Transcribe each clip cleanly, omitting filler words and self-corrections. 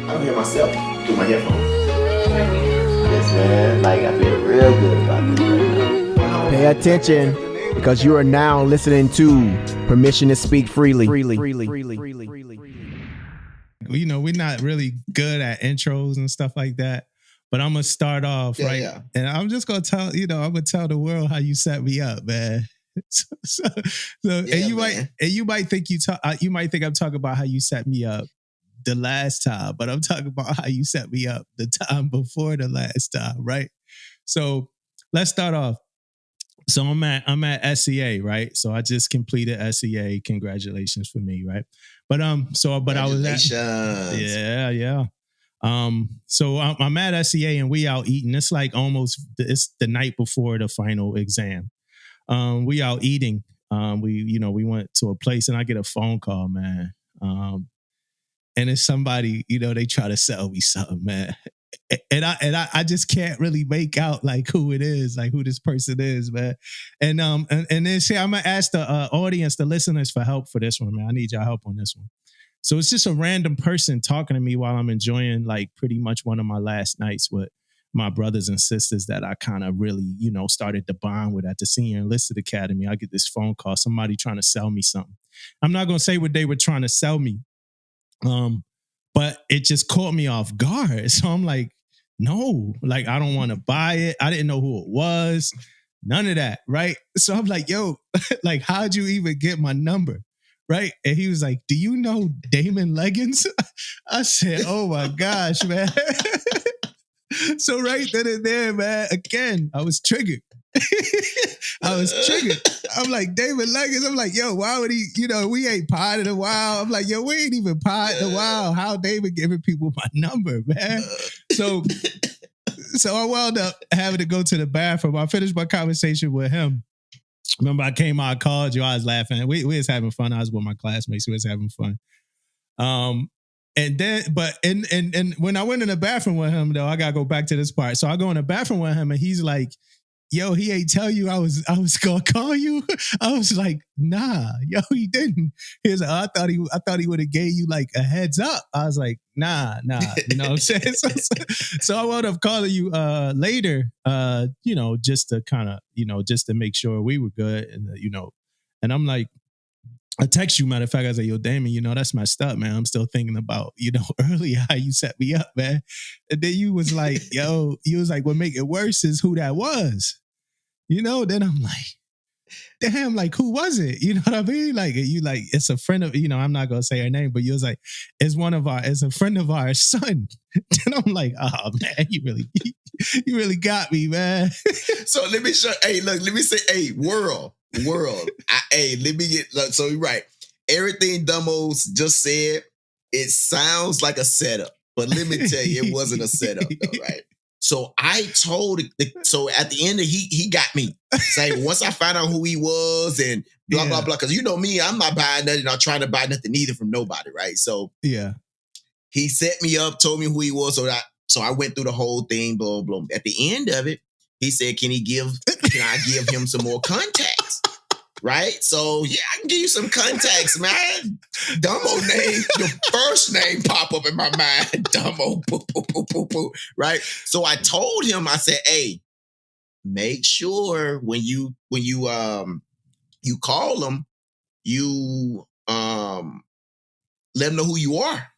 I don't hear myself through my headphones. Yes, man. Like, I feel real good about this right now. Pay attention, because you are now listening to Permission to Speak Freely. You know, we're not really good at intros and stuff like that, but I'm gonna start off and I'm just gonna tell I'm gonna tell the world how you set me up, man. And you might think I'm talking about how you set me up the last time, but I'm talking about how you set me up the time before the last time, right? So let's start off. So I'm at SEA, right? So I just completed SEA. Congratulations for me, right? But I was at yeah. So I'm at SEA and we out eating. It's like it's the night before the final exam. We out eating. We went to a place and I get a phone call, man. And it's somebody, they try to sell me something, man. And I just can't really make out like who it is, like who this person is, man. And then say I'm gonna ask the audience, the listeners, for help for this one, man. I need y'all help on this one. So it's just a random person talking to me while I'm enjoying like pretty much one of my last nights with my brothers and sisters that I kind of really, started to bond with at the Senior Enlisted Academy. I get this phone call, somebody trying to sell me something. I'm not gonna say what they were trying to sell me. But it just caught me off guard. So I'm like, no, like, I don't want to buy it. I didn't know who it was. None of that, right? So I'm like, yo, like, how'd you even get my number? Right? And he was like, do you know Damon Leggins? I said, oh my gosh, man. So right then and there, man, again, I was triggered. I'm like, David Leggins. I'm like, yo, why would he, we ain't pod in a while. I'm like, yo, we ain't even pod in a while. How David giving people my number, man? So I wound up having to go to the bathroom. I finished my conversation with him. Remember, I came out, I called you, I was laughing. We was having fun. I was with my classmates. We was having fun. And then, but and when I went in the bathroom with him, though, I gotta go back to this part. So I go in the bathroom with him, and he's like, yo, he ain't tell you I was gonna call you. I was like, nah, yo, he didn't. He was like, I thought he would have gave you like a heads up. I was like, nah, you know what I'm saying? So I wound up calling you later, just to kind of, just to make sure we were good, and and I'm like, I text you, matter of fact, I was like, yo, Damon, that's messed up, man. I'm still thinking about, earlier how you set me up, man. And then you was like, yo, what make it worse is who that was. Then I'm like, damn, like, who was it? You know what I mean? Like, you like, it's a friend of, I'm not going to say her name, but you was like, it's a friend of ours son. Then I'm like, oh man, you really got me, man. So let me show, let me say, world. Let me get, so you're right. Everything Damo just said, it sounds like a setup, but let me tell you, it wasn't a setup though, right? So I told, so at the end, he got me. Say, once I found out who he was and blah, blah, blah. Because you know me, I'm not buying nothing. I'm trying to buy nothing either from nobody, right? So yeah, he set me up, told me who he was. So I went through the whole thing, blah, blah. At the end of it, he said, can I give him some more contacts? Right? So, yeah, I can give you some contacts, man. Damo name, the first name pop up in my mind. Damo, poo, poo, poo, poo, poo. Right? So I told him, I said, hey, make sure when you call them, you let them know who you are.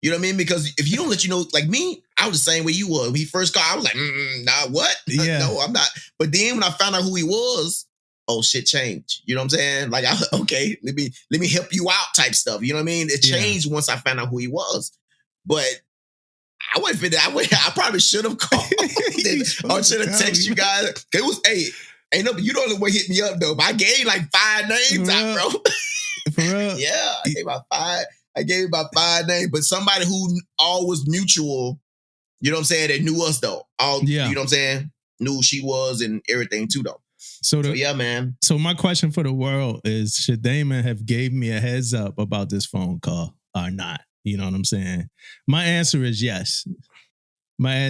You know what I mean? Because if you don't let you know, like me, I was the same way you were. When he first called, I was like, nah, what? Yeah. No, I'm not. But then when I found out who he was, oh, shit changed. You know what I'm saying? Like, okay, let me help you out type stuff. You know what I mean? It changed once I found out who he was. But I wouldn't fit it. I probably should have called. I should have texted you guys. It was, ain't no, you don't know what hit me up though. But I gave like 5 names out, bro. For real? Yeah, I gave about 5 names, but somebody who all was mutual, you know what I'm saying, that knew us though. You know what I'm saying? Knew who she was and everything too though. So yeah, man. So my question for the world is, should Damon have gave me a heads up about this phone call or not? You know what I'm saying? My answer is yes. I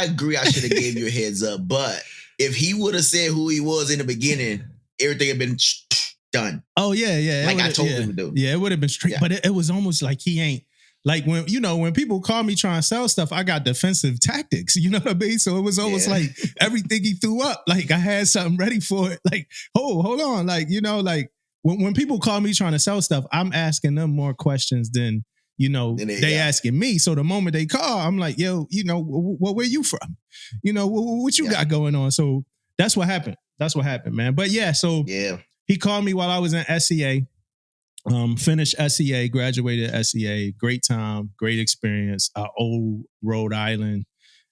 agree I should have gave you a heads up, but if he would have said who he was in the beginning, everything had been done. Oh yeah. Like I told him to do. Yeah, it would have been straight, but it was almost like he ain't. Like when people call me trying to sell stuff, I got defensive tactics. You know what I mean? So it was almost like everything he threw up, like I had something ready for it. Like, hold on. Like, like when people call me trying to sell stuff, I'm asking them more questions than, they asking me. So the moment they call, I'm like, yo, where you from? What you got going on? So that's what happened. That's what happened, man. But he called me while I was in SEA. Finished SEA, graduated SEA, great time, great experience. I owe Rhode Island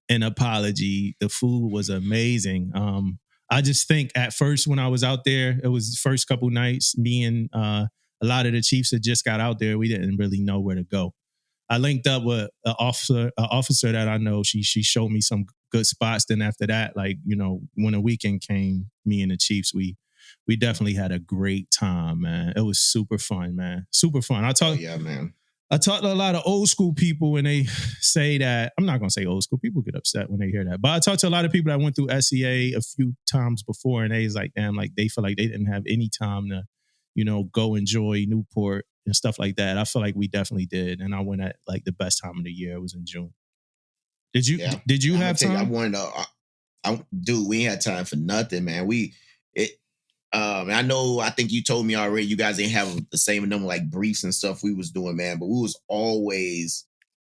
an apology. The food was amazing. I just think at first when I was out there, it was the first couple nights, me and a lot of the Chiefs that just got out there, we didn't really know where to go. I linked up with an officer that I know. She showed me some good spots. Then after that, when the weekend came, me and the Chiefs, we definitely had a great time, man. It was super fun, man. Super fun. I talked to a lot of old school people and they say that, I'm not going to say old school. People get upset when they hear that. But I talked to a lot of people that went through SEA a few times before and they was like, damn, like they feel like they didn't have any time to, go enjoy Newport and stuff like that. I feel like we definitely did. And I went at like the best time of the year. It was in June. Did you have time? Dude, we ain't had time for nothing, man. I think you told me already you guys ain't have the same number like briefs and stuff we was doing, man, but we was always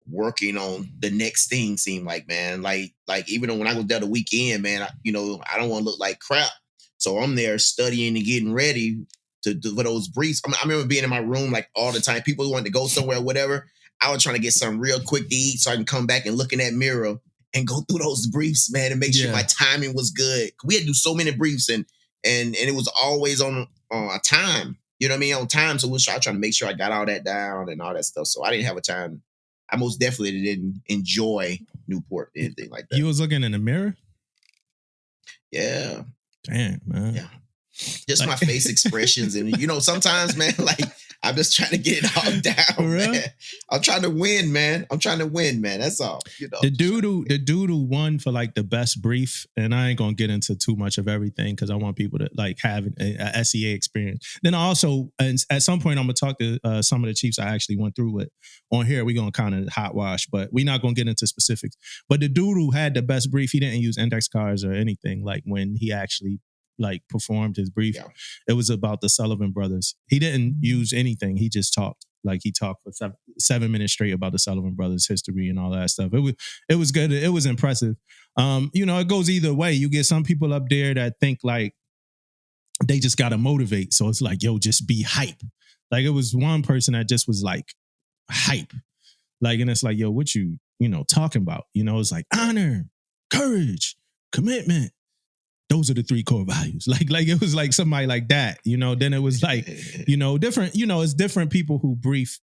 working on the next thing, seemed like, man. Like even when I go there the weekend, man, I don't want to look like crap. So I'm there studying and getting ready for those briefs. I remember being in my room like all the time. People wanted to go somewhere or whatever. I was trying to get something real quick to eat so I can come back and look in that mirror and go through those briefs, man, and make sure my timing was good. We had to do so many briefs and it was always on a time, you know what I mean? On time. So I was trying to make sure I got all that down and all that stuff. So I didn't have a time. I most definitely didn't enjoy Newport, anything like that. You was looking in the mirror? Yeah. Damn, man. Yeah. Just my face expressions. And, sometimes, man, like, I'm just trying to get it all down, man. I'm trying to win, man. That's all. The dude who won for like the best brief, and I ain't gonna get into too much of everything because I want people to like have a SEA experience. Then also, at some point, I'm gonna talk to some of the Chiefs I actually went through with on here. We're gonna kind of hot wash, but we're not gonna get into specifics. But the dude who had the best brief, he didn't use index cards or anything. Like when he actually performed his brief, it was about the Sullivan brothers. He didn't use anything. He just talked. Like he talked for 7 minutes straight about the Sullivan brothers' history and all that stuff. It was good. It was impressive. It goes either way. You get some people up there that think like they just gotta motivate. So it's like, yo, just be hype. Like it was one person that just was like hype. Like, and it's like, yo, what you talking about? It's like honor, courage, commitment. Those are the 3 core values. Like it was like somebody like that, then it was like, different, it's different people who brief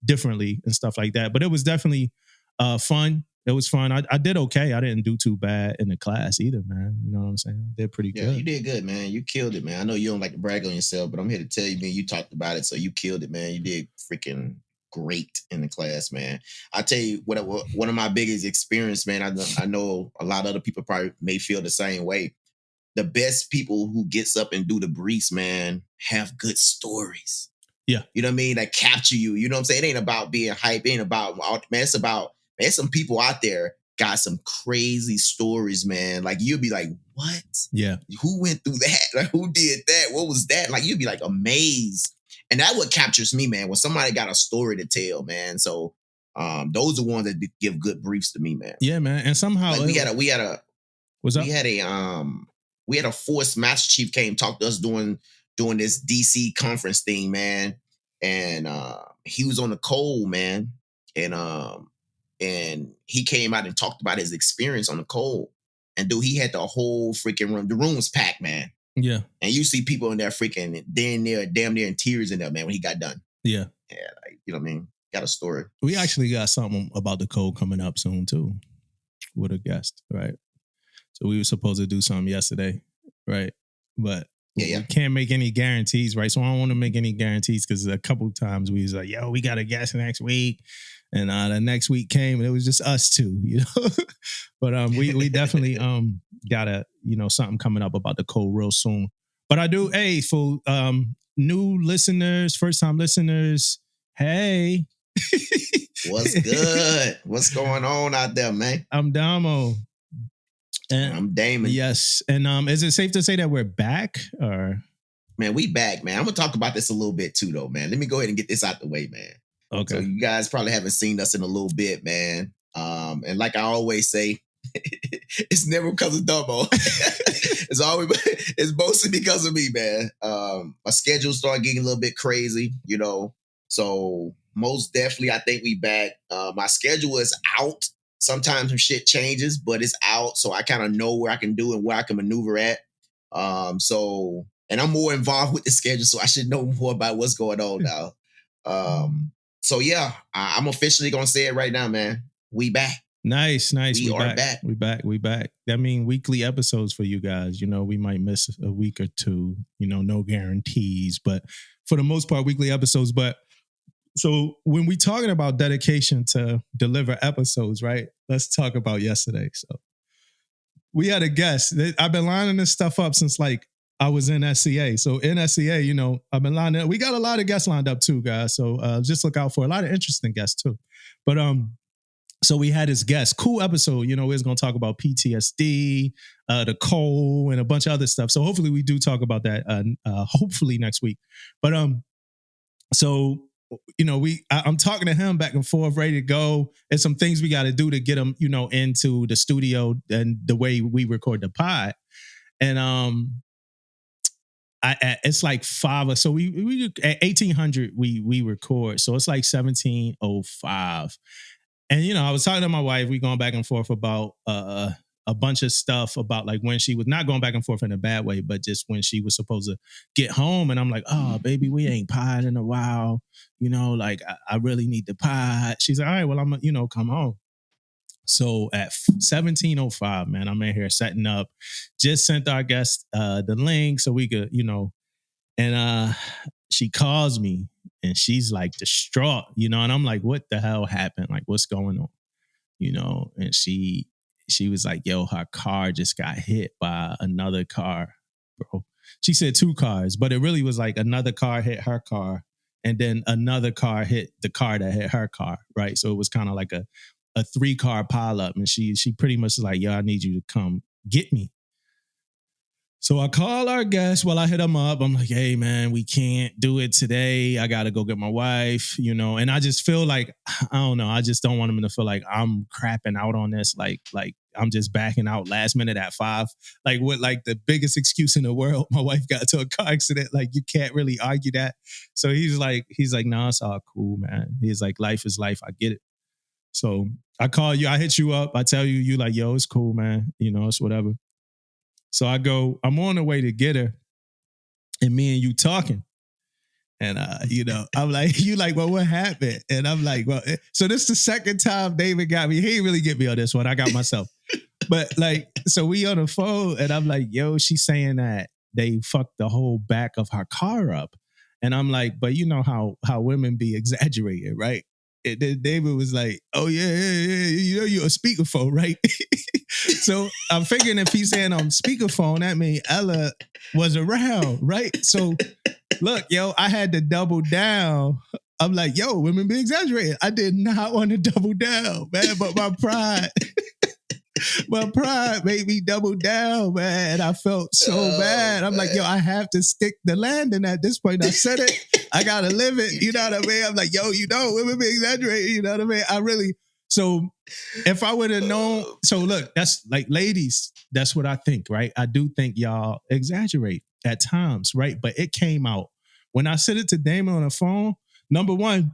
differently and stuff like that. But it was definitely fun. It was fun. I did okay. I didn't do too bad in the class either, man. You know what I'm saying? I did pretty good. Yeah, you did good, man. You killed it, man. I know you don't like to brag on yourself, but I'm here to tell you, man, you talked about it. So you killed it, man. You did freaking great in the class, man. I tell you what, one of my biggest experience, man, I know a lot of other people probably may feel the same way. The best people who gets up and do the briefs, man, have good stories. Yeah. You know what I mean? That capture you. You know what I'm saying? It ain't about being hype. It ain't about, man, it's about, man, some people out there got some crazy stories, man. Like you'll be like, what? Yeah. Who went through that? Like who did that? What was that? Like you'd be like amazed. And that's what captures me, man, when somebody got a story to tell, man. So those are ones that give good briefs to me, man. Yeah, man. And somehow like we had a forced master chief came talk to us doing this DC conference thing, man. And he was on the cold, man. And he came out and talked about his experience on the cold. And dude, he had the whole freaking room. The room was packed, man. Yeah. And you see people in there freaking damn near in tears in there, man, when he got done. Yeah. Yeah, like, you know what I mean? Got a story. We actually got something about the code coming up soon too with a guest, right? So we were supposed to do something yesterday, right? But we can't make any guarantees, right? So I don't want to make any guarantees because a couple of times we was like, yo, we got a guest next week. And the next week came and it was just us two, But we definitely got a, something coming up about the code real soon. But I do, hey, for new listeners, first time listeners, hey. What's good? What's going on out there, man? I'm Damo. And I'm Damon. Yes. And is it safe to say that we're back or? Man, we back, man. I'm going to talk about this a little bit too, though, man. Let me go ahead and get this out the way, man. Okay. So you guys probably haven't seen us in a little bit, man. And like I always say, it's never because of Damo. It's mostly because of me, man. My schedule started getting a little bit crazy, you know. So most definitely, I think we back. My schedule is out. Sometimes some shit changes, but it's out. So I kind of know where I can do and where I can maneuver at. And I'm more involved with the schedule, so I should know more about what's going on now. So yeah, I'm officially gonna say it right now, man. We back. Nice. We are back. We back. That means weekly episodes for you guys. You know, we might miss a week or two. You know, no guarantees, but for the most part, weekly episodes. But so when we talking about dedication to deliver episodes, right? Let's talk about yesterday. So we had a guest. I've been lining this stuff up since like I was in SCA. So in SCA, you know, I've been lining up. We got a lot of guests lined up too, guys. So just look out for a lot of interesting guests too. But so we had this guest, cool episode. You know, we was gonna talk about PTSD, the coal, and a bunch of other stuff. So hopefully we do talk about that. Hopefully next week. But so you know, I'm talking to him back and forth, ready to go. And some things we got to do to get him, you know, into the studio and the way we record the pod. And it's like 5 so we at 1800 we record, so it's like 1705. And you know, I was talking to my wife, we going back and forth about a bunch of stuff about like when she was not going back and forth in a bad way, but just when she was supposed to get home. And I'm like, oh baby, we ain't pod in a while, you know, like I really need the pod. She's like, all right, well, I'm you know, come home. So at 1705, man, I'm in here setting up. Just sent our guest the link so we could, you know, and she calls me and she's like distraught, you know, and I'm like, what the hell happened? Like, what's going on? You know, and she was like, yo, her car just got hit by another car, bro. She said 2 cars, but it really was like another car hit her car and then another car hit the car that hit her car, right? So it was kind of like a 3-car pileup, and she pretty much was like, yo, I need you to come get me. So I call our guest. Well, I hit him up. I'm like, hey, man, we can't do it today. I got to go get my wife, you know. And I just feel like, I don't know. I just don't want him to feel like I'm crapping out on this. Like I'm just backing out last minute at 5. Like what, like the biggest excuse in the world. My wife got into a car accident. Like you can't really argue that. So he's like, nah, it's all cool, man. He's like, life is life. I get it. So I call you. I hit you up. I tell you, you like, yo, it's cool, man. You know, it's whatever. So I go, I'm on the way to get her, and me and you talking. And, you know, I'm like, you like, well, what happened? And I'm like, well, so this is the second time David got me. He didn't really get me on this one. I got myself. But like, so we on the phone and I'm like, yo, she's saying that they fucked the whole back of her car up. And I'm like, but you know how women be exaggerating, right? And then David was like, oh, yeah, you know, you're a speakerphone, right? So I'm figuring if he's saying on speakerphone, that means Ella was around, right? So look, yo, I had to double down. I'm like, yo, women be exaggerating. I did not want to double down, man, but my pride made me double down, man. And I felt so bad. I'm like, yo, I have to stick the landing at this point. I said it. I got to live it. You know what I mean? I'm like, yo, you know, women be exaggerating. You know what I mean? So if I would have known, so look, that's like, ladies, that's what I think, right? I do think y'all exaggerate at times, right? But it came out. When I said it to Damon on the phone, number one,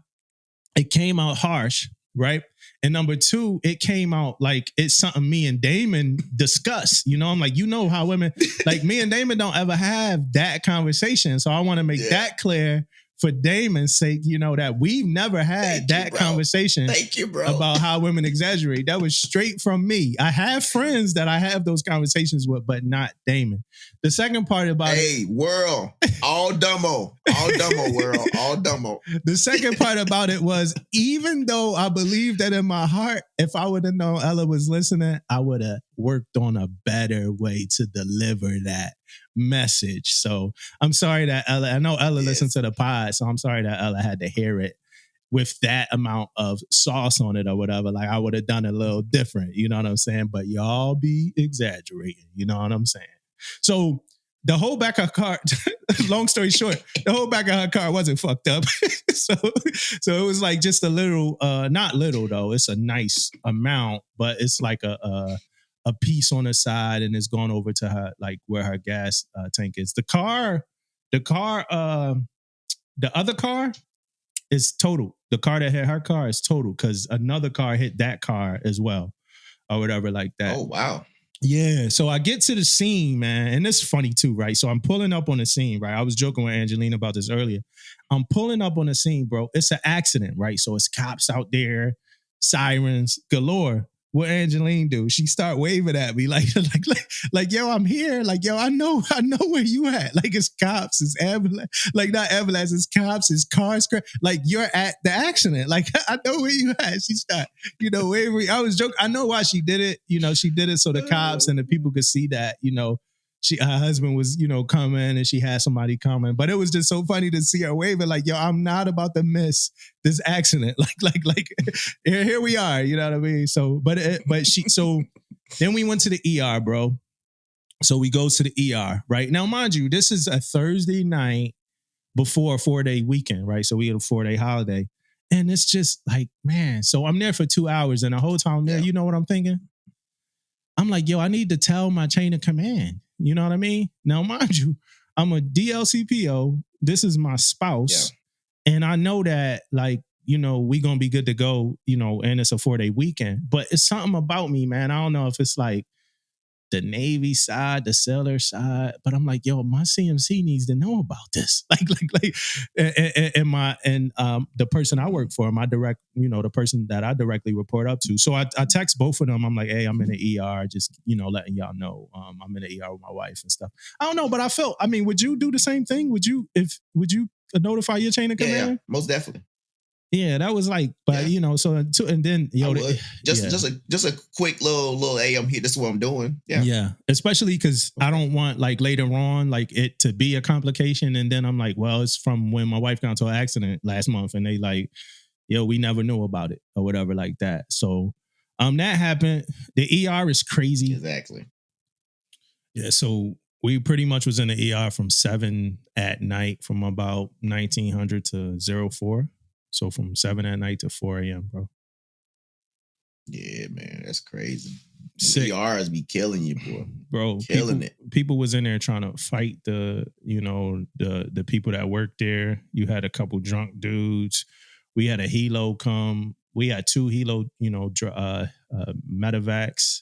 it came out harsh, right? And number two, it came out like it's something me and Damon discuss. You know, I'm like, you know how women, like me and Damon don't ever have that conversation. So I want to make that clear for Damon's sake, you know, that we've never had that conversation about how women exaggerate. That was straight from me. I have friends that I have those conversations with, but not Damon. The second part about world, all Damo, world, all Damo. The second part about it was, even though I believe that in my heart, if I would have known Ella was listening, I would have worked on a better way to deliver that. message. So I'm sorry that Ella, I know Ella listened to the pod, so I'm sorry that Ella had to hear it with that amount of sauce on it or whatever. Like I would have done it a little different, you know what I'm saying? But y'all be exaggerating, you know what I'm saying? So the whole back of her car, long story short, the whole back of her car wasn't fucked up. so it was like just a little, not little though, it's a nice amount, but it's like a piece on the side and it's gone over to her, like where her gas tank is. The other car is total. The car that hit her car is total because another car hit that car as well or whatever like that. Oh, wow. Yeah. So I get to the scene, man, and it's funny too, right? So I'm pulling up on the scene, right? I was joking with Angelina about this earlier. I'm pulling up on the scene, bro. It's an accident, right? So it's cops out there, sirens galore. What Angeline do? She start waving at me like, yo, I'm here. Like, yo, I know where you at. Like, it's cops, it's ambulance, like not ambulance, it's cops, it's cars. Like, you're at the accident. Like, I know where you at. She start, waving. I was joking. I know why she did it. She did it so the cops and the people could see that, her husband was, coming and she had somebody coming. But it was just so funny to see her waving like, yo, I'm not about to miss this accident. Like here we are, you know what I mean? So, so then we went to the ER, bro. So we go to the ER, right? Now, mind you, this is a Thursday night before a 4-day weekend, right? So we had a 4-day holiday. And it's just like, man, so I'm there for 2 hours and the whole time I'm there, you know what I'm thinking? I'm like, yo, I need to tell my chain of command. You know what I mean? Now, mind you, I'm a DLCPO. This is my spouse. Yeah. And I know that, like, we going to be good to go, and it's a 4-day weekend. But it's something about me, man. I don't know if it's like the Navy side, the sailor side, but I'm like, yo, my CMC needs to know about this. The person I work for, my direct, the person that I directly report up to. So I text both of them. I'm like, hey, I'm in the ER, just, letting y'all know, I'm in the ER with my wife and stuff. I don't know, but would you do the same thing? Would you notify your chain of command? Yeah, most definitely. Yeah, that was like, but so and then just a quick little hey, I'm here. This is what I'm doing. Yeah, especially because I don't want like later on like it to be a complication, and then I'm like, well, it's from when my wife got into an accident last month, and they like, yo, we never knew about it or whatever like that. So, that happened. The ER is crazy. Exactly. Yeah, so we pretty much was in the ER from 7 at night from about 1900 to 04. So from 7 at night to 4 a.m., bro. Yeah, man, that's crazy. ERs be killing you, bro. Killing it. People was in there trying to fight the people that worked there. You had a couple drunk dudes. We had a helo come. We had 2 helo, medevacs.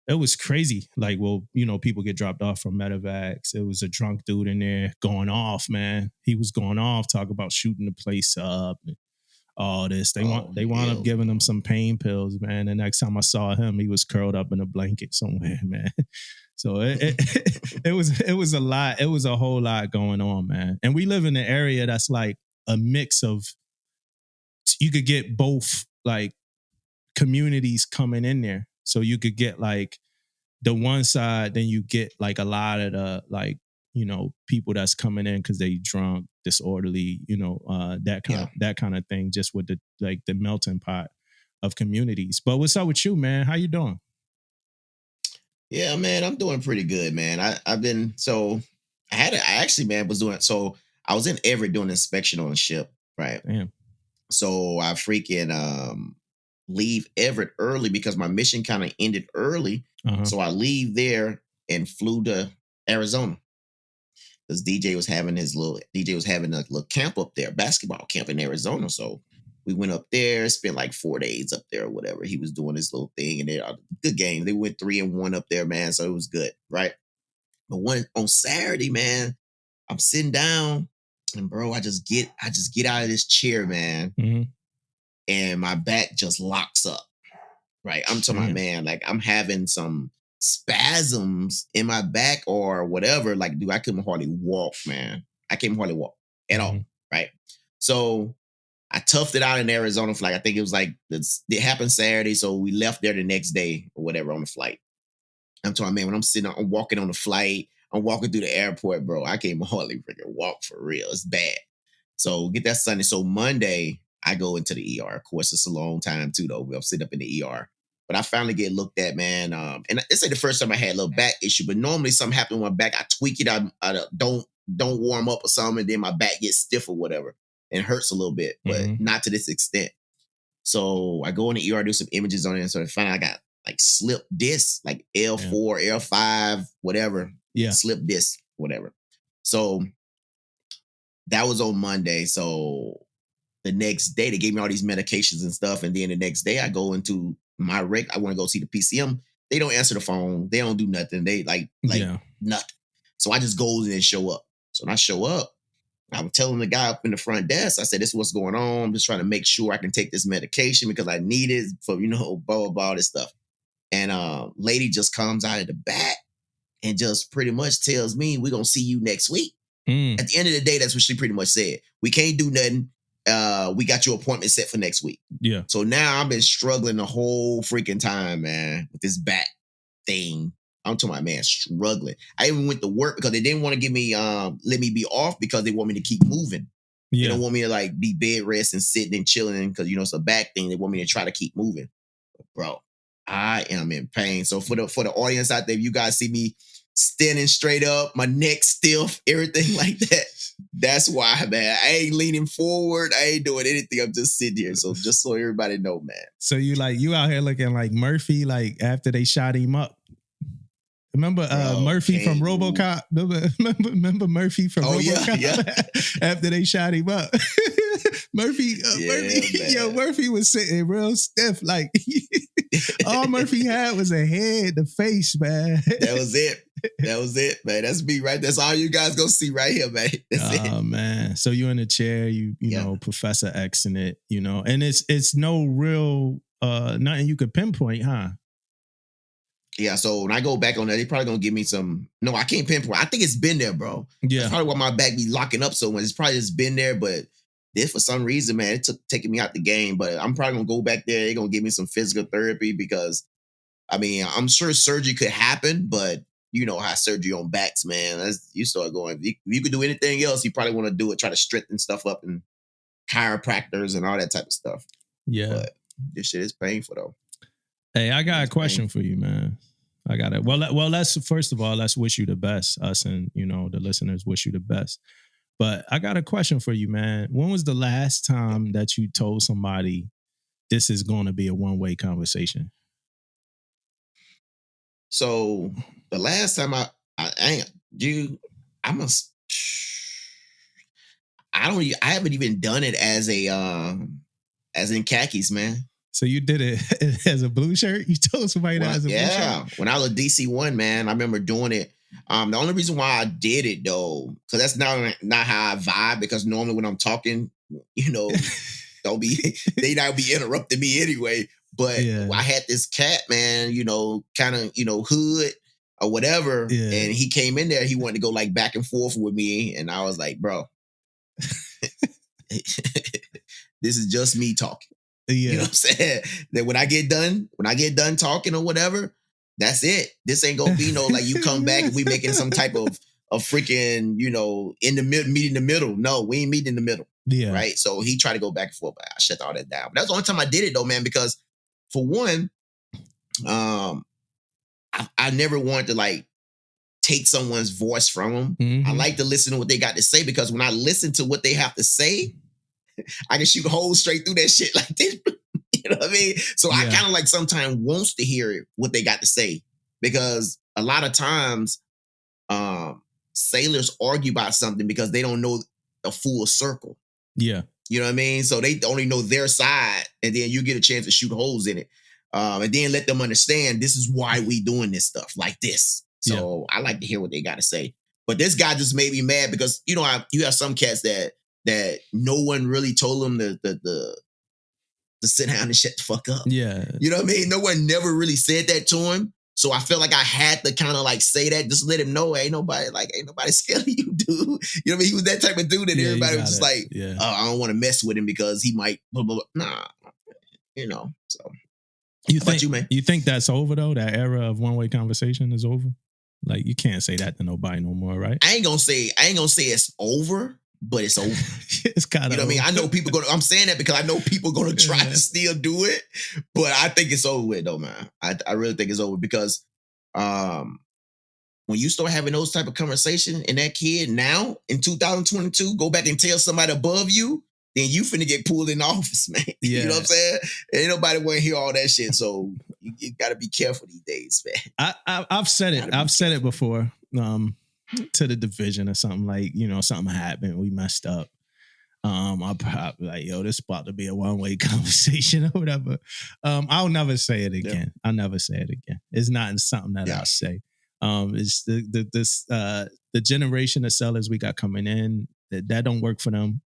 It was crazy. Like, people get dropped off from medevacs. It was a drunk dude in there going off, man. He was going off, talk about shooting the place up and all this. They wound up giving him some pain pills, man. The next time I saw him, he was curled up in a blanket somewhere, man. So it was a lot. It was a whole lot going on, man. And we live in an area that's like a mix of, you could get both like communities coming in there. So you could get like the one side, then you get like a lot of the like, people that's coming in because they drunk, disorderly, that kind of thing, just with the melting pot of communities. But what's up with you, man? How you doing? Yeah, man, I'm doing pretty good, man. I was in Everett doing inspection on a ship, right? Damn. So I freaking leave Everett early because my mission kind of ended early. Uh-huh. So I leave there and flew to Arizona because DJ was having a little camp up there, basketball camp in Arizona. So we went up there, spent like 4 days up there or whatever. He was doing this little thing, and they good game. They went 3-1 up there, man. So it was good, right? But on Saturday, man, I'm sitting down, and bro, I just get out of this chair, man. Mm-hmm. And my back just locks up, right? I'm talking about, man, like I'm having some spasms in my back or whatever. Like, dude, I couldn't hardly walk, man. I couldn't hardly walk at all, right? So I toughed it out in Arizona for like, I think it was like, it happened Saturday. So we left there the next day or whatever on the flight. I'm talking, man, when I'm walking on the flight, I'm walking through the airport, bro. I can't hardly freaking walk for real. It's bad. So get that Sunday. So Monday, I go into the ER. Of course, it's a long time too, though. We'll sit up in the ER. But I finally get looked at, man. And it's like the first time I had a little back issue. But normally something happened with my back. I tweak it. I don't warm up or something. And then my back gets stiff or whatever. And hurts a little bit. But not to this extent. So I go in the ER, do some images on it. And so I find out I got like slip disc, like L4, L5, whatever. Yeah. Slip disc, whatever. So that was on Monday. So the next day, they gave me all these medications and stuff. And then the next day, I go into my rec. I want to go see the PCM. They don't answer the phone. They don't do nothing. They like nothing. So I just go and show up. So when I show up, I was telling the guy up in the front desk, I said, this is what's going on. I'm just trying to make sure I can take this medication because I need it for, blah, blah, blah, all this stuff. And lady just comes out of the back and just pretty much tells me, we're going to see you next week. At the end of the day, that's what she pretty much said. We can't do nothing. We got your appointment set for next week. Yeah. So now I've been struggling the whole freaking time, man, with this back thing. I'm talking about, man, struggling. I even went to work because they didn't want to give me, let me be off because they want me to keep moving. Yeah. They don't want me to like be bed rest and sitting and chilling because, it's a back thing. They want me to try to keep moving. Bro, I am in pain. So for the audience out there, if you guys see me standing straight up, my neck stiff, everything like that, that's why, man. I ain't leaning forward. I ain't doing anything. I'm just sitting here. So just so everybody know, man. So you out here looking like Murphy, like after they shot him up. Remember Murphy from RoboCop? Remember Murphy from RoboCop? Yeah. After they shot him up. Murphy was sitting real stiff. Like all Murphy had was a head, the face, man. That was it, man. That's me, right? That's all you guys gonna see right here, man. That's it. Man. So you in the chair, you know, Professor X in it, and it's no real nothing you could pinpoint, huh? Yeah, so when I go back on that, they probably gonna give me some. No, I can't pinpoint. I think it's been there, bro. Yeah, that's probably why my back be locking up so much. It's probably just been there, but this for some reason, man, it took taking me out the game. But I'm probably gonna go back there. They're gonna give me some physical therapy because, I mean, I'm sure surgery could happen, but you know how surgery on backs, man. You start going. If you could do anything else, you probably want to do it. Try to strengthen stuff up and chiropractors and all that type of stuff. Yeah, but this shit is painful though. Hey, I got a question for you, man. I got it. Well, let's first of all, let's wish you the best. Us and, the listeners wish you the best. But I got a question for you, man. When was the last time that you told somebody this is going to be a one-way conversation? So the last time I haven't even done it as in khakis, man. So you did it as a blue shirt? You told somebody that as a blue shirt? Yeah. When I was a DC1, man, I remember doing it. The only reason why I did it, though, because that's not how I vibe, because normally when I'm talking, they not be interrupting me anyway. But I had this cat, man, kind of, hood or whatever. Yeah. And he came in there. He wanted to go like back and forth with me. And I was like, bro, this is just me talking. Yeah. You know what I'm saying? That when I get done talking or whatever, that's it. This ain't gonna be no like you come back and we making some type of freaking, in the middle, meet in the middle. No, we ain't meeting in the middle. Yeah. Right. So he tried to go back and forth, but I shut all that down. But that's the only time I did it though, man, because for one, I never wanted to like take someone's voice from them. Mm-hmm. I like to listen to what they got to say, because when I listen to what they have to say, I can shoot holes straight through that shit like this. You know what I mean? So I kind of like sometimes wants to hear what they got to say, because a lot of times sailors argue about something because they don't know the full circle. Yeah. You know what I mean? So they only know their side, and then you get a chance to shoot holes in it. And then let them understand this is why we doing this stuff like this. So I like to hear what they got to say. But this guy just made me mad because, you have some cats that no one really told them to sit down and shut the fuck up. Yeah. You know what I mean? No one never really said that to him. So I felt like I had to kind of like say that, just let him know, ain't nobody scared of you, dude. You know what I mean? He was that type of dude that everybody was just like, I don't want to mess with him because he might, blah, blah, blah. Nah, so. You think that's over though? That era of one-way conversation is over? Like you can't say that to nobody no more, right? I ain't gonna say it's over, but it's over. It's kind of, you know what I mean? I know people I'm saying that because I know people gonna try to still do it, but I think it's over with though, man. I really think it's over because when you start having those type of conversation and that kid now in 2022 go back and tell somebody above you, then you finna get pulled in the office, man. Yeah. You know what I'm saying? Ain't nobody want to hear all that shit. So you gotta be careful these days, man. I've said it. I've said it before to the division or something like, something happened. We messed up. I'll probably like, yo, this about to be a one-way conversation or whatever. I'll never say it again. Yeah. I'll never say it again. It's not something that I'll say. It's the generation of sellers we got coming in that don't work for them.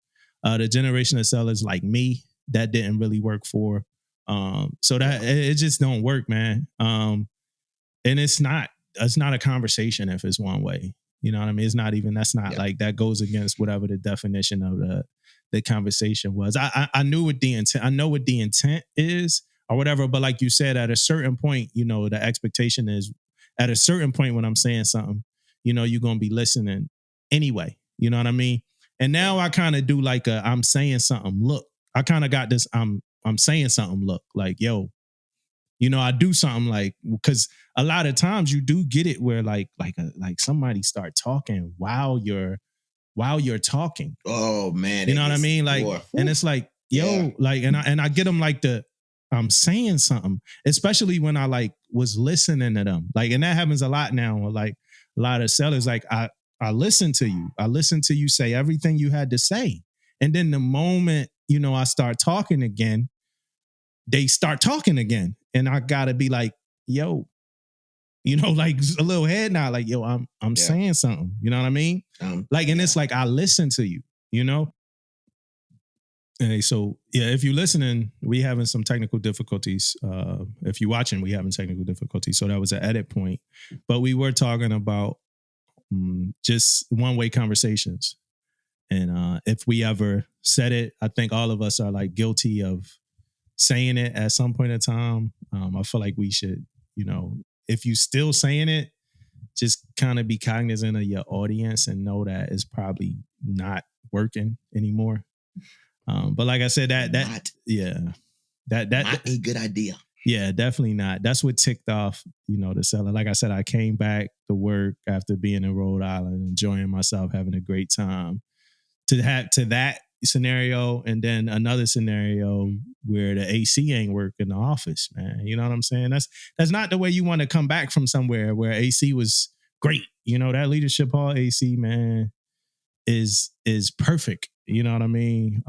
The generation of sellers like me that didn't really work for. So that it just don't work, man. And it's not a conversation if it's one way. You know what I mean? It's not even. That's not like that goes against whatever the definition of the conversation was. I knew what the intent. I know what the intent is or whatever. But like you said, at a certain point, the expectation is. At a certain point when I'm saying something, you're going to be listening anyway. You know what I mean? And now I kind of do like I'm saying something look. I kind of got this I'm saying something look like, yo, I do something like, because a lot of times you do get it where like somebody start talking while you're talking. Oh man. You know what I mean? Like, and it's like, yo, like, and I get them like I'm saying something, especially when I like was listening to them. Like, and that happens a lot now. Like a lot of sellers, like I listen to you. I listen to you say everything you had to say. And then the moment, I start talking again, they start talking again. And I gotta be like, yo, like a little head nod, like, yo, I'm saying something. You know what I mean? And it's like, I listen to you, Hey, so if you're listening, we having some technical difficulties. If you're watching, we having technical difficulties. So that was an edit point. But we were talking about just one-way conversations. And if we ever said it, I think all of us are like guilty of saying it at some point in time. I feel like we should, if you still saying it, just kind of be cognizant of your audience and know that it's probably not working anymore. But like I said, that not a good idea. Yeah, definitely not. That's what ticked off, the seller. Like I said, I came back to work after being in Rhode Island, enjoying myself, having a great time. To that scenario, and then another scenario where the AC ain't working in the office, man. You know what I'm saying? That's not the way you want to come back from somewhere where AC was great. That leadership hall AC, man, is perfect. You know what I mean?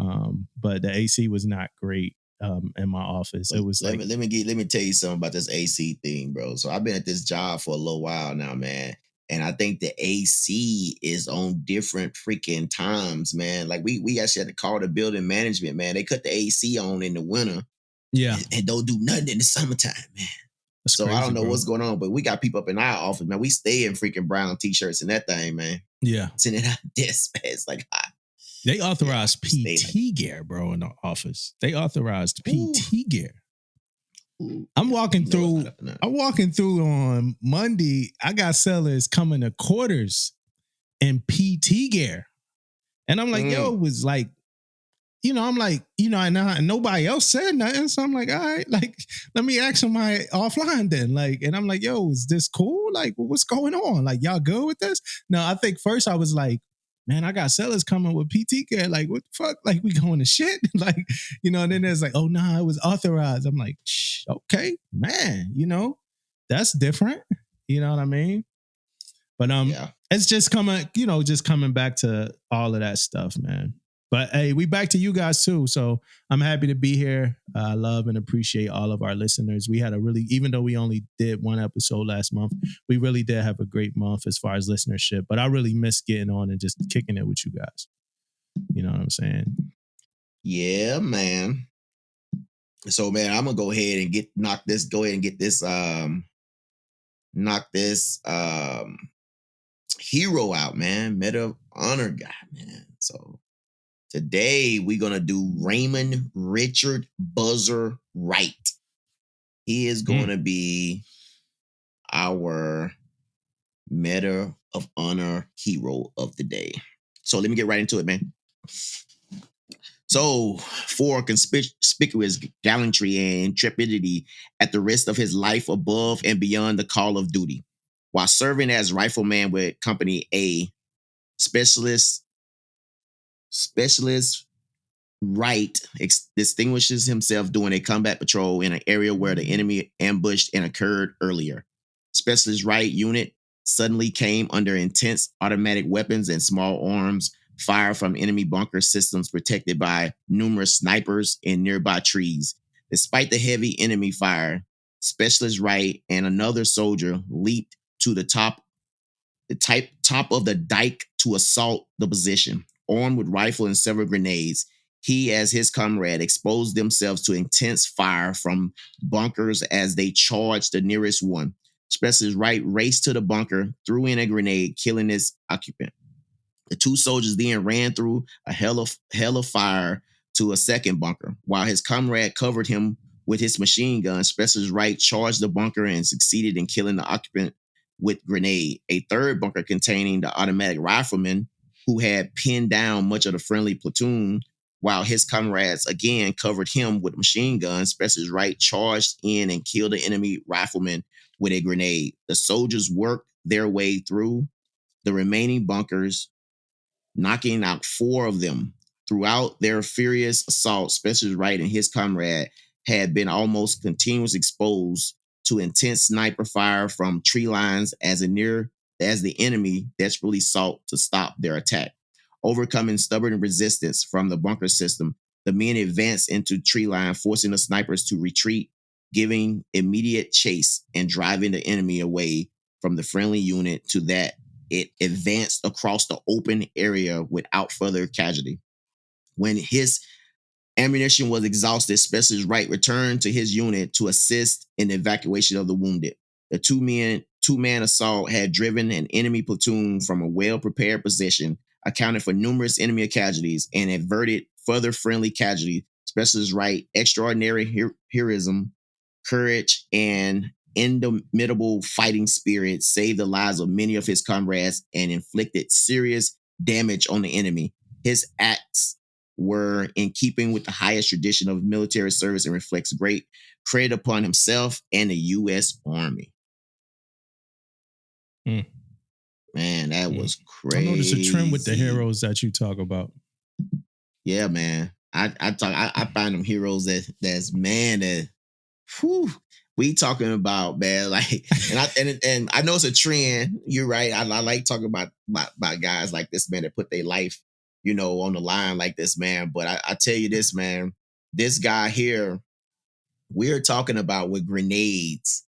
But the AC was not great in my office. It was let me tell you something about this AC thing, bro. So I've been at this job for a little while now, man. And I think the AC is on different freaking times, man. Like we actually had to call the building management, man. They cut the AC on in the winter. Yeah. And don't do nothing in the summertime, man. That's so crazy, I don't know what's going on, but we got people up in our office, man. We stay in freaking brown t-shirts and that thing, man. Yeah. Sitting at our desk, man. It's like hot. They authorized PT gear, bro, in the office. They authorized PT gear. Ooh, I'm walking through on Monday. I got sellers coming to quarters in PT gear. And I'm like, yo, it was like, I'm like, and nobody else said nothing. So I'm like, all right, like, let me ask somebody offline then. Like, and I'm like, yo, is this cool? Like, what's going on? Like, y'all good with this? No, I think first I was like, man, I got sellers coming with PT care. Like, what the fuck? Like, we going to shit? Like, and then there's like, oh, nah, it was authorized. I'm like, shh, okay, man, that's different. You know what I mean? But it's just coming back to all of that stuff, man. But hey, we back to you guys too. So I'm happy to be here. I love and appreciate all of our listeners. We had even though we only did one episode last month, we really did have a great month as far as listenership. But I really miss getting on and just kicking it with you guys. You know what I'm saying? Yeah, man. So man, I'm gonna go ahead and get this hero out, man. Medal of Honor guy, man. So today, we're going to do Raymond Richard Buzzer Wright. He is going to be our Medal of Honor Hero of the Day. So let me get right into it, man. So, for conspicuous gallantry and intrepidity at the risk of his life above and beyond the call of duty, while serving as rifleman with Company A, Specialist Wright distinguishes himself doing a combat patrol in an area where the enemy ambushed and occurred earlier. Specialist Wright unit suddenly came under intense automatic weapons and small arms fire from enemy bunker systems protected by numerous snipers in nearby trees. Despite the heavy enemy fire, Specialist Wright and another soldier leaped to the top of the dike to assault the position. Armed with rifle and several grenades, he, as his comrade, exposed themselves to intense fire from bunkers as they charged the nearest one. Specialist Wright raced to the bunker, threw in a grenade, killing its occupant. The two soldiers then ran through a hell of fire to a second bunker. While his comrade covered him with his machine gun, Specialist Wright charged the bunker and succeeded in killing the occupant with grenade. A third bunker containing the automatic rifleman who had pinned down much of the friendly platoon, while his comrades again covered him with machine guns. Specialist Wright charged in and killed the enemy rifleman with a grenade. The soldiers worked their way through the remaining bunkers, knocking out 4 of them. Throughout their furious assault, Specialist Wright and his comrade had been almost continuously exposed to intense sniper fire from tree lines as the enemy desperately sought to stop their attack. Overcoming stubborn resistance from the bunker system, the men advanced into tree line, forcing the snipers to retreat, giving immediate chase and driving the enemy away from the friendly unit to that it advanced across the open area without further casualty. When his ammunition was exhausted, Specialist Wright returned to his unit to assist in the evacuation of the wounded. The two-man assault had driven an enemy platoon from a well-prepared position, accounted for numerous enemy casualties, and averted further friendly casualties. Specialist Wright, extraordinary heroism, courage, and indomitable fighting spirit saved the lives of many of his comrades and inflicted serious damage on the enemy. His acts were in keeping with the highest tradition of military service and reflects great credit upon himself and the U.S. Army. Man, that was crazy. I noticed a trend with the heroes that you talk about. Yeah, man. I find them heroes that's man that whew, we talking about, man, like, and I know it's a trend. You're right. I like talking about guys like this, man, that put their life, on the line like this, man. But I tell you this, man, this guy here, we're talking about with grenades,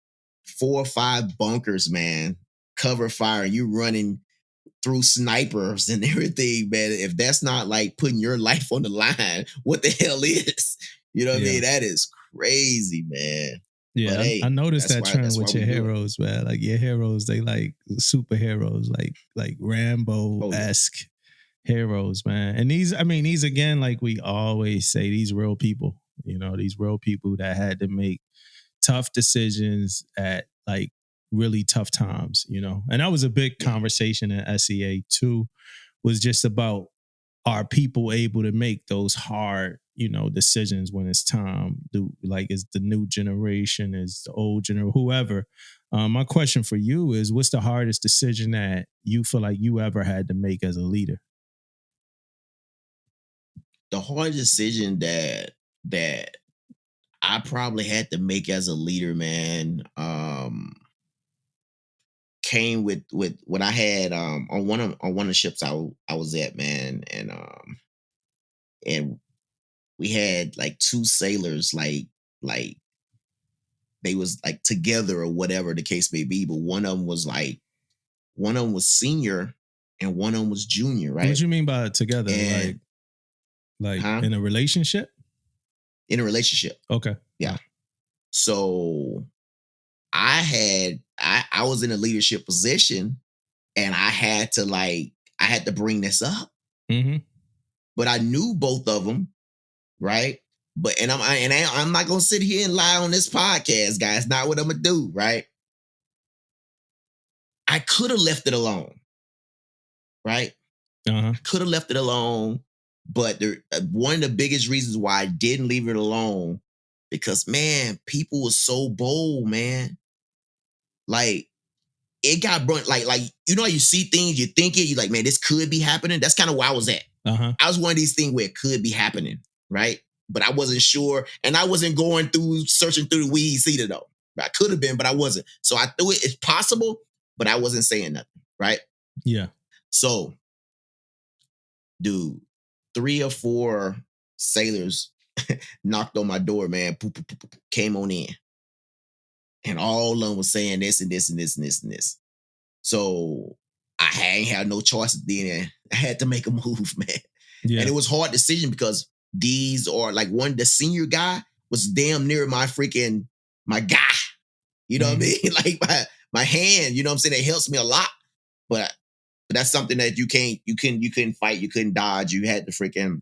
4 or 5 bunkers, man, cover fire, and you running through snipers and everything, man. If that's not like putting your life on the line, what the hell is? You know what I mean? That is crazy, man. Yeah, hey, I noticed that trend with your heroes, man. Like your heroes, they like superheroes, like Rambo-esque heroes, man. And these again, like we always say, these real people, these real people that had to make tough decisions at like really tough times, And that was a big conversation at SEA too, was just about, are people able to make those hard, decisions when it's time? Is the new generation, is the old generation, whoever. My question for you is, what's the hardest decision that you feel like you ever had to make as a leader? The hardest decision that I probably had to make as a leader, man, came with what I had on one of the ships I was at, man, and we had like 2 sailors, like they was like together or whatever the case may be, but one of them was senior and one of them was junior, right? What do you mean by together? And, like in a relationship? In a relationship. Okay. Yeah. So I was in a leadership position and I had to bring this up. Mm-hmm. But I knew both of them, right? But I'm not gonna sit here and lie on this podcast, guys. Not what I'm gonna do, right? I could have left it alone, right? Uh-huh. I could have left it alone, but one of the biggest reasons why I didn't leave it alone, because man, people were so bold, man. Like it got burnt. Like you know how you see things, you think it, you like, man, this could be happening. That's kind of where I was at. Uh-huh. I was one of these things where it could be happening, right? But I wasn't sure, and I wasn't going through searching through the weeds either, though. I could have been, but I wasn't. So I threw it. It's possible, but I wasn't saying nothing, right? Yeah. So, dude, 3 or 4 sailors knocked on my door, man. Came on in. And all of them was saying this and this and this and this and this. So I ain't had no choice then. I had to make a move, man. Yeah. And it was a hard decision because these are like the senior guy was damn near my guy. You know what I mean? Like my hand, you know what I'm saying? It helps me a lot. But that's something that you couldn't fight, you couldn't dodge. You had to freaking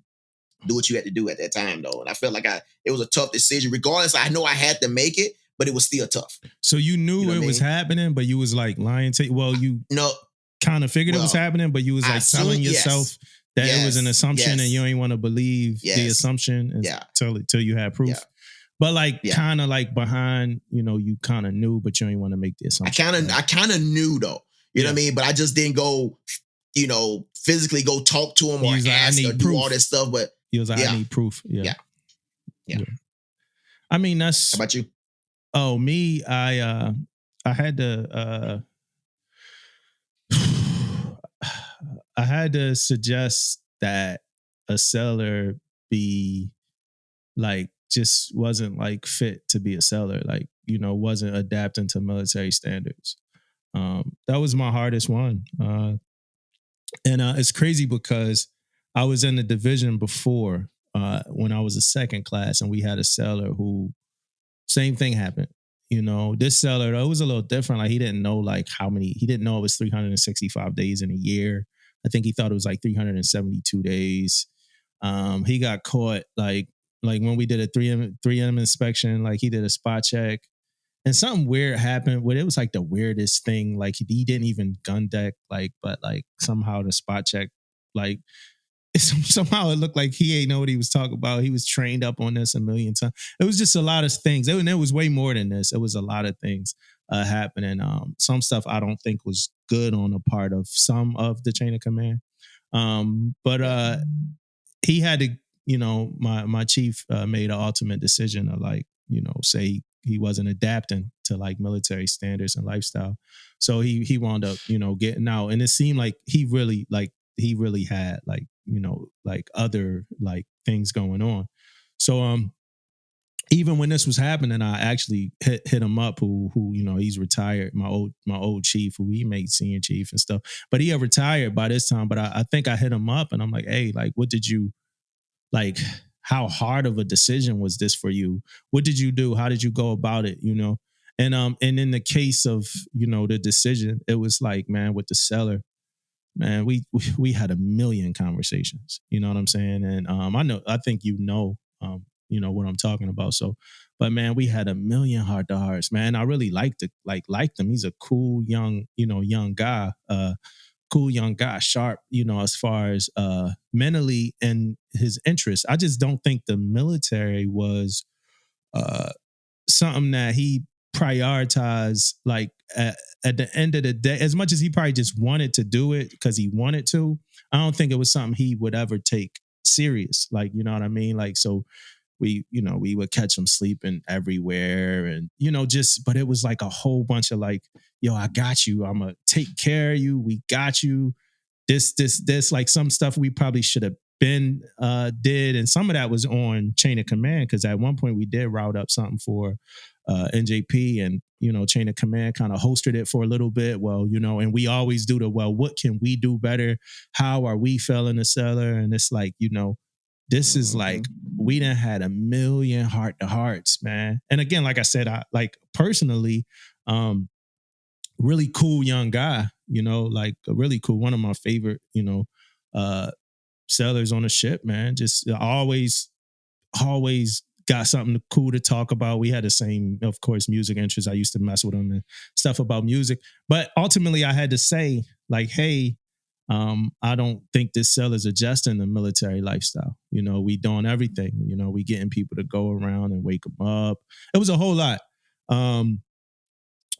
do what you had to do at that time, though. And I felt like it was a tough decision. Regardless, I know I had to make it, but it was still tough. So you knew it was happening, but you was like lying to you kind of figured it was happening, but you was like telling yourself that it was an assumption and you ain't want to believe the assumption until you had proof. Yeah. But like kind of like behind, you kind of knew, but you ain't want to make the assumption. I kind of knew though. You know what I mean? But I just didn't go, physically go talk to him or ask or do all this stuff. But he was like, I need proof. Yeah. I mean, that's... How about you? Oh, me, I had to I had to suggest that a seller be like just wasn't like fit to be a seller, like, wasn't adapting to military standards. That was my hardest one. And it's crazy because I was in the division before when I was a second class, and we had a seller who same thing happened. This seller, it was a little different. Like he didn't know he didn't know it was 365 days in a year. I think he thought it was like 372 days. He got caught like when we did a 3M inspection, like he did a spot check and something weird happened where it was like the weirdest thing. Like he didn't even gun deck, but somehow the spot check, like somehow it looked like he ain't know what he was talking about. He was trained up on this a million times. It was just a lot of things. It was way more than this. It was a lot of things happening. Some stuff I don't think was good on the part of some of the chain of command. But he had to, my chief made an ultimate decision to say he wasn't adapting to like military standards and lifestyle. So he wound up, getting out. And it seemed like he really had other things going on. So even when this was happening, I actually hit him up who he's retired, my old chief, who he made senior chief and stuff. But he had retired by this time. But I think I hit him up and I'm like, hey, what did you how hard of a decision was this for you? What did you do? How did you go about it? And in the case of, the decision, it was like, man, with the seller, man, we had a million conversations. You know what I'm saying? And I think what I'm talking about. So, but man, we had a million heart to hearts, man. I really liked him. He's a cool young guy, sharp, as far as mentally and his interests. I just don't think the military was something that he prioritized at the end of the day, as much as he probably just wanted to do it because he wanted to. I don't think it was something he would ever take serious. You know what I mean? So we would catch him sleeping everywhere and, but it was like a whole bunch of yo, I got you. I'm going to take care of you. We got you. This, some stuff we probably should have been did. And some of that was on chain of command. Cause at one point we did route up something for NJP and, chain of command kind of hosted it for a little bit. Well, and we always do what can we do better? How are we failing the seller? And it's this is we done had a million heart to hearts, man. And again, like I said, I personally, really cool young guy, a really cool, one of my favorite, sailors on the ship, man. Just always got something cool to talk about. We had the same, of course, music interests. I used to mess with him and stuff about music. But ultimately, I had to say, like, hey, I don't think this cell is adjusting the military lifestyle. We doing everything. We getting people to go around and wake them up. It was a whole lot. And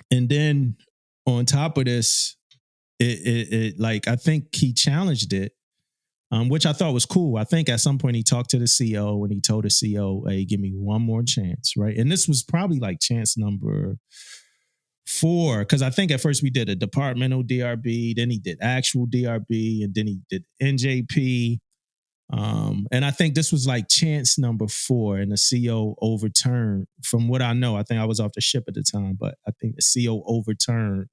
then on top of this, it like, I think he challenged it, which I thought was cool. I think at some point he talked to the CO and he told the CO, hey, give me one more chance, right? And this was probably like chance number 4, because I think at first we did a departmental DRB, then he did actual DRB, and then he did NJP. And I think this was like chance number 4, and the CO overturned. From what I know, I think I was off the ship at the time, but I think the CO overturned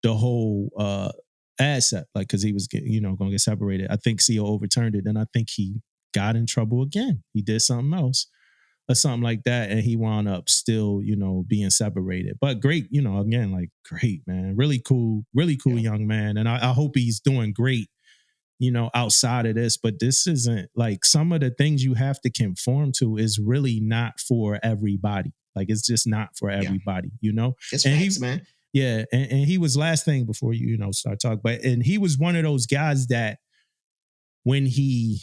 the whole asset, like, because he was going to get separated. I think CO overturned it, and I think he got in trouble again. He did something else or something like that, and he wound up still, being separated. But great, again, like, great, man. Really cool young man. And I hope he's doing great, outside of this. But this isn't, like, some of the things you have to conform to is really not for everybody. Like, it's just not for everybody, It's and facts, man. Yeah, and he was, last thing before you start talking, and he was one of those guys that when he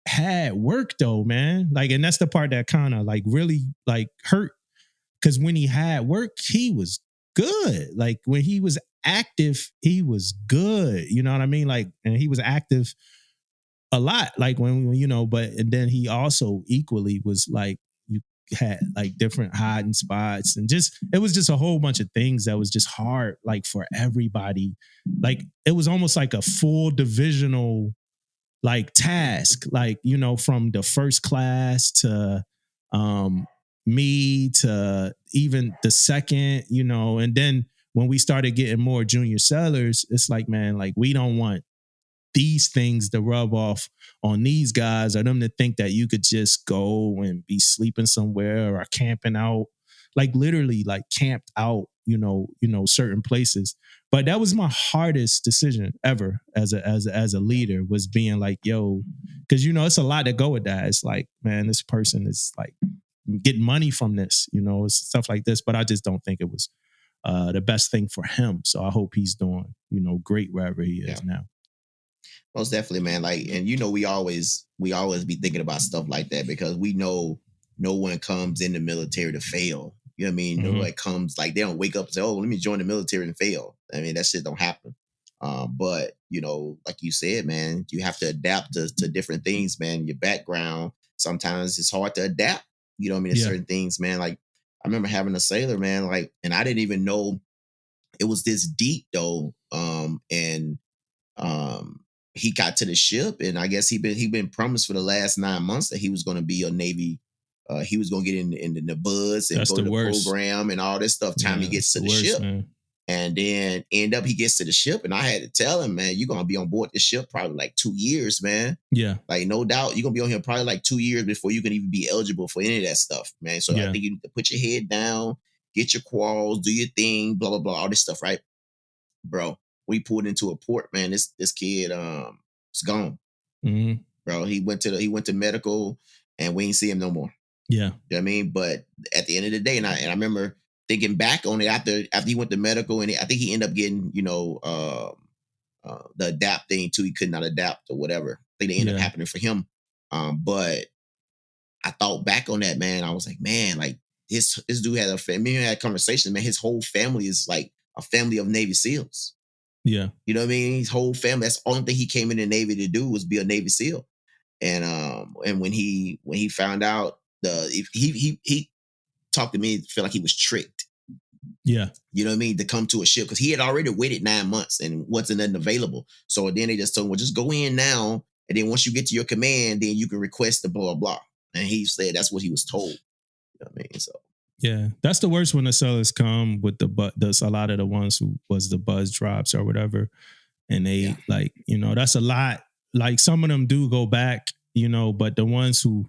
had work though, man, like, and that's the part that kind of like really like hurt, because when he had work, he was good. Like, when he was active, he was good. You know what I mean? Like, and he was active a lot. Like, when but and then he also equally was like, you had like different hiding spots, and just, it was just a whole bunch of things that was just hard, like, for everybody. Like, it was almost like a full divisional like task, like, from the first class to me to even the second, and then when we started getting more junior sellers, it's like, man, like, we don't want these things to rub off on these guys, or them to think that you could just go and be sleeping somewhere or camping out, like, literally like camped out, certain places. But that was my hardest decision ever as a leader, was being like, yo, because it's a lot to go with that. It's like, man, this person is like getting money from this, stuff like this. But I just don't think it was the best thing for him. So I hope he's doing, great wherever he is now. Most definitely, man. Like, and we always be thinking about stuff like that, because we know no one comes in the military to fail. You know what I mean? Mm-hmm. No one comes, like, they don't wake up and say, oh, let me join the military and fail. I mean, that shit don't happen. But like you said, man, you have to adapt to different things, man. Your background, sometimes it's hard to adapt. You know what I mean? To certain things, man. Like, I remember having a sailor, man, like, and I didn't even know it was this deep though. He got to the ship, and I guess he been promised for the last 9 months that he was going to be a Navy. He was going to get in the buzz and go to the program and all this stuff. Time he gets to the ship, man. And then end up he gets to the ship, and I had to tell him, man, you're going to be on board this ship probably like 2 years, man. Yeah, like, no doubt you're going to be on here probably like 2 years before you can even be eligible for any of that stuff, man. So I think you need to put your head down, get your quals, do your thing, blah blah blah, all this stuff, right, bro? We pulled into a port, man. This kid is gone. Mm-hmm. Bro, he went to medical, and we ain't see him no more. Yeah. You know what I mean? But at the end of the day, and I remember thinking back on it after he went to medical, and I think he ended up getting, the adapt thing too. He could not adapt or whatever. I think it ended up happening for him. But I thought back on that, man. I was like, man, like, this dude had a family. We had a conversation, man. His whole family is like a family of Navy SEALs. Yeah. You know what I mean? His whole family, that's the only thing he came in the Navy to do, was be a Navy SEAL. And when he found out, he talked to me, felt like he was tricked. Yeah. You know what I mean? To come to a ship, because he had already waited 9 months and wasn't nothing available. So then they just told him, well, just go in now. And then once you get to your command, then you can request the blah, blah. And he said that's what he was told. You know what I mean? So. Yeah, that's the worst when the sellers come with a lot of the ones who was the buzz drops or whatever. And they like, that's a lot. Like, some of them do go back, but the ones who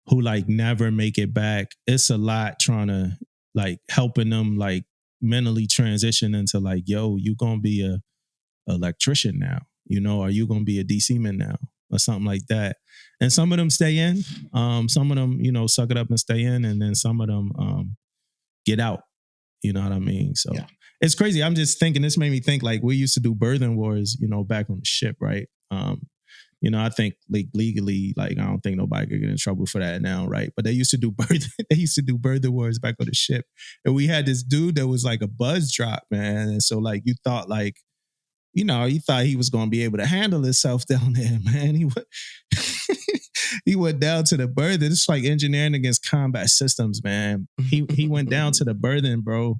like never make it back, it's a lot trying to like helping them like mentally transition into like, yo, you gonna be a electrician now, or you gonna be a DC man now. or something like that. And some of them stay in. Some of them, suck it up and stay in, and then some of them get out. You know what I mean? So it's crazy. I'm just thinking, this made me think, like, we used to do birthing wars, back on the ship, right? I think legally, like, I don't think nobody could get in trouble for that now, right? But they used to do birthing wars back on the ship. And we had this dude that was like a buzz drop, man. And so, like, you thought, like, you thought he was going to be able to handle himself down there, man. He went down to the birthing. It's like engineering against combat systems, man. He went down to the birthing, bro.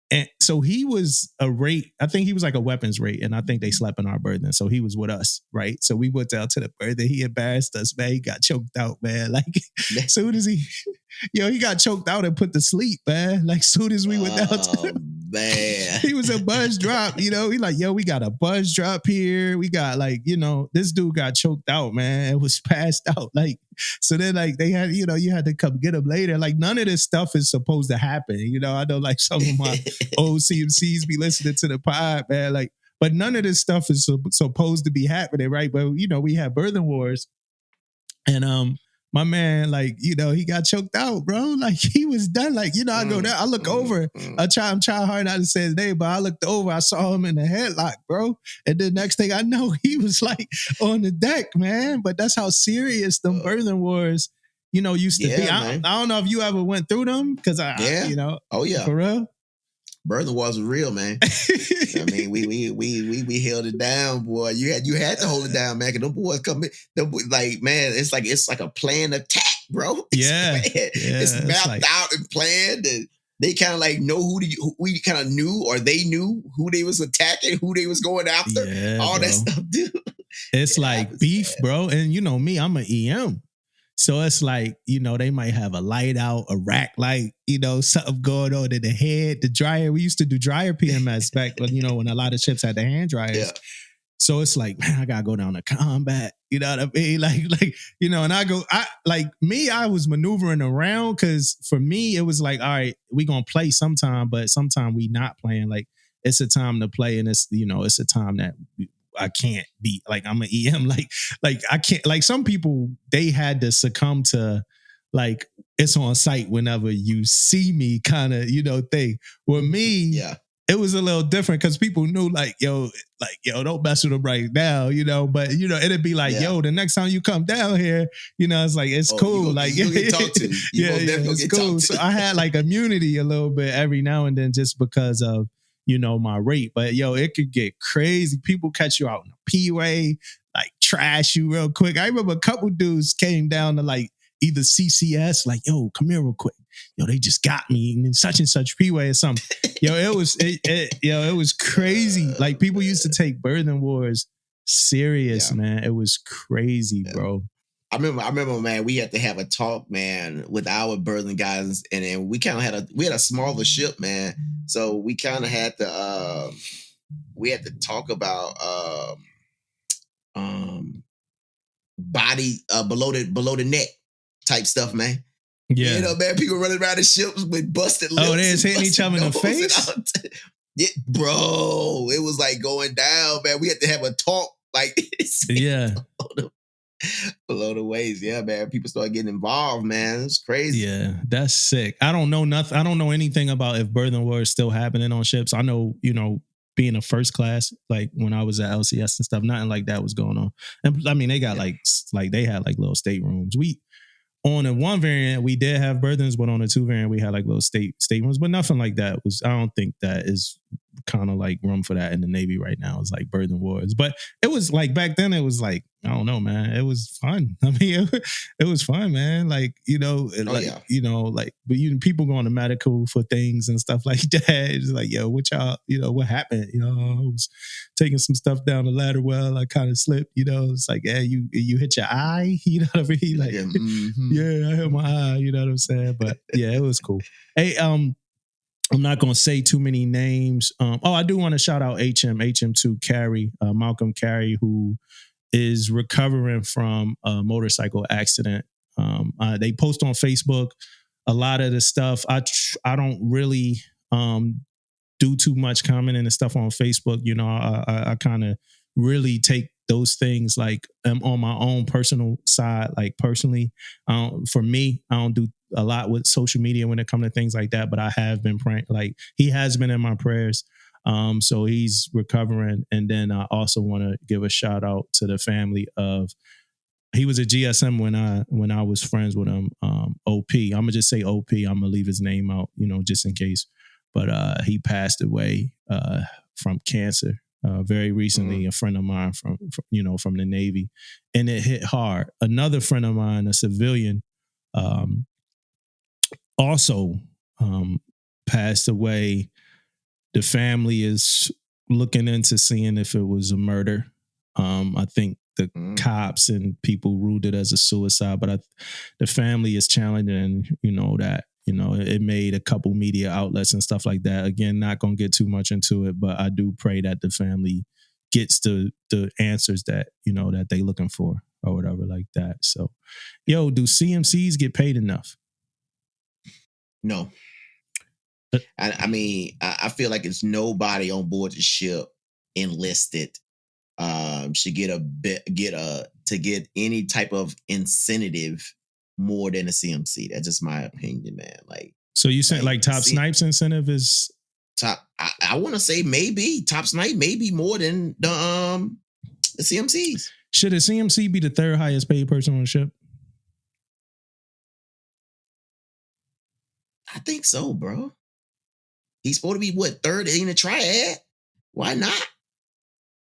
And so he was a rate. I think he was like a weapons rate, and I think they slept in our birthing. So he was with us, right? So we went down to the birthing. He embarrassed us, man. He got choked out, man. Like, soon as he got choked out and put to sleep, man. Like, soon as we went down to man. He was a buzz drop, He like, we got a buzz drop here. We got, like, this dude got choked out, man. It was passed out. Like, so then, like, they had, you had to come get him later. Like, none of this stuff is supposed to happen. I know, like, some of my old CMCs be listening to the pod, man. Like, but none of this stuff is supposed to be happening, right? But, we had birthing wars. And, my man, like, he got choked out, bro. Like, he was done. Like, I go down, I look over. I'm trying hard not to say his name, but I looked over. I saw him in the headlock, bro. And the next thing I know, he was like on the deck, man. But that's how serious them birthing wars, used to be. I don't know if you ever went through them, because Oh yeah, for real. Birthing wars was real, man. I mean, we held it down, boy. You had to hold it down, man. Cause them boys come in, like, man, it's like a planned attack, bro. It's mapped out and planned, and they kind of like know we kind of knew, or they knew who they was attacking, who they was going after, all that stuff, dude. It's like beef, bad, bro. And me, I'm an EM. So it's like, they might have a light out, a rack light, something going on in the head, the dryer. We used to do dryer PMS back, when a lot of ships had the hand dryers. Yeah. So it's like, man, I got to go down to combat. You know what I mean? And I was maneuvering around, because for me, it was like, all right, we going to play sometime, but sometime we not playing. Like, it's a time to play, and it's, it's a time that I can't be, like, I'm an EM. Like I can't, like, some people, they had to succumb to, like, it's on site whenever you see me kind of, thing. With me, it was a little different, because people knew, like, yo, don't mess with them right now, but, it'd be like, yo, the next time you come down here, it's like, it's cool. You get talked to. It's cool. So I had, like, immunity a little bit every now and then, just because of, my rate. But it could get crazy. People catch you out in a P-way, like, trash you real quick. I remember a couple dudes came down to, like, either CCS, like, yo, come here real quick. Yo, they just got me in such and such P-way or something. It was crazy. Like, people used to take birthing wars serious, man. It was crazy, bro. I remember, man, we had to have a talk, man, with our birthing guys, and then we kind of had a smaller ship, man. So we kind of had to talk about body below the neck type stuff, man. Yeah, man, people running around the ships with busted lips. Oh, they was hitting each other in the face. Yeah, bro, it was like going down, man. We had to have a talk, like, below the waist. Yeah, man. People start getting involved, man. It's crazy. Yeah, that's sick. I don't know nothing. I don't know anything about if birthing war is still happening on ships. I know, being a first class, like, when I was at LCS and stuff, nothing like that was going on. And I mean, they got like they had, like, little staterooms. On a one variant, we did have birthings, but on a two variant, we had, like, little staterooms, but nothing like that I don't think that is kind of, like, room for that in the Navy right now. It's like birthing wars. But it was like, back then, it was like, I don't know, man. It was fun. I mean, it was fun, man. Like, but people going to medical for things and stuff like that. It's like, yo, what y'all, what happened? I was taking some stuff down the ladder well. I kind of slipped, it's like, yeah, you hit your eye, you know what I mean? Like, yeah, I hit my eye, you know what I'm saying? But yeah, it was cool. Hey, I'm not going to say too many names. I do want to shout out HM2 Carey, Malcolm Carey, who is recovering from a motorcycle accident. They post on Facebook a lot of the stuff. I don't really do too much commenting and stuff on Facebook. I kind of really take those things, like on my own personal side, like personally, for me, I don't do a lot with social media when it comes to things like that, but I have been praying. Like he has been in my prayers. So he's recovering. And then I also want to give a shout out to the family of, he was a GSM when I was friends with him. OP. I'm gonna just say OP. I'm gonna leave his name out, just in case. But he passed away from cancer very recently. A friend of mine from the Navy, and it hit hard. Another friend of mine, a civilian, also passed away. The family is looking into seeing if it was a murder. I think the cops and people ruled it as a suicide, but the family is challenging, that, it made a couple media outlets and stuff like that. Again, not going to get too much into it, but I do pray that the family gets the answers that, that they looking for or whatever like that. So, do CMCs get paid enough? No. I mean, I feel like it's nobody on board the ship enlisted should get any type of incentive more than a CMC. That's just my opinion, man. Like, so you said like top snipes incentive is top. I want to say maybe top snipe, maybe more than the CMCs. Should a CMC be the third highest paid person on the ship? I think so, bro. He's supposed to be third in the triad? Why not?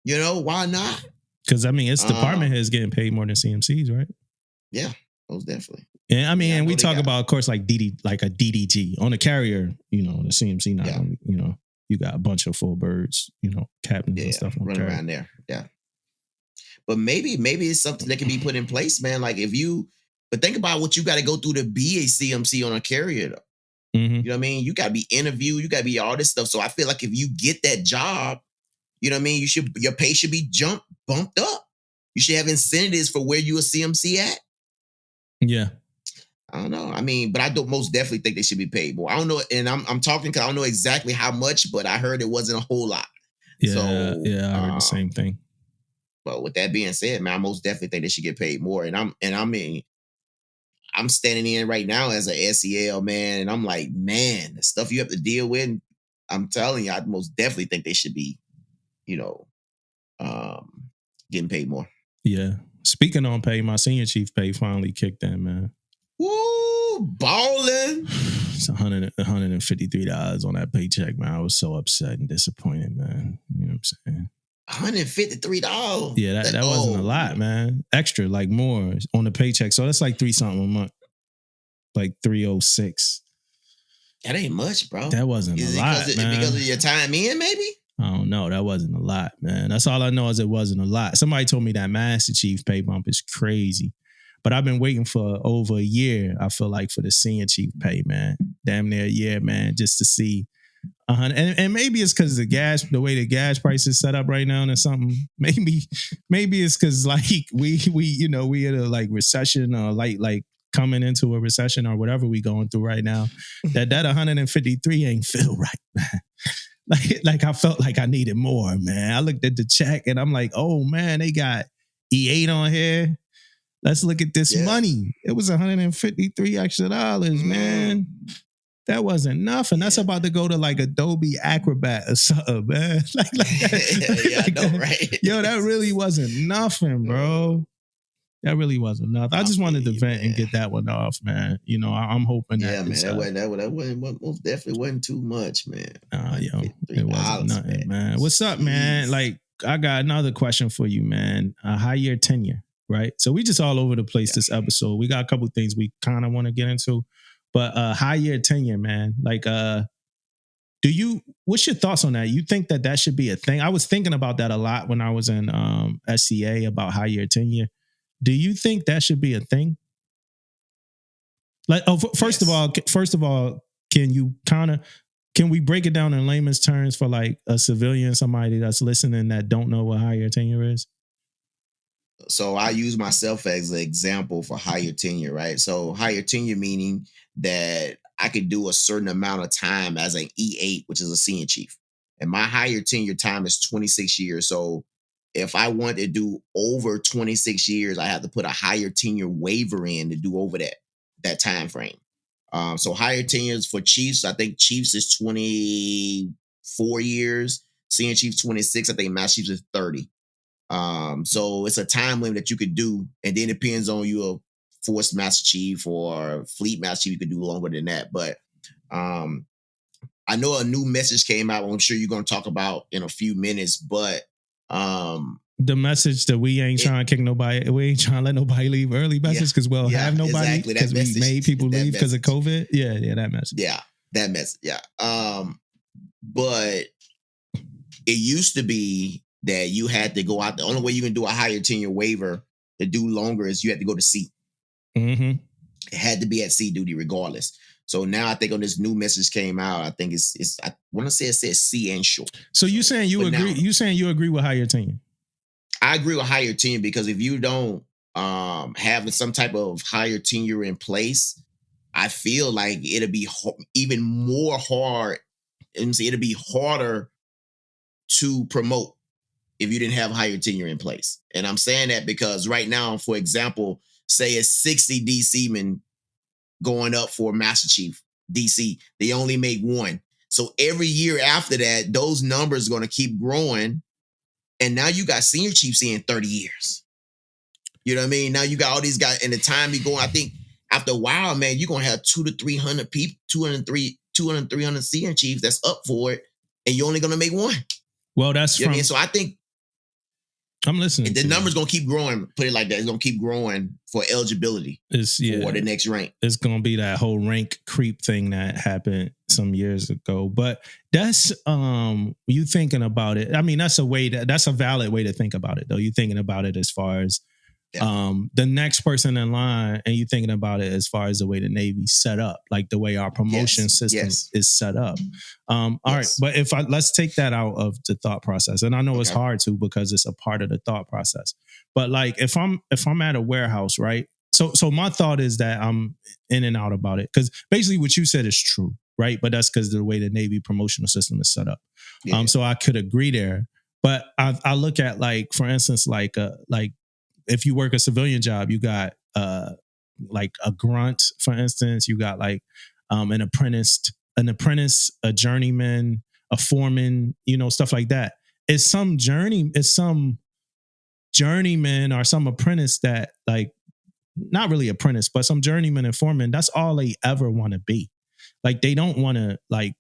Why not? Because I mean, it's department heads getting paid more than CMCs, right? Yeah, most definitely. And I mean, and we talk about, of course, like like a DDG on a carrier. The CMC not gonna, you got a bunch of full birds, captains and stuff running around there. Yeah, but maybe it's something that can be put in place, man. Like but think about what you got to go through to be a CMC on a carrier, though. Mm-hmm. You know what I mean? You got to be interviewed. You got to be all this stuff. So I feel like if you get that job, you know what I mean? Your pay should be bumped up. You should have incentives for where you a CMC at. Yeah. I don't know. I mean, but I don't most definitely think they should be paid more. I don't know. And I'm talking because I don't know exactly how much, but I heard it wasn't a whole lot. Yeah. So, I heard the same thing. But with that being said, man, I most definitely think they should get paid more. And I'm standing in right now as an SEL, man, and I'm like, man, the stuff you have to deal with, I'm telling you, I most definitely think they should be, getting paid more. Yeah. Speaking on pay, my senior chief pay finally kicked in, man. Woo, balling. It's $153 on that paycheck, man. I was so upset and disappointed, man. You know what I'm saying? $153. Yeah, that wasn't a lot, man. Extra, like more on the paycheck. So that's like $3-something a month. Like $306. That ain't much, bro. That wasn't a lot, man. Because of your time in, maybe? I don't know. That wasn't a lot, man. That's all I know is it wasn't a lot. Somebody told me that Master Chief pay bump is crazy. But I've been waiting for over a year, I feel like, for the senior chief pay, man. Damn near a year, man, just to see. And maybe it's because the way the gas price is set up right now or something. Maybe it's because like we in a like recession or like coming into a recession or whatever we going through right now. That 153 ain't feel right, man. Like I felt like I needed more, man. I looked at the check and I'm like, oh man, they got E8 on here. Let's look at this money. It was $153 extra, man. That wasn't nothing. That's about to go to like Adobe Acrobat or something, man. Like that. Yeah, I know, right? Yo, that really wasn't nothing, bro. That really wasn't nothing. I just wanted to vent and get that one off, man. I'm hoping that. Yeah, man. That wasn't most definitely wasn't too much, man. It wasn't nothing, man. What's up, man? Like, I got another question for you, man. High year tenure, right? So we just all over the place this episode. We got a couple things we kind of want to get into, but high year tenure, man. Like, what's your thoughts on that? You think that should be a thing? I was thinking about that a lot when I was in SCA about high year tenure. Do you think that should be a thing? Like, first of all, can we break it down in layman's terms for like a civilian, somebody that's listening that don't know what higher tenure is? So I use myself as an example for higher tenure, right? So higher tenure meaning that I could do a certain amount of time as an E8, which is a senior chief. And my higher tenure time is 26 years. So if I want to do over 26 years, I have to put a higher tenure waiver in to do over that time frame. So higher tenures for Chiefs, I think Chiefs is 24 years. Senior Chiefs 26. I think Master Chiefs is 30. So it's a time limit that you could do, and then it depends on your Force Master Chief or Fleet Master Chief. You could do longer than that, but I know a new message came out. I'm sure you're going to talk about in a few minutes, but the message that we ain't trying to kick nobody, we ain't trying to let nobody leave early message because we'll have nobody because we made people leave because of COVID. Yeah, that message. Yeah, that message. Yeah. But it used to be that you had to go out. The only way you can do a higher tenure waiver to do longer is you had to go to sea. Mm-hmm. It had to be at sea duty regardless. So now I think on this new message came out, I think it's I want to say it says sea and shore. So you saying you agree? You saying you agree with higher tenure? I agree with higher tenure because if you don't have some type of higher tenure in place, I feel like it'll be even more hard. And it'll be harder to promote if you didn't have higher tenure in place. And I'm saying that because right now, for example, say it's 60 DC men going up for Master Chief DC. They only make one. So every year after that, those numbers are going to keep growing. And now you got Senior Chiefs in 30 years. You know what I mean? Now you got all these guys, and the time you go, I think after a while, man, you're going to have 200 to 300 people, 200, 300 Senior Chiefs that's up for it, and you're only going to make one. Well, that's you know what I mean? So I think I'm listening. The number's going to keep growing. Put it like that. It's going to keep growing for eligibility for the next rank. It's going to be that whole rank creep thing that happened some years ago. But that's you thinking about it. I mean, that's a valid way to think about it, though. You thinking about it as far as the next person in line, and you thinking about it as far as the way the Navy's set up, like the way our promotion system is set up. All right, but let's take that out of the thought process, and I know it's hard to because it's a part of the thought process. But like if I'm at a warehouse, right? So my thought is that I'm in and out about it because basically what you said is true, right? But that's because of the way the Navy promotional system is set up. So I could agree there, but I look at like for instance like if you work a civilian job, you got like a grunt, for instance. You got like an apprentice, a journeyman, a foreman, stuff like that. It's some journeyman or some apprentice that like, not really apprentice, but some journeyman and foreman. That's all they ever want to be. Like they don't want to like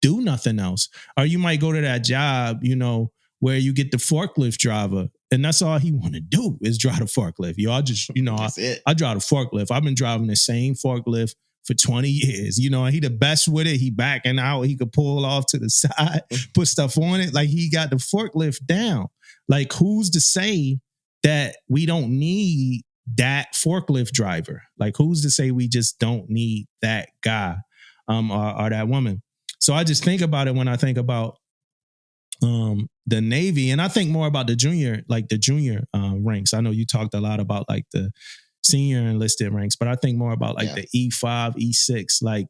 do nothing else. Or you might go to that job, where you get the forklift driver. And that's all he want to do is drive the forklift. I just, I drive the forklift. I've been driving the same forklift for 20 years. He the best with it. He backing out. He could pull off to the side, put stuff on it. Like he got the forklift down. Like who's to say that we don't need that forklift driver? Like who's to say we just don't need that guy or that woman? So I just think about it when I think about the Navy, and I think more about the junior ranks. I know you talked a lot about like the senior enlisted ranks, but I think more about like the E5, E6, like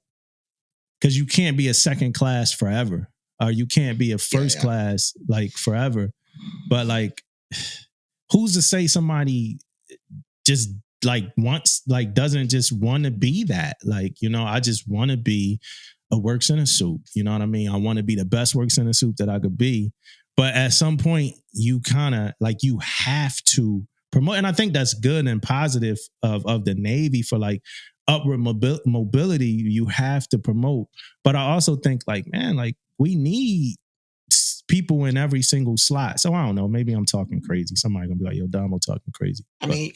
because you can't be a second class forever, or you can't be a first class like forever. But like, who's to say somebody just like wants like doesn't just want to be that? Like I just want to be a works in a suit. You know what I mean? I want to be the best works in a suit that I could be. But at some point, you kind of like you have to promote, and I think that's good and positive of the Navy for like upward mobility. You have to promote, but I also think like man, like we need people in every single slot. So I don't know. Maybe I'm talking crazy. Somebody gonna be like, "Yo, Damo talking crazy." I mean,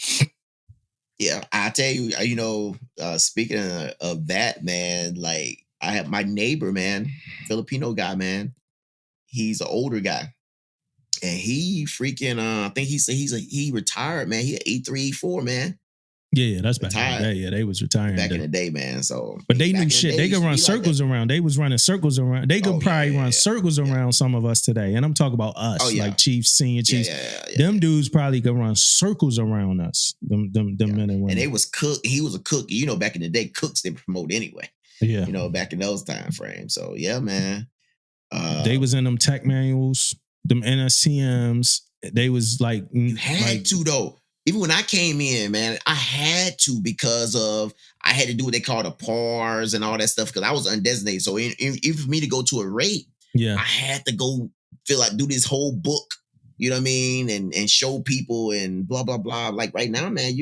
yeah, I tell you, speaking of that, man, like I have my neighbor, man, Filipino guy, man. He's an older guy, and he freaking I think he retired, man. He had E3, E4, man. Yeah, that's back in the day. Yeah, they was retiring back in the day, man. So, but they knew shit. They could run circles around. They was running circles around. They could probably run circles around some of us today. And I'm talking about us, like Chiefs, senior Chiefs. Them dudes probably could run circles around us. Them men and women. And they was cook. He was a cook. Back in the day, cooks didn't promote anyway. Yeah, back in those time frames. So yeah, man. They was in them tech manuals. them NSCMs, they was like you had to though. Even when I came in, man, I had to because of I had to do what they call the PARs and all that stuff because I was undesignated. So even for me to go to a rate, I had to go do this whole book, you know what I mean, and show people and blah blah blah. Like right now, man,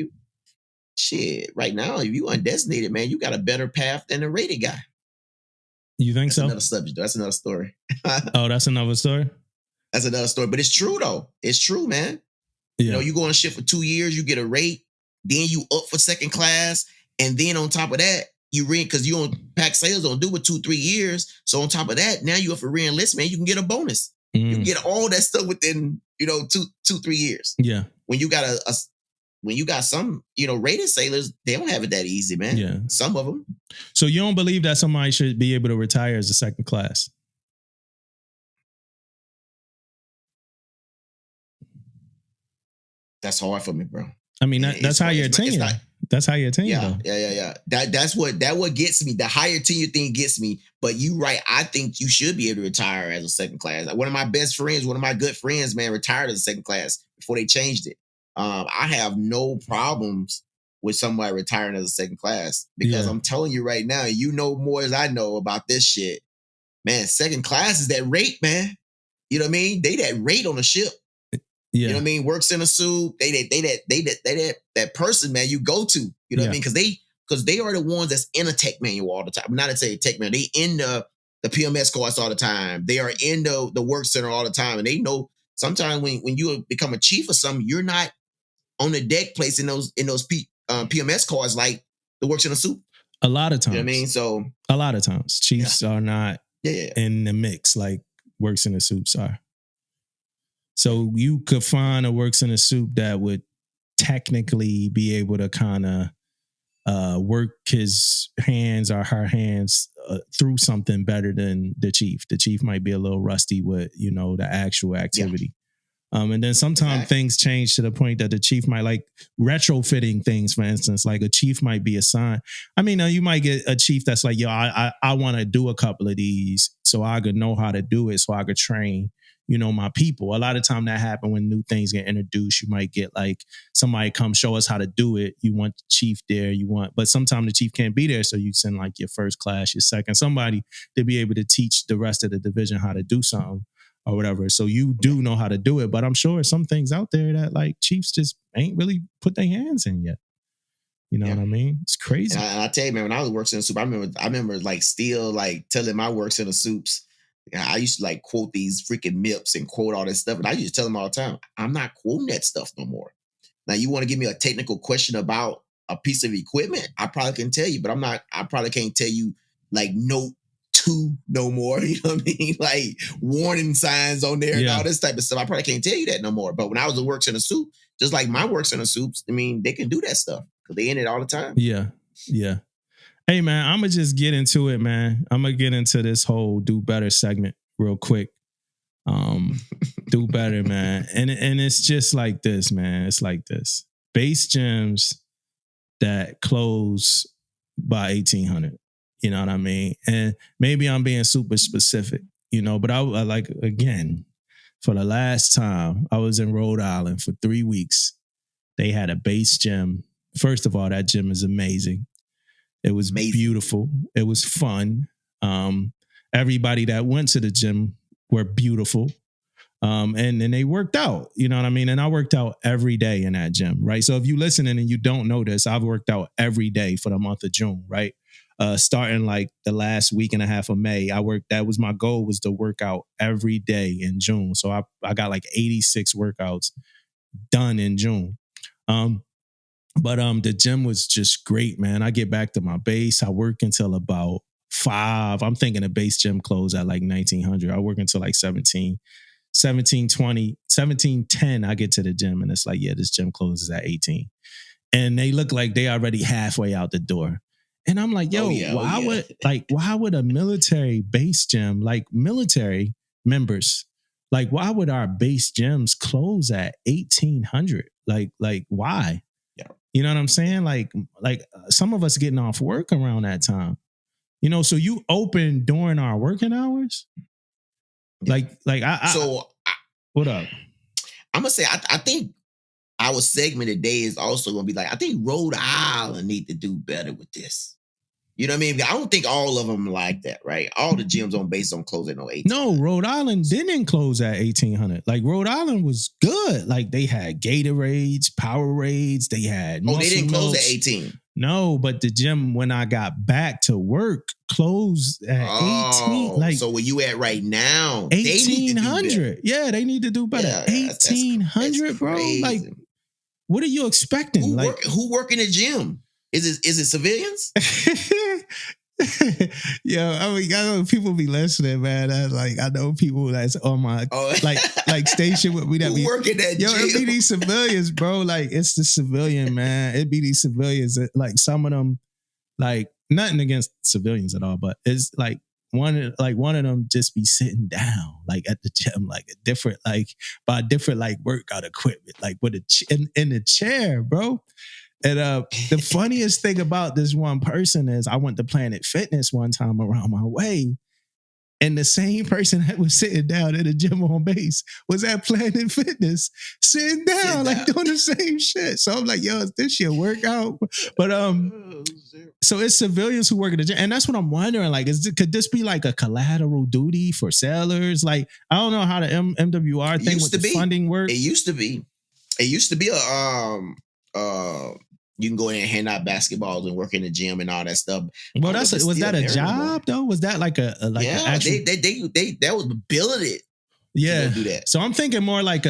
right now, if you undesignated, man, you got a better path than a rated guy. You think so? Another subject. That's another story. Oh, that's another story? That's another story. But it's true, though. It's true, man. Yeah. You know, you go on shift for 2 years, you get a rate, then you up for second class, and then on top of that, you because you on pack sales don't do it 2-3 years. So on top of that, now you up for re-enlist, man, you can get a bonus. You can get all that stuff within, 2-3 years. Yeah. When you got when you got some, rated sailors, they don't have it that easy, man. Yeah. Some of them. So you don't believe that somebody should be able to retire as a second class? That's hard for me, bro. I mean, that's how your tenure. That's how your tenure. Yeah. That's what gets me. The higher tenure thing gets me. But you right. I think you should be able to retire as a second class. Like one of my best friends, one of my good friends, man, retired as a second class before they changed it. I have no problems with somebody retiring as a second class because I'm telling you right now, you know more as I know about this shit. Man, second class is that rate, man. You know what I mean? They that rate on the ship. Yeah. You know what I mean? Works in a suit. They that person, man, you go to. You know what I mean? Because they are the ones that's in a tech manual all the time. Not to say tech manual. They in the PMS course all the time. They are in the work center all the time. And they know sometimes when you become a chief or something, you're not on the deck placing those PMS cards like the works in a suit. A lot of times. You know what I mean? So a lot of times chiefs are not in the mix like works in the suits are. So you could find a works in a suit that would technically be able to kind of work his hands or her hands through something better than the chief. The chief might be a little rusty with, the actual activity. And then sometimes things change to the point that the chief might like retrofitting things, for instance, like a chief might be assigned. I mean, you might get a chief that's like, I want to do a couple of these so I could know how to do it so I could train, my people. A lot of time that happen when new things get introduced. You might get like somebody come show us how to do it. You want the chief there, but sometimes the chief can't be there. So you send like your first class, your second, somebody to be able to teach the rest of the division how to do something. Or whatever. So you do know how to do it, but I'm sure some things out there that like chiefs just ain't really put their hands in yet. You know what I mean? It's crazy. And I tell you, man, when I was working in a soup, I remember like still like telling my works in the soups. I used to like quote these freaking MIPs and quote all that stuff. And I used to tell them all the time, I'm not quoting that stuff no more. Now you want to give me a technical question about a piece of equipment? I probably can tell you, but I probably can't tell you like note 2 no more, you know what I mean? Like warning signs on there and all this type of stuff. I probably can't tell you that no more. But when I was at works in a soup, just like my works in a soups, I mean, they can do that stuff because they in it all the time. Yeah. Hey, man, I'm going to just get into it, man. I'm going to get into this whole do better segment real quick. Do better, man. And it's just like this, man. It's like this. Base gyms that close by 1800. You know what I mean? And maybe I'm being super specific, but I like, again, for the last time I was in Rhode Island for 3 weeks, they had a base gym. First of all, that gym is amazing. It was beautiful. It was fun. Everybody that went to the gym were beautiful. And they worked out, you know what I mean? And I worked out every day in that gym, right? So if you listening and you don't know this, I've worked out every day for the month of June, right? Starting like the last week and a half of May, that was my goal, was to work out every day in June. So I got like 86 workouts done in June. But the gym was just great, man. I get back to my base. I work until about 5. I'm thinking the base gym closed at like 1900. I work until like 17:10. I get to the gym and it's like, this gym closes at 18. And they look like they already halfway out the door. And I'm like, why would a military base gym, like military members, like why would our base gyms close at 1800? Like why? Yeah. You know what I'm saying? Like some of us getting off work around that time. So you open during our working hours? Yeah. What up? I'm gonna say I think our segment today is also gonna be like, I think Rhode Island need to do better with this. You know what I mean? I don't think all of them like that, right? All the gyms on base don't close at no 18. No, Rhode Island didn't close at 1800. Like Rhode Island was good. Like they had Gatorades, Powerades, they had they didn't close at milks. 18. No, but the gym when I got back to work closed at 18. Like so where you at right now? 1800. Yeah, they need to do better. Yeah, 1800, bro. crazy. Like, what are you expecting? Who work in the gym? Is it civilians? Yo, I mean, I know people be listening, man. I know people that's on my like station with me that be working that yo, gym. it be these civilians, bro. Like it's the civilian, man. It be these civilians. Like some of them, like nothing against civilians at all, but it's like one of them just be sitting down like at the gym, like a different workout equipment, like with in the chair, bro. And the funniest thing about this one person is I went to Planet Fitness one time around my way, and the same person that was sitting down at the gym on base was at Planet Fitness sitting down, doing the same shit. So I'm like, yo, is this your workout? But so it's civilians who work at the gym, and that's what I'm wondering. Like, could this be like a collateral duty for sailors? Like, I don't know how the MWR thing with the funding works. It used to be a you can go in and hand out basketballs and work in the gym and all that stuff. Well, was that a job though? Was that like an actual... they that was billeted. Yeah, do that. So I'm thinking more like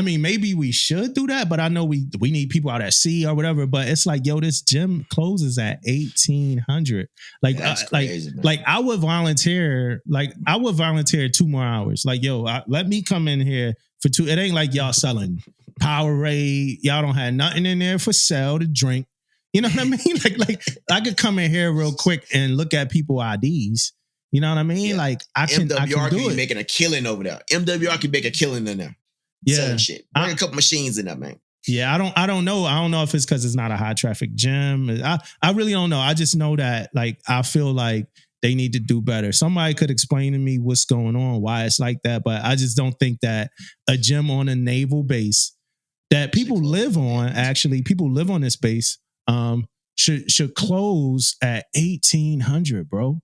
maybe we should do that, but I know we need people out at sea or whatever. But it's like, yo, this gym closes at 1800. Like, that's crazy, like I would volunteer. Like I would volunteer 2 more hours. Like, yo, let me come in here for 2. It ain't like y'all selling Powerade. Y'all don't have nothing in there for sale to drink. You know what I mean? Like I could come in here real quick and look at people IDs. You know what I mean? Yeah. Like I can do be it. Making a killing over there. MWR can make a killing in there. Yeah, selling shit. Bring a couple machines in there, man. Yeah, I don't know. I don't know if it's because it's not a high traffic gym. I really don't know. I just know that like I feel like they need to do better. Somebody could explain to me what's going on, why it's like that, but I just don't think that a gym on a naval base that people live on, actually, people live on this base, should close at 1800, bro.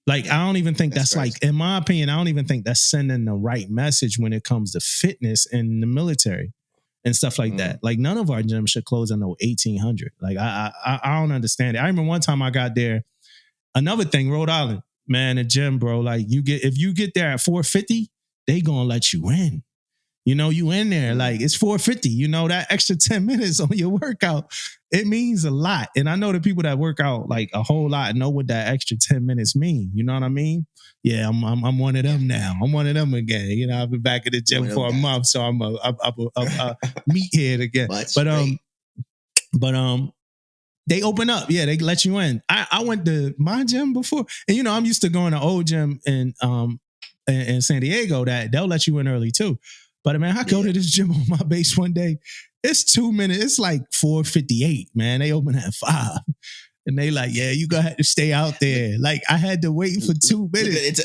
Like, I don't even think that's crazy. Like, in my opinion, I don't even think that's sending the right message when it comes to fitness in the military and stuff like that. Like, none of our gyms should close at no 1800. Like, I don't understand it. I remember one time I got there. Another thing, Rhode Island, man, the gym, bro. Like, if you get there at 4:50, they gonna let you in. You know, you in there, like it's 4:50. You know, that extra 10 minutes on your workout, it means a lot. And I know the people that work out like a whole lot know what that extra 10 minutes mean. You know what I mean? Yeah, I'm one of them now. I'm one of them again. You know, I've been back at the gym for a month, so I'm a meathead again. But they open up. Yeah, they let you in. I went to my gym before, and you know, I'm used to going to old gym in San Diego that they'll let you in early too. But man, I go to this gym on my base one day. It's 2 minutes. It's like 4:58, man. They open at 5. And they like, yeah, you gonna have to stay out there. Like, I had to wait for 2 minutes.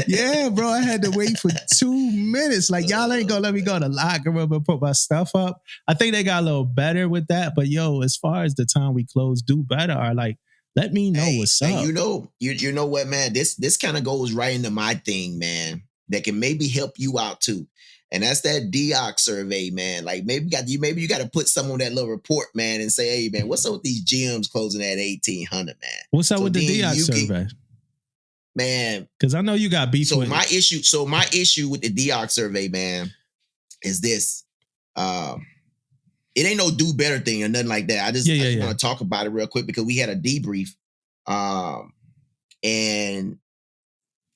Yeah, bro, I had to wait for 2 minutes. Like, y'all ain't gonna let me go to the locker room and put my stuff up. I think they got a little better with that. But yo, as far as the time we close, do better. Or like, let me know what's up. You know what, man? This kind of goes right into my thing, man. That can maybe help you out too. And that's that DOC survey, man. Like maybe you got to put some on that little report, man, and say, hey, man, what's up with these gyms closing at 1800, man? What's up with the DOC survey? Man. Because I know you got beef with my issue with the DOC survey, man, is this. It ain't no do better thing or nothing like that. I just want to talk about it real quick because we had a debrief.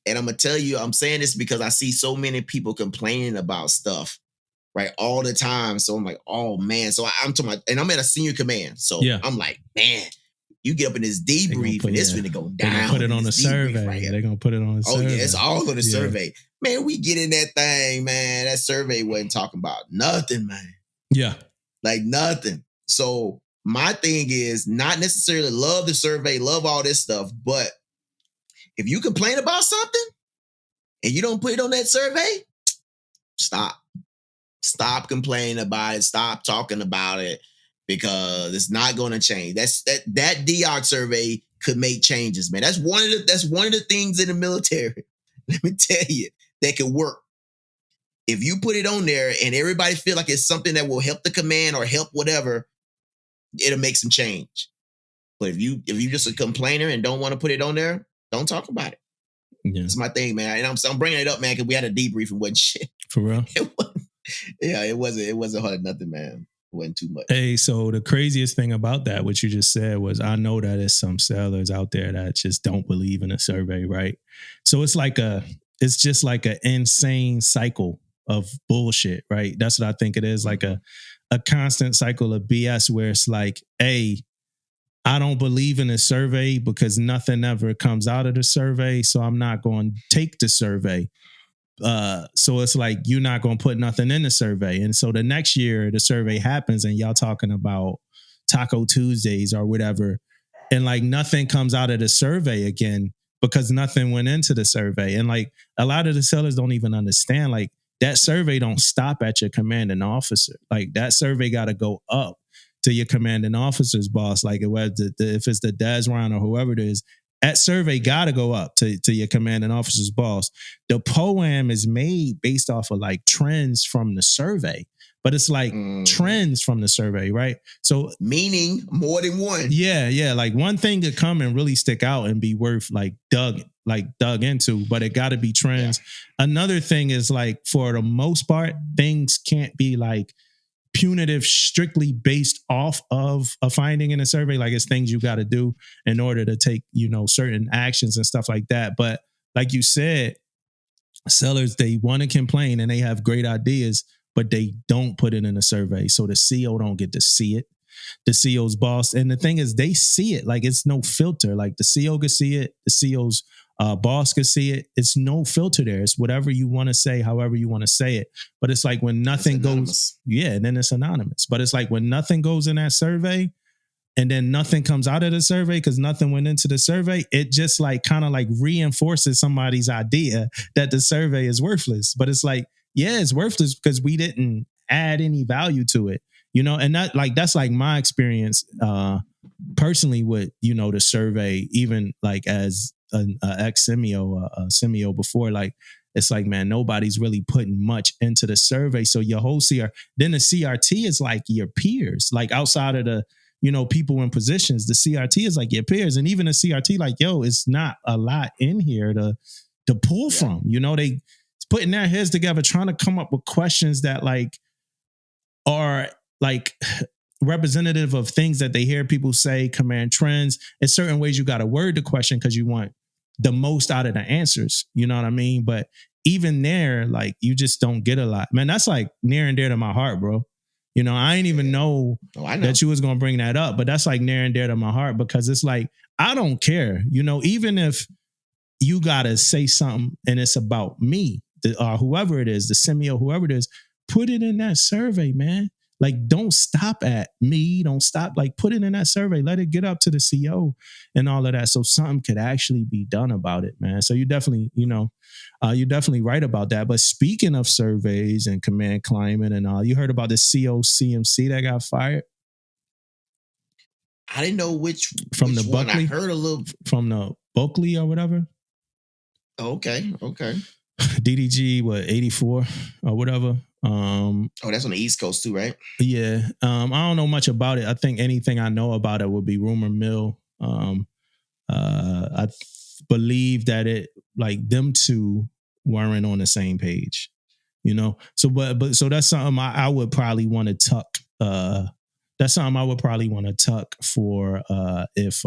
And I'm going to tell you, I'm saying this because I see so many people complaining about stuff, right, all the time. So I'm like, oh, man. So I'm talking about, and I'm at a senior command. So I'm like, man, you get up in this debrief and it's going to go down. They're going to put it on a survey. Right, they're going to put it on a survey. Oh, yeah, it's all on the survey. Man, we get in that thing, man. That survey wasn't talking about nothing, man. Yeah. Like nothing. So my thing is not necessarily love the survey, love all this stuff, but if you complain about something and you don't put it on that survey, Stop complaining about it. Stop talking about it because it's not going to change. That DOC survey could make changes, man. That's one of the things in the military. Let me tell you, that could work. If you put it on there and everybody feel like it's something that will help the command or help whatever, it'll make some change. But if you just a complainer and don't want to put it on there, don't talk about it. Yeah. That's my thing, man. And I'm bringing it up, man, because we had a debrief and wasn't shit. For real? It wasn't hard nothing, man. It wasn't too much. Hey, so the craziest thing about that, what you just said, was I know that there's some sellers out there that just don't believe in a survey, right? So it's just like an insane cycle of bullshit, right? That's what I think it is, like a constant cycle of BS where it's like, hey, I don't believe in a survey because nothing ever comes out of the survey, so I'm not going to take the survey. So it's like you're not going to put nothing in the survey. And so the next year the survey happens and y'all talking about Taco Tuesdays or whatever. And like nothing comes out of the survey again because nothing went into the survey. And like a lot of the sellers don't even understand, like that survey don't stop at your commanding officer. Like that survey got to go up to your commanding officer's boss. Like if it's the Desron or whoever it is, that survey got to go up to your commanding officer's boss. The POAM is made based off of like trends from the survey, but it's like trends from the survey, right? So meaning more than one. Yeah. Like one thing could come and really stick out and be worth like dug into, but it got to be trends. Yeah. Another thing is like for the most part, things can't be like punitive strictly based off of a finding in a survey. Like it's things you got to do in order to take, certain actions and stuff like that. But like you said, sellers, they want to complain and they have great ideas, but they don't put it in a survey. So the CO don't get to see it. The CO's boss. And the thing is, they see it. Like it's no filter. Like the CO could see it. The CO's boss could see it. It's no filter there. It's whatever you want to say, however you want to say it. But it's like when nothing goes, then it's anonymous. But it's like when nothing goes in that survey and then nothing comes out of the survey because nothing went into the survey, it just like kind of like reinforces somebody's idea that the survey is worthless. But it's like, it's worthless because we didn't add any value to it. And that's like my experience personally with, the survey, even like as an ex-Cmeo before, like, it's like, man, nobody's really putting much into the survey. So your whole then the CRT is like your peers, like outside of the, people in positions, the CRT is like your peers. And even the CRT, like, it's not a lot in here to pull from, they putting their heads together, trying to come up with questions that like are like representative of things that they hear people say, command trends. In certain ways, you got to word the question because you want the most out of the answers. You know what I mean? But even there, like you just don't get a lot. Man, that's like near and dear to my heart, bro. I ain't even know that you was going to bring that up, but that's like near and dear to my heart because it's like, I don't care. Even if you got to say something and it's about me, whoever it is, the Cmeo, whoever it is, put it in that survey, man. Like, don't stop at me. Don't stop. Like, put it in that survey. Let it get up to the CO and all of that. So something could actually be done about it, man. So you definitely, you're definitely right about that. But speaking of surveys and command climate and all, you heard about the CMC that got fired? I didn't know which one. I heard a little from the Buckley or whatever. Okay. DDG, 84 or whatever. That's on the East Coast too, right? Yeah. I don't know much about it. I think anything I know about it would be rumor mill. I believe that it, like, them two weren't on the same page, So, but so that's something I would probably want to tuck. That's something I would probably want to tuck for if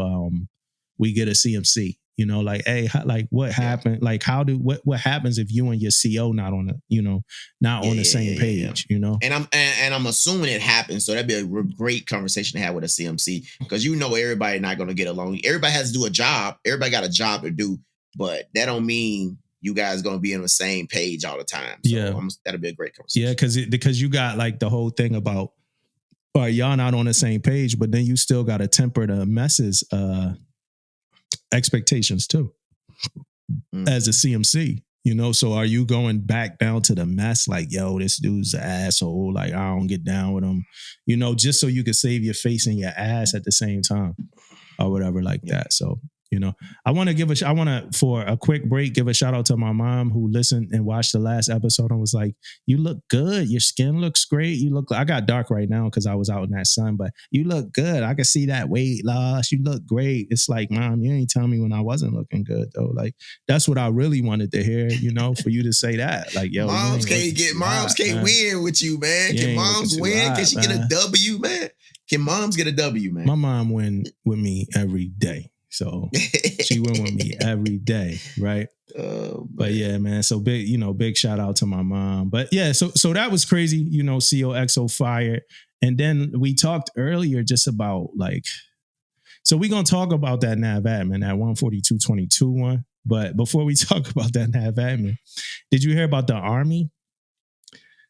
we get a CMC. Like, hey, like what happened? Like, what happens if you and your CO not on on the same page? And I'm assuming it happens. So that'd be a great conversation to have with a CMC because everybody not going to get along. Everybody has to do a job. Everybody got a job to do, but that don't mean you guys going to be on the same page all the time. So that'll be a great conversation. Yeah, because you got like the whole thing about, y'all not on the same page, but then you still got to temper the messes. Expectations too, as a CMC, You know, so are you going back down to the mess? Like, yo, this dude's an asshole. Like, I don't get down with him. You know, just so you can save your face and your ass at the same time, or whatever like that. So, you know, I want to, for a quick break, give a shout out to my mom who listened and watched the last episode and was like, you look good. Your skin looks great. I got dark right now because I was out in that sun, but you look good. I can see that weight loss. You look great. It's like, Mom, you ain't tell me when I wasn't looking good though. Like, that's what I really wanted to hear, you know, for you to say that. Like, yo, moms can't win with you, man. Can moms win? Can she get a W, man? Can moms get a W, man? My mom win with me every day. So she went with me every day, right? But yeah, man. So big shout out to my mom. But yeah, so that was crazy, you know, COXO fired. And then we talked earlier just about like, so we're gonna talk about that nav admin, that 142.22 one. But before we talk about that nav admin, did you hear about the Army?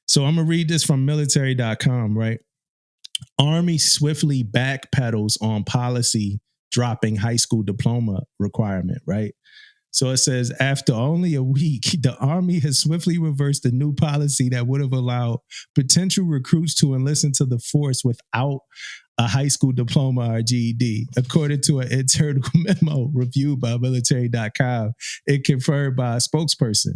So I'm gonna read this from military.com, right? Army swiftly backpedals on policy dropping high school diploma requirement, right? So it says, after only a week, the Army has swiftly reversed a new policy that would have allowed potential recruits to enlist into the force without a high school diploma or GED, according to an internal memo reviewed by military.com and confirmed by a spokesperson.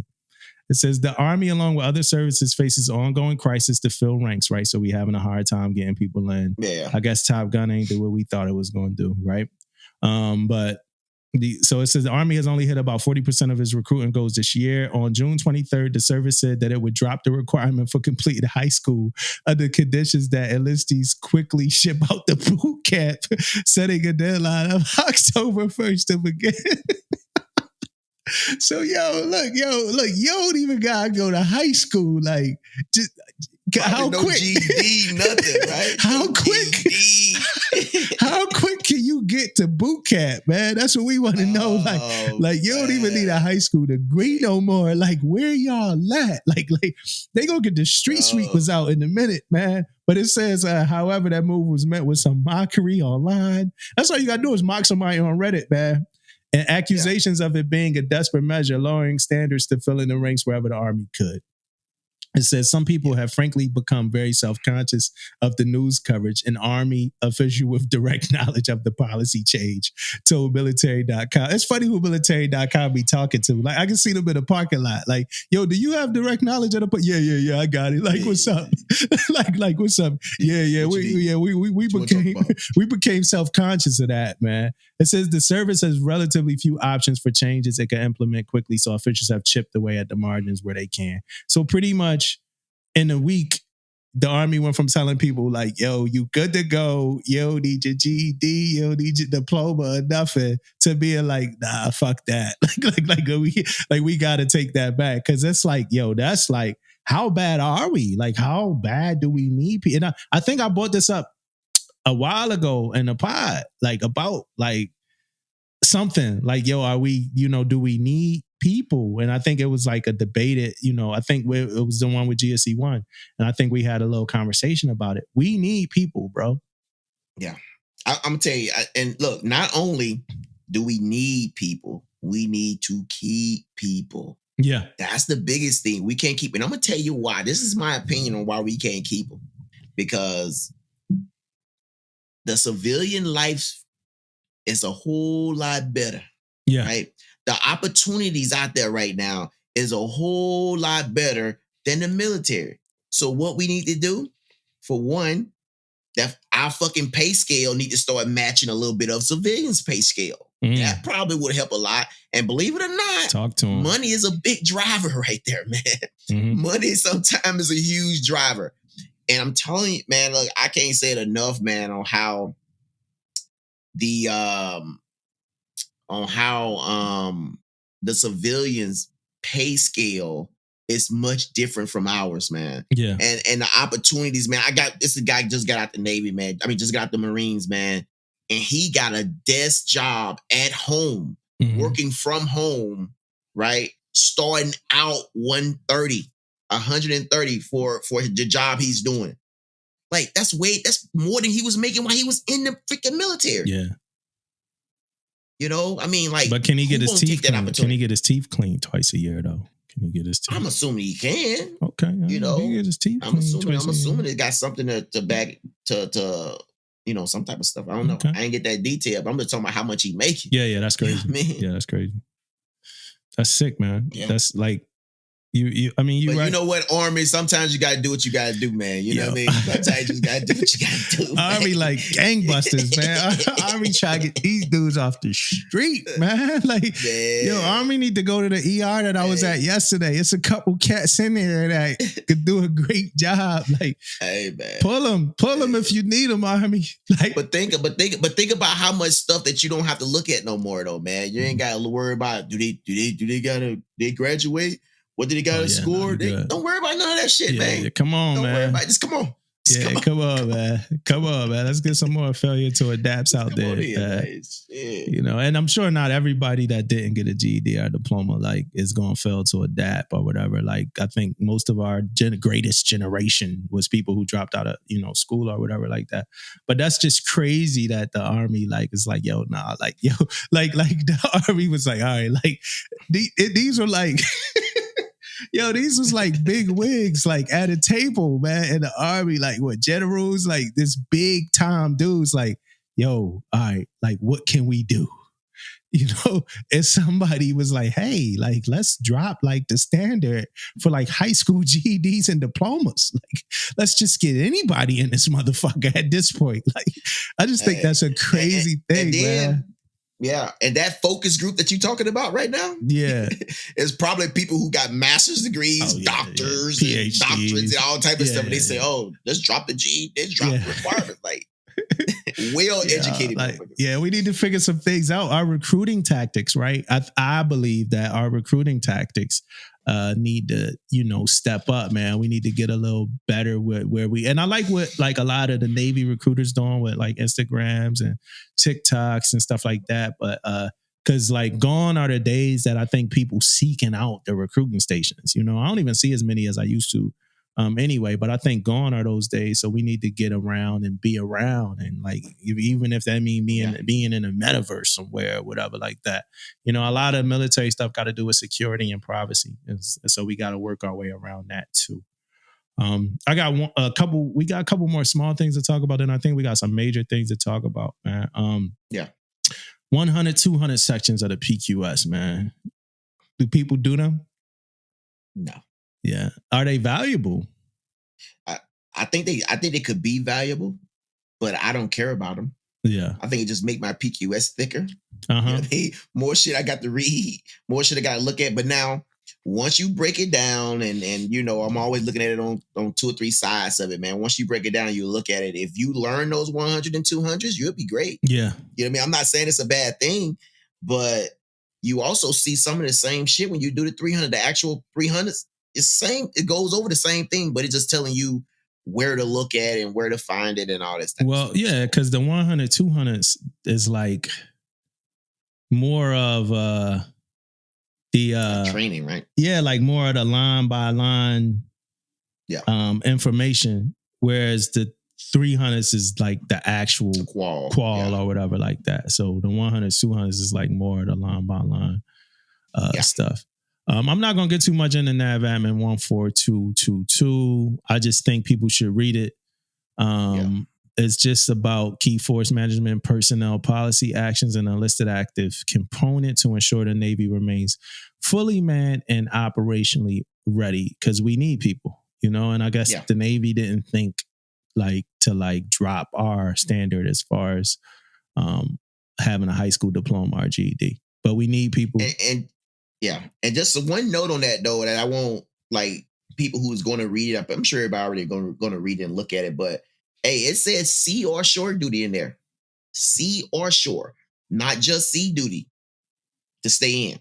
It says the Army, along with other services, faces ongoing crisis to fill ranks, right? So we having a hard time getting people in. Yeah. I guess Top Gun ain't do what we thought it was going to do, right? So it says the Army has only hit about 40% of its recruiting goals this year. On June 23rd, the service said that it would drop the requirement for completing high school under conditions that enlistees quickly ship out the boot camp, setting a deadline of October 1st to begin. So you don't even gotta go to high school. Like, just how quick? GD, nothing, right? How quick can you get to boot camp, man? That's what we want to know. Like you don't even need a high school degree no more. Like, where y'all at? Like they gonna get the street sweepers out in a minute, man. But it says, however, that move was met with some mockery online. That's all you gotta do is mock somebody on Reddit, man. And accusations of it being a desperate measure, lowering standards to fill in the ranks wherever the Army could. It says some people have frankly become very self-conscious of the news coverage. An Army official with direct knowledge of the policy change told military.com. It's funny who military.com be talking to. Like, I can see them in the parking lot. Like, yo, do you have direct knowledge of the Yeah, I got it. Like, what's up? like, what's up? We became self-conscious of that, man. It says the service has relatively few options for changes it can implement quickly, so officials have chipped away at the margins where they can. So pretty much in a week, the Army went from telling people like, yo, you good to go, yo, need your GED, yo, need your diploma or nothing, to being like, nah, fuck that. we gotta take that back. Cause it's like, yo, that's like, how bad are we? Like, how bad do we need people? And I think I brought this up a while ago in the pod, like about like something like, yo, are we, do we need people? And I think it was like a debated, I think it was the one with GSE1. And I think we had a little conversation about it. We need people, bro. Yeah. I'm going to tell you, and look, not only do we need people, we need to keep people. Yeah. That's the biggest thing. We can't keep, and I'm going to tell you why. This is my opinion on why we can't keep them. Because the civilian life is a whole lot better. Yeah. Right? The opportunities out there right now is a whole lot better than the military. So what we need to do, for one, that our fucking pay scale need to start matching a little bit of civilians' pay scale. That probably would help a lot. And believe it or not, talk to them. Money is a big driver right there, man. Mm-hmm. Money sometimes is a huge driver. And I'm telling you, man, look, I can't say it enough, man, on how the civilians' pay scale is much different from ours, man. Yeah. And the opportunities, man. This guy just got out the Navy, man. Just got out the Marines, man. And he got a desk job at home, working from home, right? Starting out 130 for the job he's doing. Like, that's more than he was making while he was in the freaking military. Yeah. Like, but can he get his teeth cleaned? Can he get his teeth cleaned twice a year though? Can he get his teeth? I'm assuming he can. Okay. You know, he get his teeth I'm assuming twisted. it got something to back to some type of stuff. I don't know. I ain't get that detail, but I'm just talking about how much he making. Yeah, that's crazy. You know what I mean? Yeah, that's crazy. That's sick, man. Yeah. That's like you. I mean, but right. You know what, Army? Sometimes you gotta do what you gotta do, man. You know what I mean? Sometimes you just gotta do what you gotta do. Army like gangbusters, man. Army try to get these dudes off the street, man. Like, yo, Army need to go to the ER that I was at yesterday. It's a couple cats in there that could do a great job. Like, hey, man, pull them if you need them, Army. Like, but think about how much stuff that you don't have to look at no more, though, man. You ain't gotta worry about do they graduate? What did he got to score? Don't worry about none of that shit, man. Yeah, come on, don't man. Worry about it. Just come on. Come on, man. Come on, man. Let's get some more failure to adapts out there. You know, and I'm sure not everybody that didn't get a GED or diploma like is going to fail to adapt or whatever. Like, I think most of our greatest generation was people who dropped out of, school or whatever like that. But that's just crazy that the Army is like, yo, nah, like the Army was like, all right, like these were like. Yo, these was like big wigs, like at a table, man, in the Army, like what generals, like this big time dudes, like, yo, all right, like what can we do? And somebody was like, hey, like let's drop like the standard for like high school GEDs and diplomas. Like, let's just get anybody in this motherfucker at this point. Like, I just think that's a crazy thing, man. Yeah, and that focus group that you're talking about right now, is probably people who got master's degrees, doctors, and doctorates, and all type of stuff. And they say, "Oh, let's drop the G, let's drop the requirements." Like, well educated. Like, we need to figure some things out. Our recruiting tactics, right? I believe that our recruiting tactics need to, step up, man. We need to get a little better with where we, and I like what like a lot of the Navy recruiters doing with like Instagrams and TikToks and stuff like that. But because like gone are the days that I think people seeking out the recruiting stations. I don't even see as many as I used to. Anyway, but I think gone are those days. So we need to get around and be around, and like even if that means being in a metaverse somewhere or whatever like that. A lot of military stuff got to do with security and privacy, and so we got to work our way around that too. I got we got a couple more small things to talk about, and I think we got some major things to talk about, man. 100, 200 sections of the PQS, man. Do people do them? No. Yeah. Are they valuable? I think they could be valuable, but I don't care about them. Yeah. I think it just make my PQS thicker. Uh-huh. More shit I got to read, more shit I got to look at. But now, once you break it down, and I'm always looking at it on 2 or 3 sides of it, man. Once you break it down, you look at it. If you learn those 100 and 200s, you'll be great. Yeah. You know what I mean? I'm not saying it's a bad thing, but you also see some of the same shit when you do the 300, the actual 300s. It's same. It goes over the same thing, but it's just telling you where to look at and where to find it and all this stuff. Well, yeah, because the 100, 200s is like more of the training, right? Yeah, like more of the line by line information, whereas the 300s is like the actual qual or whatever like that. So the 100, 200s is like more of the line by line stuff. I'm not going to get too much into NAVADMIN 14222. I just think people should read it. It's just about key force management, personnel policy actions, and enlisted active component to ensure the Navy remains fully manned and operationally ready, because we need people, and I guess the Navy didn't think to drop our standard as far as having a high school diploma or GED, but we need people. And just one note on that though, that I won't people who's going to read it. I'm sure everybody already going to read it and look at it, but hey, it says sea or shore duty in there. Sea or shore, not just sea duty to stay in.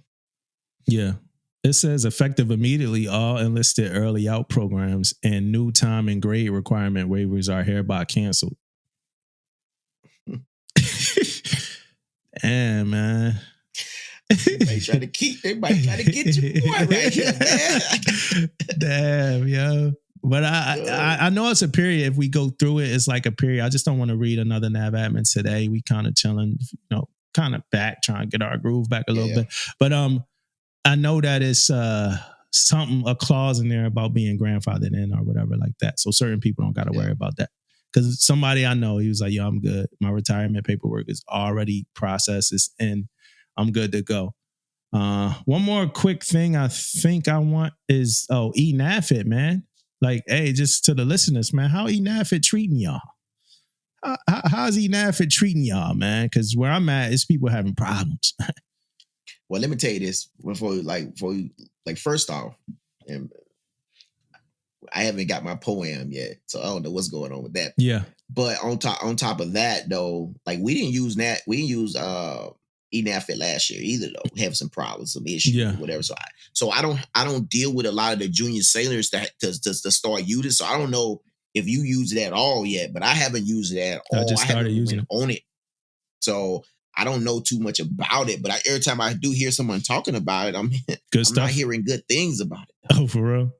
Yeah. It says effective immediately, all enlisted early out programs and new time and grade requirement waivers are hereby canceled. Damn, man. Everybody trying to get your boy right here, man. Damn, yo. But I know it's a period. If we go through it, it's like a period. I just don't want to read another NAVADMIN today. We kind of chilling, kind of back, trying to get our groove back a little bit. But I know that it's a clause in there about being grandfathered in or whatever like that. So certain people don't got to worry about that. Because somebody I know, he was like, yo, I'm good. My retirement paperwork is already processed and I'm good to go. One more quick thing I think I want is, eNAFIT, man. Like, hey, just to the listeners, man, how eNAFIT treating y'all? How's eNAFIT treating y'all, man? Because where I'm at is people having problems. Well, let me tell you this before you, first off, and I haven't got my poem yet, so I don't know what's going on with that. Yeah. But on top of that, though, like we didn't use eNAFIT last year either, though. We have some problems, some issues, or whatever. So I don't deal with a lot of the junior sailors that to start using. So I don't know if you use it at all yet, but I haven't used it at all. I just started using it on it. So I don't know too much about it, but every time I do hear someone talking about it, I'm not hearing good things about it. Oh, for real?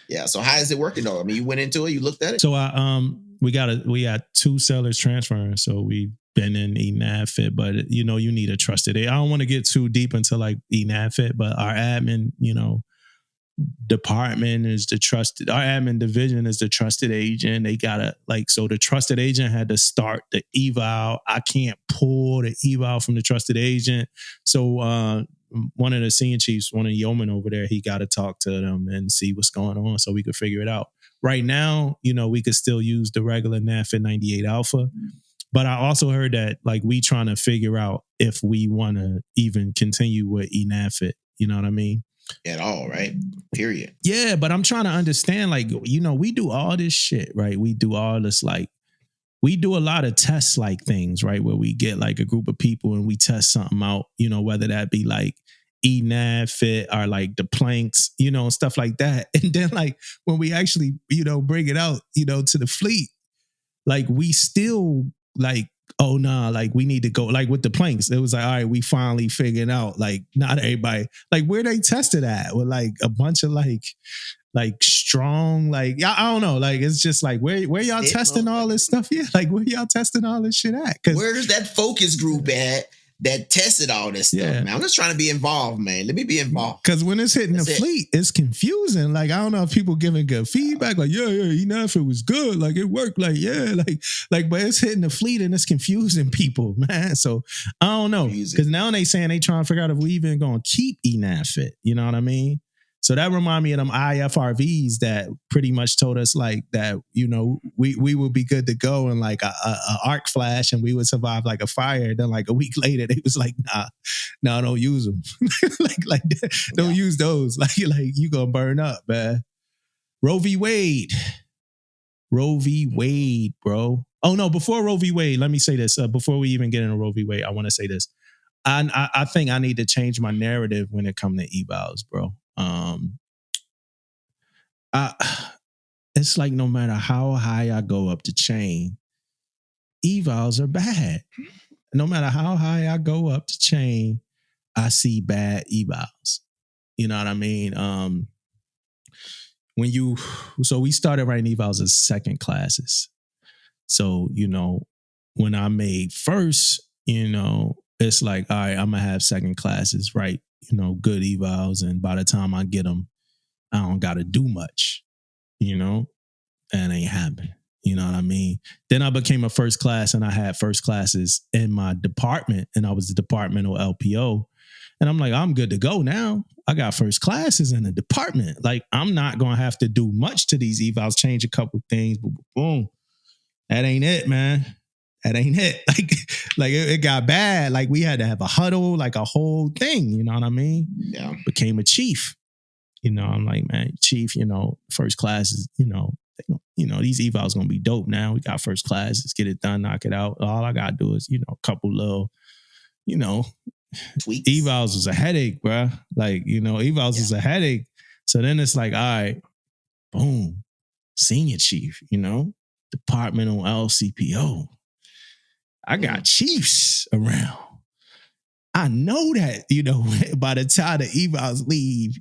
Yeah. So how is it working though? I mean, you went into it, you looked at it. So we got 2 sellers transferring. So we've been in eNAFIT, but you need a trusted agent. I don't want to get too deep into like eNAFIT, but our admin, department is our admin division is the trusted agent. They gotta so the trusted agent had to start the eval. I can't pull the eval from the trusted agent. So one of the senior chiefs, one of the yeomen over there, he got to talk to them and see what's going on so we could figure it out. Right now, we could still use the regular NAFIT 98 Alpha. But I also heard that we trying to figure out if we want to even continue with eNAFIT. You know what I mean? At all, right? Period. Yeah, but I'm trying to understand, we do all this shit, right? We do all this, we do a lot of tests things, right? Where we get a group of people and we test something out, whether that be eNAFIT or the planks, and stuff like that. And then when we actually, bring it out, to the fleet, we still oh nah, we need to go with the planks. It was all right, we finally figured out not everybody where they tested at with a bunch of strong I don't know, it's just where y'all testing all this stuff? Yeah, where y'all testing all this shit at? Where's that focus group at that tested all this stuff, man? I'm just trying to be involved, man. Let me be involved. Because when it's hitting the fleet, it's confusing. I don't know if people giving good feedback, if it was good, it worked, but it's hitting the fleet and it's confusing people, man. So I don't know. Because now they saying they trying to figure out if we even gonna keep eNAFIT. You know what I mean? So that remind me of them IFRVs that pretty much told us that, we would be good to go in a arc flash and we would survive a fire. Then a week later, they was nah, don't use them. Don't use those. You gonna burn up, man. Roe V Wade, bro. Oh no, before Roe V Wade, let me say this. Before we even get into Roe V Wade, I want to say this. I think I need to change my narrative when it comes to evals, bro. It's no matter how high I go up the chain, evals are bad. No matter how high I go up the chain, I see bad evals. You know what I mean? So we started writing evals as second classes. So, when I made first, it's all right, I'm gonna have second classes, right? Good evals, and by the time I get them, I don't gotta do much, that ain't happen. You know what I mean? Then I became a first class and I had first classes in my department and I was the departmental LPO. And I'm I'm good to go now. I got first classes in the department. I'm not going to have to do much to these evals, change a couple things, but boom. That ain't it, man. That ain't it. It got bad. We had to have a huddle, a whole thing. You know what I mean? Yeah. Became a chief. I'm man, chief, first classes, these evals gonna be dope now. We got first class. Let's get it done, knock it out. All I gotta do is, a couple little, tweaks. Evals is a headache, bro. Evals is a headache. So then it's all right, boom, senior chief, departmental LCPO. I got chiefs around. I know that, by the time the evals leave,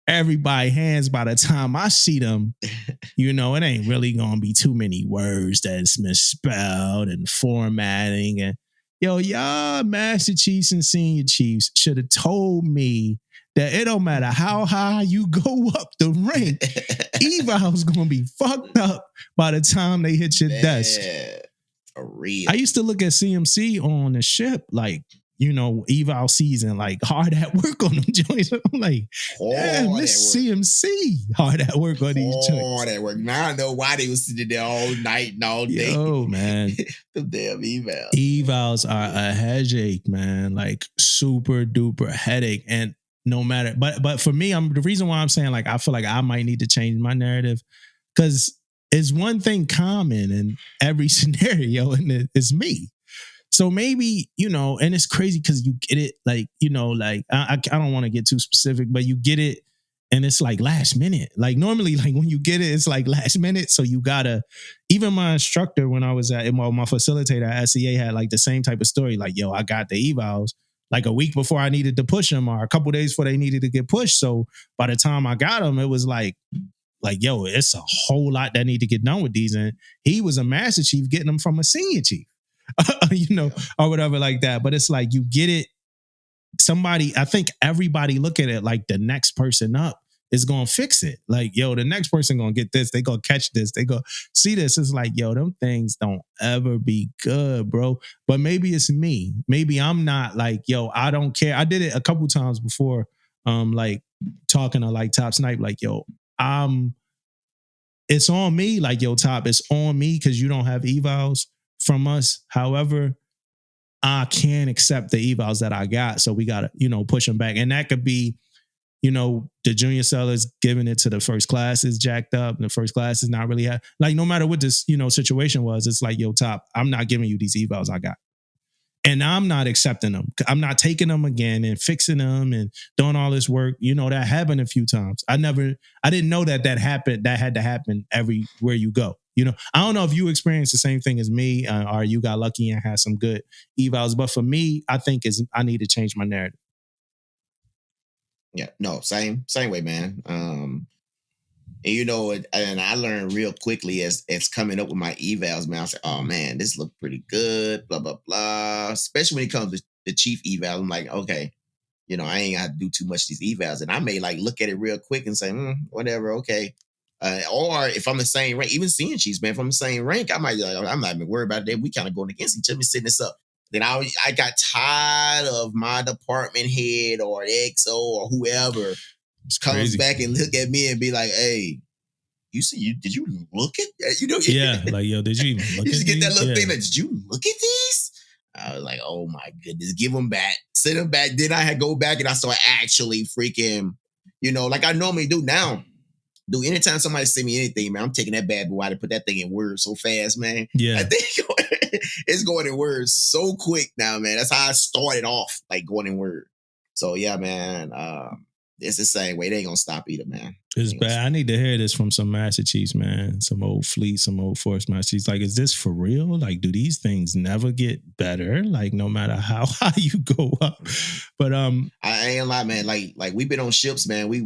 everybody hands by the time I see them, it ain't really gonna be too many words that's misspelled and formatting. And y'all master chiefs and senior chiefs should have told me that it don't matter how high you go up the rank, eval's gonna be fucked up by the time they hit your desk. For real. I used to look at CMC on the ship, like, you know, eval season, like hard at work on them joints. I'm like, damn, this CMC hard at work on these joints. Hard at work. Now I know why they was sitting there all night and all day. Oh man, the damn evals. Evals are a headache, man. Like super duper headache. And no matter, but for me, the reason why I'm saying like I feel like I might need to change my narrative, because it's one thing common in every scenario, and it's me. So maybe, you know, and it's crazy because you get it, like, you know, like I don't want to get too specific, but you get it and it's like last minute. Like normally, like when you get it, it's like last minute. So you gotta, even my instructor when I was my facilitator at SEA had like the same type of story. Like, yo, I got the evals like a week before I needed to push them, or a couple days before they needed to get pushed. So by the time I got them, it was like, yo, it's a whole lot that need to get done with these. And he was a master chief getting them from a senior chief. You know, or whatever like that. But it's like you get it. Somebody, I think everybody look at it like the next person up is gonna fix it. Like, yo, the next person gonna get this. They gonna catch this. They go see this. It's like, yo, them things don't ever be good, bro. But maybe it's me. Maybe I'm not like, yo, I don't care. I did it a couple times before, like talking to like Top Snipe, like, yo, it's on me. Like, yo, Top, it's on me because you don't have evals from us. However, I can't accept the evals that I got. So we got to, you know, push them back. And that could be, you know, the junior sellers giving it to the first classes jacked up, and the first class is not really like, no matter what this, you know, situation was, it's like, yo, Top, I'm not giving you these evals I got. And I'm not accepting them. I'm not taking them again and fixing them and doing all this work. You know, that happened a few times. I didn't know that happened. That had to happen everywhere you go. You know, I don't know if you experienced the same thing as me, or you got lucky and had some good evals. But for me, I think I need to change my narrative. Yeah, no, same way, man. And you know, and I learned real quickly as coming up with my evals, man. I said, oh man, this looked pretty good, blah, blah, blah. Especially when it comes to the chief eval. I'm like, okay, you know, I ain't got to do too much of these evals. And I may like look at it real quick and say, whatever, okay. Or if I'm the same rank, even seeing chiefs, man, if I'm the same rank, I might be like, I'm not even worried about that. We kind of going against each other, setting this up. Then I got tired of my department head or XO or whoever comes back and look at me and be like, hey, did you look at that? You know, yeah, like, yo, did you even look you at get that little thing like, did you look at these? I was like, oh my goodness, give them back, send them back. Then I had to go back and I started actually freaking, you know, like I normally do now. Anytime somebody send me anything, man, I'm taking that bad boy out and put that thing in Word so fast, man. Yeah. I think it's going in Word so quick now, man. That's how I started off, like going in Word. So yeah, man, it's the same way. They ain't gonna stop either, man. It's bad. I need to hear this from some Master Chiefs, man. Some old fleet, some old Force Master Chiefs. Like, is this for real? Like, do these things never get better? Like, no matter how high you go up. But I ain't lie, man. Like we've been on ships, man. We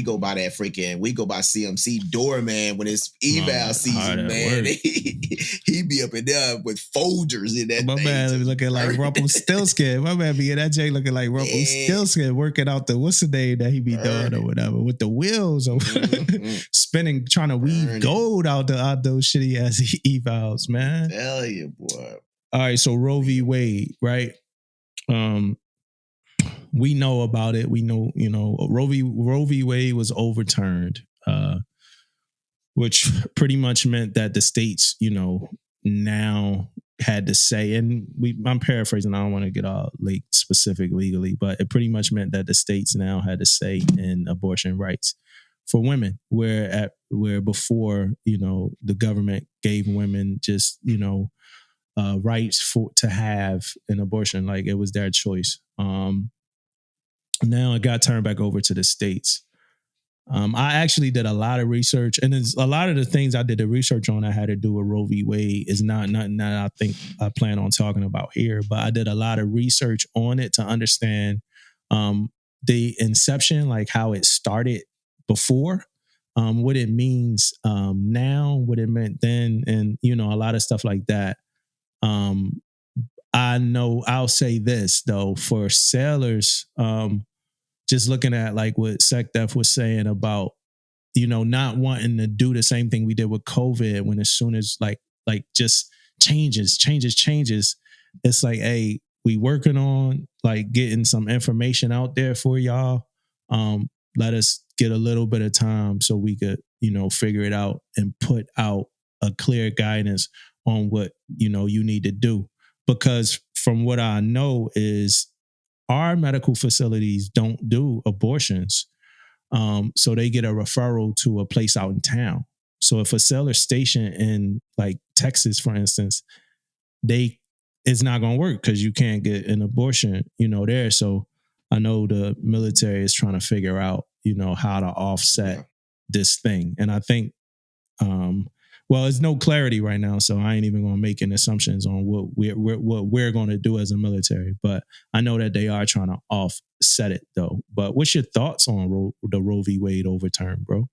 go by that freaking, we go by CMC door, man. When it's eval season, man, he be up in there with folders in that. My man looking like Rumpelstiltskin. My man be in that J looking like Rumpelstiltskin, working out the what's the name that he be doing or whatever with the wheels or spinning, trying to weave gold out those shitty ass evals, man. Hell yeah, boy. All right, so Roe v Wade, right? We know about it. We know, you know, Roe v Wade was overturned, which pretty much meant that the states, you know, now had to say, and I'm paraphrasing, I don't want to get all like specific legally, but it pretty much meant that the states now had to say in abortion rights for women, where before, you know, the government gave women just, you know, rights to have an abortion, like it was their choice. Now it got turned back over to the states. I actually did a lot of research, and a lot of the things I did the research on that had to do with Roe v. Wade is not nothing that I think I plan on talking about here, but I did a lot of research on it to understand the inception, like how it started before, what it means now, what it meant then, and, you know, a lot of stuff like that. I know I'll say this though, for sailors, just looking at like what SecDef was saying about, not wanting to do the same thing we did with COVID, when as soon as like just changes. It's like, hey, we working on like getting some information out there for y'all. Let us get a little bit of time so we could, figure it out and put out a clear guidance on what, you need to do. Because from what I know is our medical facilities don't do abortions. So they get a referral to a place out in town. So if a seller's stationed in like Texas, for instance, it's not going to work because you can't get an abortion, there. So I know the military is trying to figure out, how to offset this thing. And I think, there's no clarity right now, so I ain't even going to make any assumptions on what we're going to do as a military. But I know that they are trying to offset it, though. But what's your thoughts on the Roe v. Wade overturn, bro?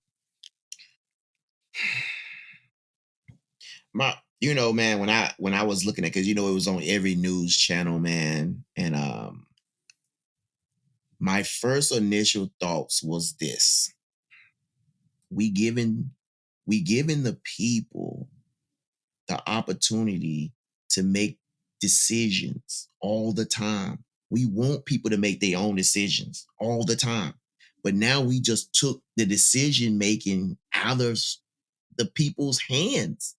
Man, when I was looking at, because it was on every news channel, man, and my first initial thoughts was this: we giving the people the opportunity to make decisions all the time. We want people to make their own decisions all the time. But now we just took the decision making out of the people's hands,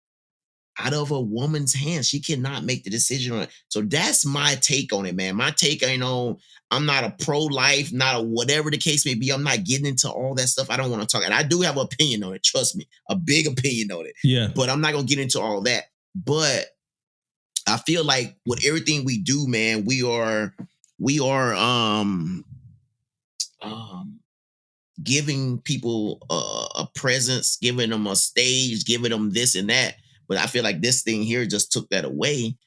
out of a woman's hands. She cannot make the decision on it. So that's my take on it, man. My take ain't on, I'm not a pro-life, not a whatever the case may be. I'm not getting into all that stuff. I don't want to talk. And I do have an opinion on it. Trust me, a big opinion on it. Yeah. But I'm not going to get into all that. But I feel like with everything we do, man, we are giving people a presence, giving them a stage, giving them this and that. But I feel like this thing here just took that away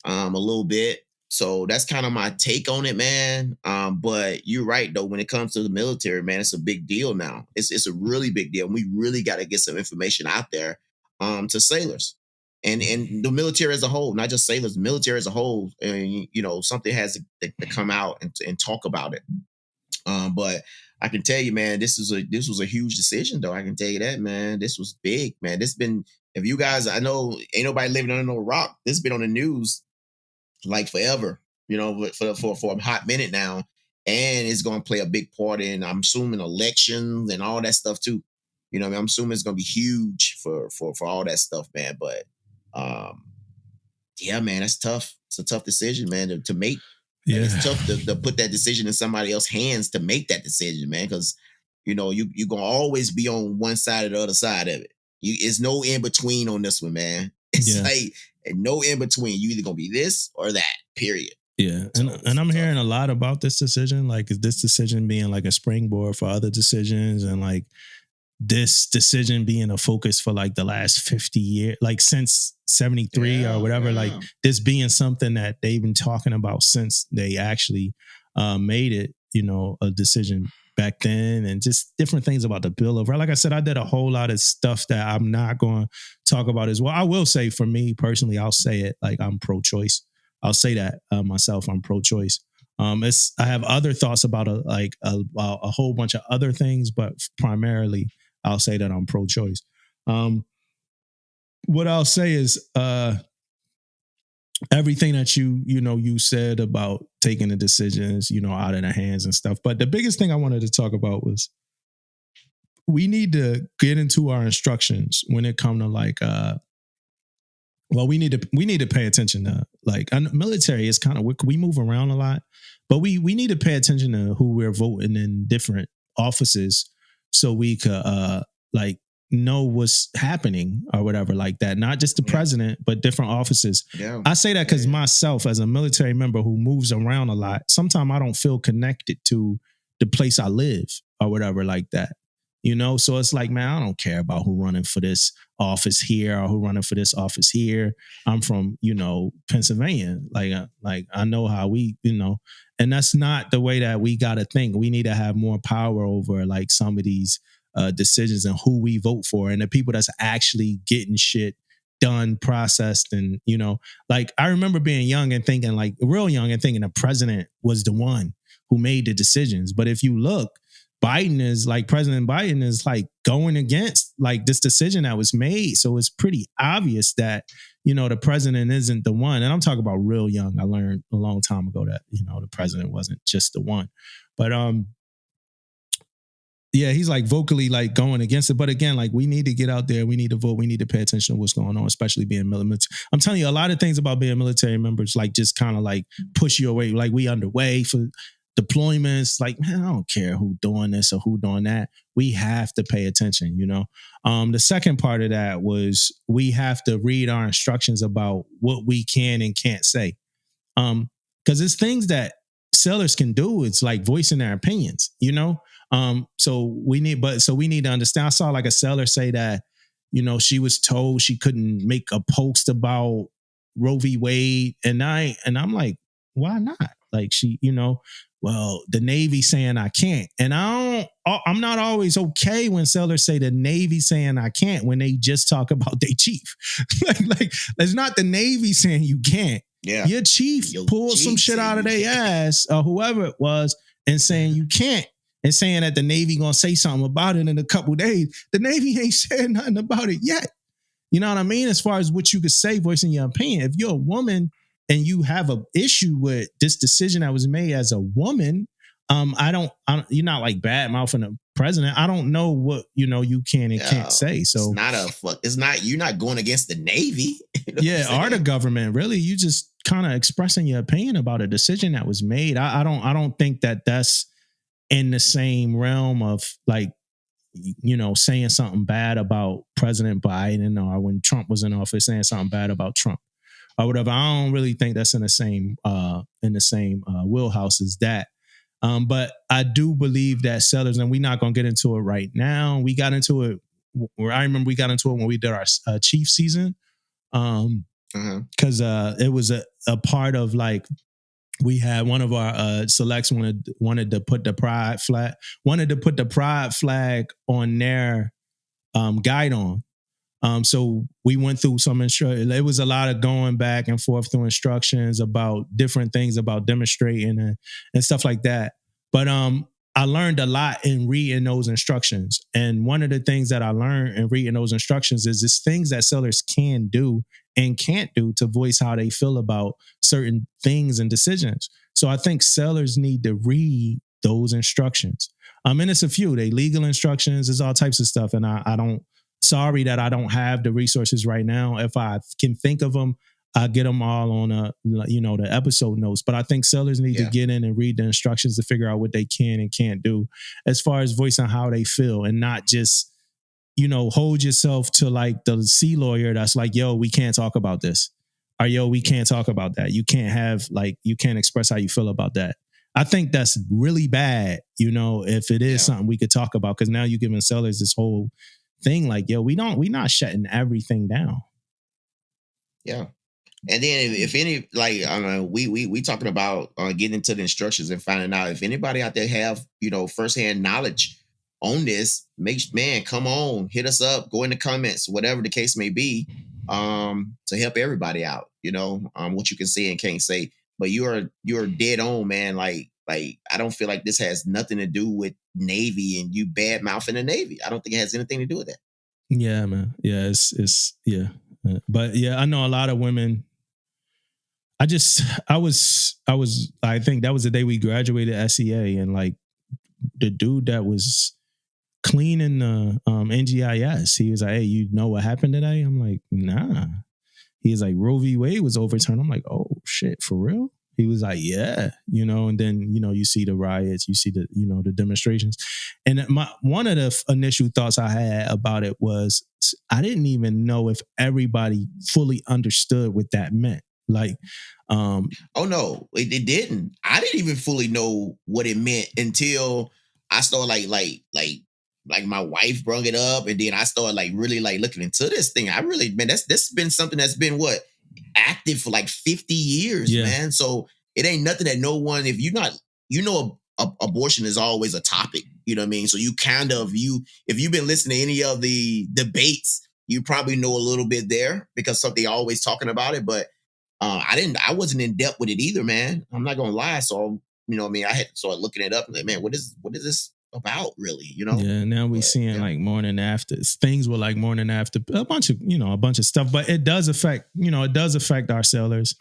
a little bit. So that's kind of my take on it, man. But you're right, though. When it comes to the military, man, it's a big deal now. It's a really big deal. We really got to get some information out there to sailors and the military as a whole, not just sailors, military as a whole. And, something has to come out and talk about it. But I can tell you, man, this was a huge decision, though. I can tell you that, man. This was big, man. If you guys, I know ain't nobody living under no rock. This has been on the news like forever, for a hot minute now. And it's going to play a big part in, I'm assuming, elections and all that stuff too. I'm assuming it's going to be huge for all that stuff, man. But yeah, man, that's tough. It's a tough decision, man, to make. Yeah. It's tough to put that decision in somebody else's hands to make that decision, man, because, you're going to always be on one side or the other side of it. It's no in between on this one, man. It's like no in between. You either going to be this or that, period. Yeah. And I'm hearing a lot about this decision. Like, is this decision being like a springboard for other decisions, and like this decision being a focus for like the last 50 years, like since 73 or whatever, like this being something that they've been talking about since they actually made it, a decision back then, and just different things about the Bill of Rights. Like I said, I did a whole lot of stuff that I'm not going to talk about as well. I will say, for me personally, I'll say it, like, I'm pro-choice. I'll say that myself, I'm pro-choice. I have other thoughts about a whole bunch of other things, but primarily I'll say that I'm pro-choice. What I'll say is everything that you said about taking the decisions, out of the hands and stuff. But the biggest thing I wanted to talk about was we need to get into our instructions when it comes to like, we need to pay attention to, like, military is kind of, we move around a lot, but we need to pay attention to who we're voting in different offices so we could like know what's happening or whatever like that. Not just the president, but different offices. Yeah. I say that because myself, as a military member who moves around a lot, sometimes I don't feel connected to the place I live or whatever like that. So it's like, man, I don't care about who running for this office here or who running for this office here. I'm from, Pennsylvania. Like I know how we, and that's not the way that we got to think. We need to have more power over like some of these decisions and who we vote for and the people that's actually getting shit done, processed. And, like, I remember being young and thinking, like, real young and thinking the president was the one who made the decisions. But if you look, President Biden is like going against like this decision that was made. So it's pretty obvious that, the president isn't the one. And I'm talking about real young. I learned a long time ago that, the president wasn't just the one. But yeah, he's like vocally like going against it. But again, like we need to get out there. We need to vote. We need to pay attention to what's going on, especially being military. I'm telling you, a lot of things about being military members, like just kind of like push you away. Like we underway for deployments. Like, man, I don't care who doing this or who doing that. We have to pay attention, The second part of that was we have to read our instructions about what we can and can't say. Because it's things that sailors can do. It's like voicing their opinions, So we need to understand. I saw like a sailor say that, she was told she couldn't make a post about Roe V Wade. And I'm like, why not? Like well, the Navy saying I can't. And I'm not always okay when sailors say the Navy saying I can't when they just talk about their chief. like it's not the Navy saying you can't. Yeah. Your chief pulled some shit out of their ass or whoever it was and saying you can't and saying that the Navy gonna say something about it in a couple days. The Navy ain't said nothing about it yet. You know what I mean? As far as what you could say, voicing your opinion. If you're a woman and you have an issue with this decision that was made as a woman, you're not like bad mouthing the president. I don't know what, you can and can't say. So you're not going against the Navy. Or the government, really. You just kind of expressing your opinion about a decision that was made. I don't think that that's in the same realm of like, saying something bad about President Biden or when Trump was in office, saying something bad about Trump. Or whatever. I don't really think that's in the same wheelhouse as that. But I do believe that sailors, and we're not going to get into it right now. We got into it. I remember we got into it when we did our chief season, because it was a part of like we had one of our selects wanted to put the pride flag on their guidon. So we went through some instructions. It was a lot of going back and forth through instructions about different things about demonstrating and stuff like that. But I learned a lot in reading those instructions. And one of the things that I learned in reading those instructions is things that sailors can do and can't do to voice how they feel about certain things and decisions. So I think sailors need to read those instructions. And it's a few. They legal instructions, there's all types of stuff. And I don't. Sorry that I don't have the resources right now. If I can think of them, I get them all on the episode notes. But I think sailors need to get in and read the instructions to figure out what they can and can't do as far as voicing how they feel and not just, hold yourself to like the sea lawyer that's like, yo, we can't talk about this. Or yo, we can't talk about that. You can't express how you feel about that. I think that's really bad, if it is something we could talk about, because now you're giving sailors this whole thing like, yo, we not shutting everything down. Yeah. And then if any, like, I don't know, we talking about getting into the instructions and finding out if anybody out there have, firsthand knowledge on this, come on, hit us up, go in the comments, whatever the case may be, to help everybody out, what you can say and can't say. But you're dead on, man. Like I don't feel like this has nothing to do with Navy and you bad mouthing the Navy. I don't think it has anything to do with that. Yeah, man. Yeah, it's yeah. But yeah, I know a lot of women. I think that was the day we graduated SEA, and like the dude that was cleaning the NGIS, he was like, hey, you know what happened today? I'm like, nah. He's like, Roe V Wade was overturned. I'm like, oh shit, for real? He was like, yeah, and then, you see the riots, you see the, the demonstrations. And one of the initial thoughts I had about it was, I didn't even know if everybody fully understood what that meant. Like, oh no, it didn't. I didn't even fully know what it meant until I started like my wife brought it up, and then I started like really like looking into this thing. That's been something that's been active for like 50 years, man. So it ain't nothing that no one, if you're not, abortion is always a topic, you know what I mean? So you kind of, if you've been listening to any of the debates, you probably know a little bit there because something always talking about it. But I wasn't in depth with it either, man. I'm not gonna lie. So you know what I mean, I had to start looking it up and like, man, what is this about really, you know? Yeah, now we seeing like morning after things were like morning after a bunch of stuff, but it does affect our sellers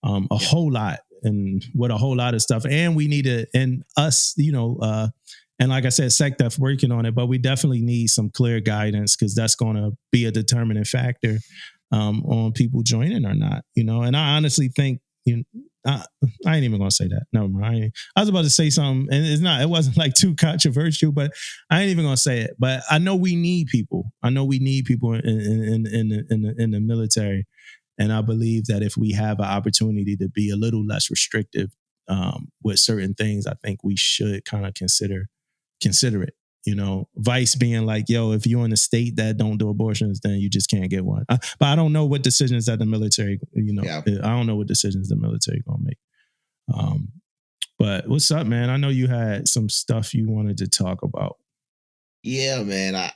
a whole lot, and with a whole lot of stuff. And we need to, and us, and like I said, SecDef working on it, but we definitely need some clear guidance, because that's going to be a determining factor on people joining or not, and I honestly think, I ain't even gonna say that. Never mind. I was about to say something, and it wasn't like too controversial, but I ain't even gonna say it. But I know we need people. I know we need people in the military, and I believe that if we have an opportunity to be a little less restrictive with certain things, I think we should kind of consider it. Vice being like, yo, if you're in a state that don't do abortions, then you just can't get one. But I don't know what decisions that the military, I don't know what decisions the military gonna make. But what's up, man? I know you had some stuff you wanted to talk about. Yeah, man.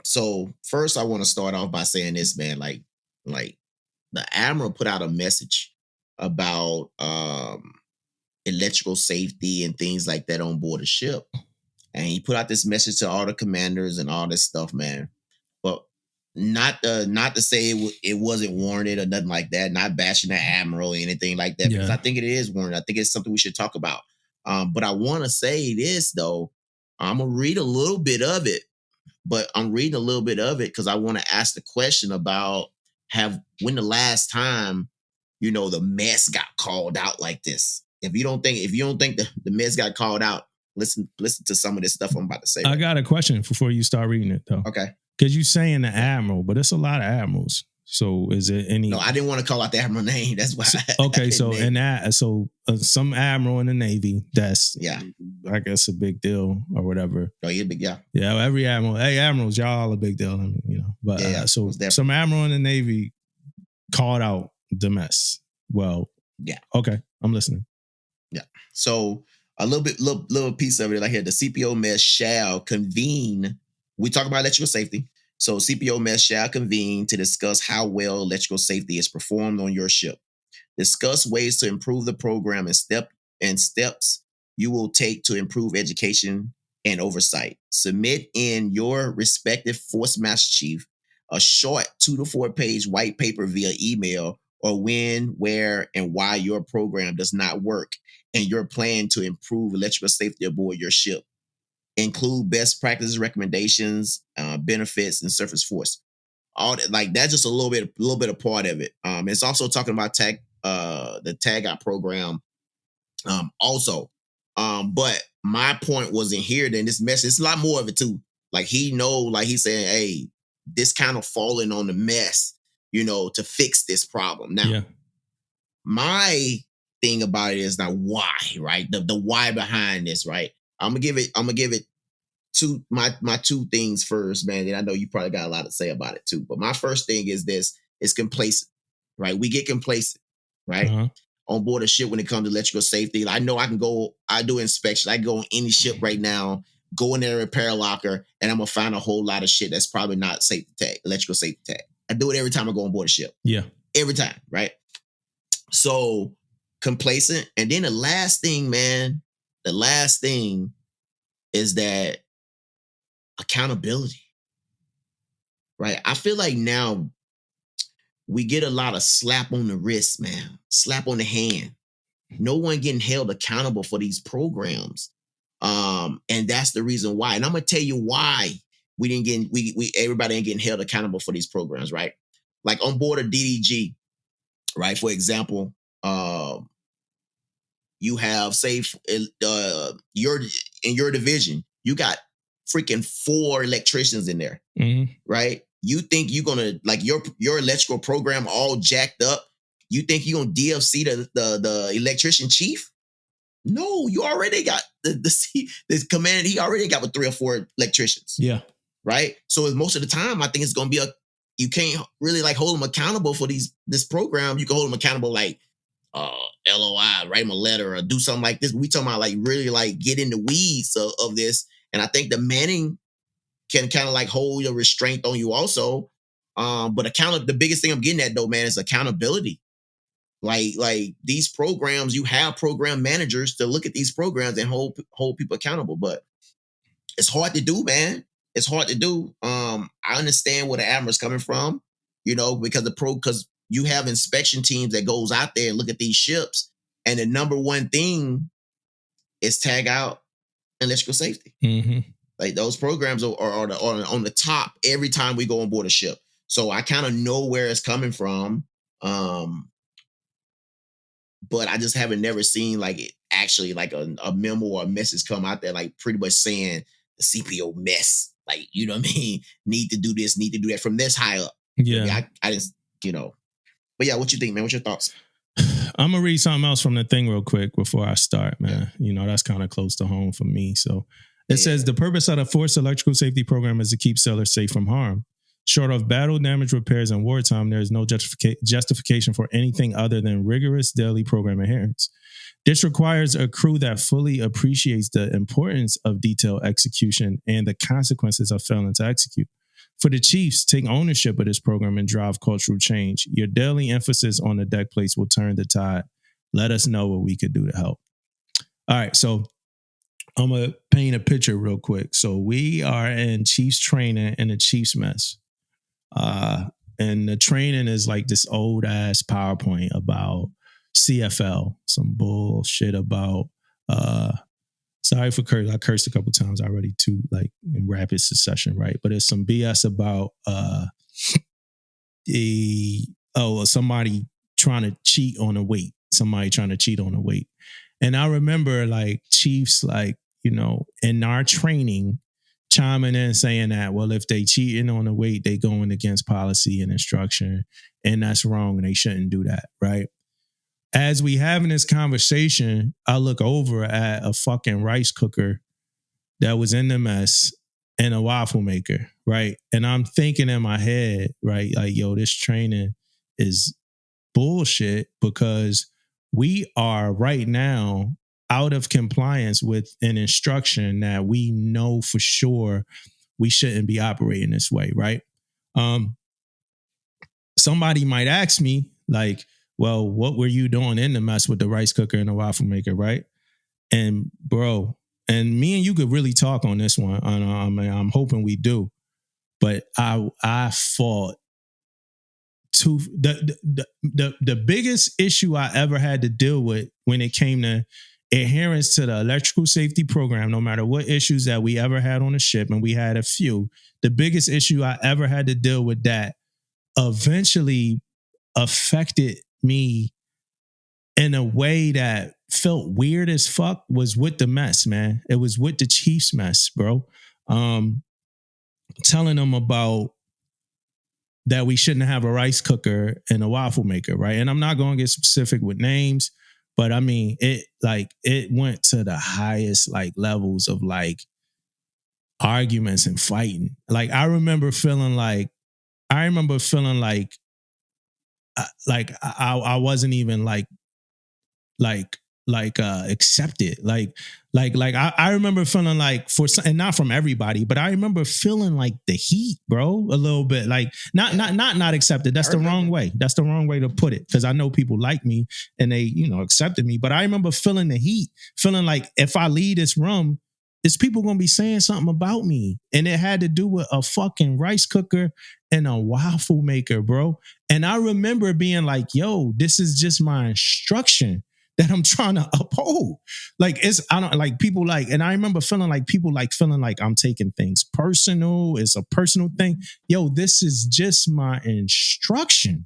So first I want to start off by saying this, man, like the Admiral put out a message about electrical safety and things like that on board a ship. And he put out this message to all the commanders and all this stuff, man. But not to say it wasn't warranted or nothing like that. Not bashing the Admiral or anything like that, because I think it is warranted. I think it's something we should talk about. But I want to say this though. I'm gonna read a little bit of it, but I'm reading a little bit of it because I want to ask the question about when the last time, the mess got called out like this. If you don't think the mess got called out, listen to some of this stuff I'm about to say. I got a question before you start reading it, though. Okay. Because you're saying the Admiral, but it's a lot of Admirals. So is it any? No, I didn't want to call out the Admiral name. That's why. Okay, so some Admiral in the Navy, that's I guess a big deal or whatever. Oh, you're big, yeah. Yeah, every Admiral. Hey, Admirals, y'all a big deal. I mean, But so some Admiral in the Navy called out the mess. Well, yeah. Okay, I'm listening. Yeah. So a little piece of it, like here, the CPO mess shall convene. We talk about electrical safety. So CPO mess shall convene to discuss how well electrical safety is performed on your ship. Discuss ways to improve the program and steps you will take to improve education and oversight. Submit in your respective Force Master Chief a short 2 to 4 page white paper via email, or when, where, and why your program does not work and your plan to improve electrical safety aboard your ship. Include best practices, recommendations, benefits, and surface force. All that, like that's just a little bit of part of it. It's also talking about the tag out program. Also, but my point wasn't here. Then this message, it's a lot more of it too. Like he's saying, hey, this kind of falling on the mess, to fix this problem. Now, my thing about it is now why, right? The why behind this, right? I'm gonna give it my two things first, man. And I know you probably got a lot to say about it too. But my first thing is complacent, right? We get complacent, right? On board a ship when it comes to electrical safety. I know I do inspection. I can go on any ship right now, go in there, repair a locker, and I'm gonna find a whole lot of shit that's probably not safety tag, electrical safety tag. I do it every time I go on board a ship. Yeah. Every time, right? So complacent. And then the last thing is that accountability, right? I feel like now we get a lot of slap on the wrist, man, slap on the hand. No one getting held accountable for these programs. And that's the reason why. And I'm going to tell you why everybody ain't getting held accountable for these programs, right? Like on board a DDG, right? For example, you have, say, in your division, you got freaking 4 electricians in there, right? You think you're gonna like your electrical program all jacked up? You think you're gonna DFC the electrician chief? No, you already got the command. He already got with 3 or 4 electricians. Yeah, right. So most of the time, I think it's gonna be you can't really like hold them accountable for this program. You can hold them accountable like LOI, write them a letter or do something like this. But we talking about like really like get in the weeds of this. And I think the manning can kind of like hold a restraint on you also. But the biggest thing I'm getting at though, man, is accountability. Like these programs, you have program managers to look at these programs and hold people accountable, but it's hard to do, man. It's hard to do. I understand where the admiral's coming from, because you have inspection teams that goes out there and look at these ships, and the number one thing is tag out electrical safety. Mm-hmm. Like those programs are on the top every time we go on board a ship. So I kind of know where it's coming from. But I just haven't never seen like it actually like a memo or a message come out there like pretty much saying the CPO mess, like, you know what I mean? Need to do this, need to do that from this high up. Yeah. I just, but yeah, what you think, man? What's your thoughts? I'm going to read something else from the thing real quick before I start, man. Yeah. That's kind of close to home for me. So it says the purpose of the forced electrical safety program is to keep sailors safe from harm. Short of battle damage repairs in wartime, there is no justification for anything other than rigorous daily program adherence. This requires a crew that fully appreciates the importance of detailed execution and the consequences of failing to execute. For the chiefs, take ownership of this program and drive cultural change. Your daily emphasis on the deck plates will turn the tide. Let us know what we could do to help. All right, so I'm going to paint a picture real quick. So we are in Chiefs training in the Chiefs mess. And the training is like this old ass PowerPoint about CFL, some bullshit about, sorry for curse. I cursed a couple times already too, like in rapid succession, right? But it's some BS about, somebody trying to cheat on a weight, And I remember like Chiefs, like, in our training, chiming in saying that, well, if they cheating on the weight, they going against policy and instruction, and that's wrong, and they shouldn't do that, right? As we having this conversation, I look over at a fucking rice cooker that was in the mess and a waffle maker, right? And I'm thinking in my head, right, like, yo, this training is bullshit because we are right now out of compliance with an instruction that we know for sure we shouldn't be operating this way, right? Somebody might ask me, like, well, what were you doing in the mess with the rice cooker and the waffle maker, right? And bro, and me and you could really talk on this one. I'm hoping we do. But I fought to the biggest issue I ever had to deal with when it came to adherence to the electrical safety program, no matter what issues that we ever had on the ship, and we had a few, the biggest issue I ever had to deal with that eventually affected me in a way that felt weird as fuck was with the mess, man. It was with the Chiefs mess, bro. Telling them about that we shouldn't have a rice cooker and a waffle maker, right? And I'm not going to get specific with names, but I mean, it went to the highest like levels of like arguments and fighting. Like I remember feeling like I wasn't even accepted. I remember feeling like and not from everybody, but I remember feeling like the heat, bro, a little bit, like not accepted. That's the wrong way. That's the wrong way to put it. Cause I know people like me and they, accepted me, but I remember feeling the heat, feeling like if I leave this room, is people going to be saying something about me. And it had to do with a fucking rice cooker and a waffle maker, bro. And I remember being like, yo, this is just my instruction that I'm trying to uphold. Like and I remember feeling like people feeling like I'm taking things personal. It's a personal thing. Yo, this is just my instruction.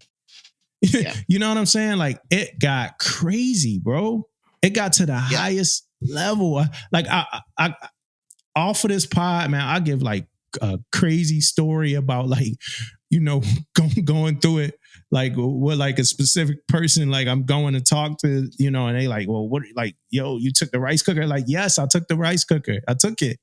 Yeah. You know what I'm saying? Like it got crazy, bro. It got to the highest level. Like I off of this pod, man, I give like a crazy story about like, going through it, like with like a specific person, like I'm going to talk to, and they like, well, what, like, yo, you took the rice cooker? Like, yes, I took the rice cooker. I took it.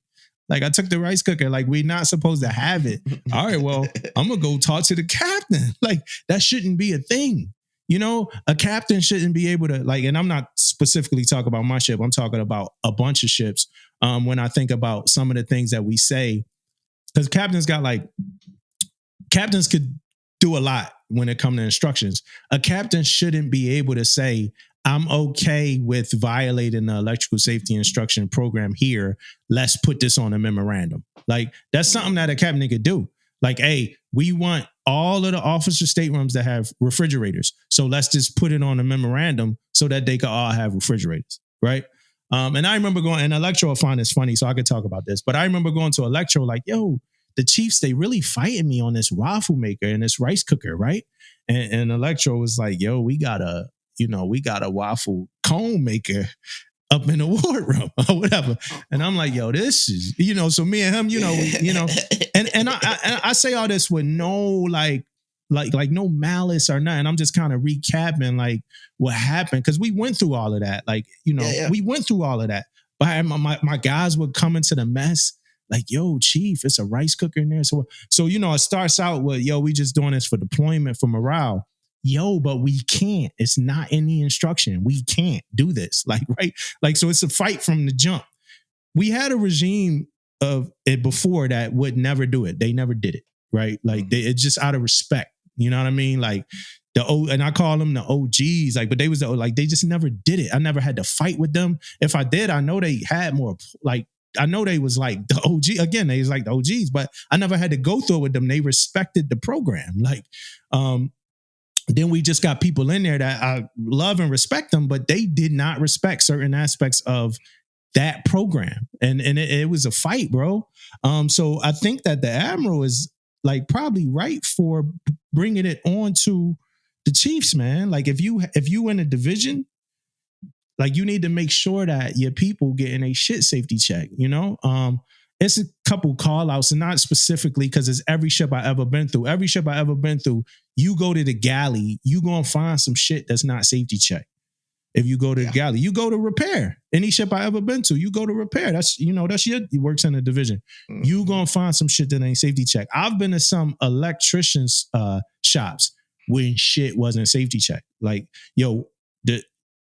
Like I took the rice cooker. Like we're not supposed to have it. All right, well, I'm going to go talk to the captain. Like that shouldn't be a thing. A captain shouldn't be able to like, and I'm not specifically talking about my ship. I'm talking about a bunch of ships. When I think about some of the things that we say, because captains could do a lot when it comes to instructions. A captain shouldn't be able to say, I'm okay with violating the electrical safety instruction program here. Let's put this on a memorandum. Like, that's something that a captain could do. Like, hey, we want all of the officer staterooms that have refrigerators. So let's just put it on a memorandum so that they could all have refrigerators, right? And I remember going, and Electro will find this funny, so I could talk about this. But I remember going to Electro like, yo, the Chiefs, they really fighting me on this waffle maker and this rice cooker, right? And Electro was like, yo, we got a waffle cone maker up in the wardrobe or whatever. And I'm like, yo, this is, so me and him, and I say all this with no like no malice or nothing. I'm just kind of recapping like what happened. Cause we went through all of that. Like, we went through all of that. But my guys would come into the mess like, yo, Chief, it's a rice cooker in there. So, it starts out with, yo, we just doing this for deployment, for morale. Yo, but we can't. It's not in the instruction. We can't do this. Like, right? Like, so it's a fight from the jump. We had a regime of it before that would never do it. They never did it, right? Like, it's just out of respect. You know what I mean? Like, and I call them the OGs, like, but they just never did it. I never had to fight with them. If I did, I know they had more, like, I know they was like the OG. Again, they was like the OGs, but I never had to go through it with them. They respected the program. Like, then we just got people in there that I love and respect them, but they did not respect certain aspects of that program. And it was a fight, bro. So I think that the Admiral is like probably right for bringing it on to the Chiefs, man. Like if you in a division, like you need to make sure that your people getting a shit safety check, It's a couple call outs, and not specifically because it's every ship I ever been through. Every ship I ever been through, you go to the galley, you going to find some shit that's not safety check. If you go to the galley, you go to repair. Any ship I ever been to, you go to repair. That's your works in a division. Mm-hmm. You going to find some shit that ain't safety check. I've been to some electricians' shops when shit wasn't safety check. Like, yo,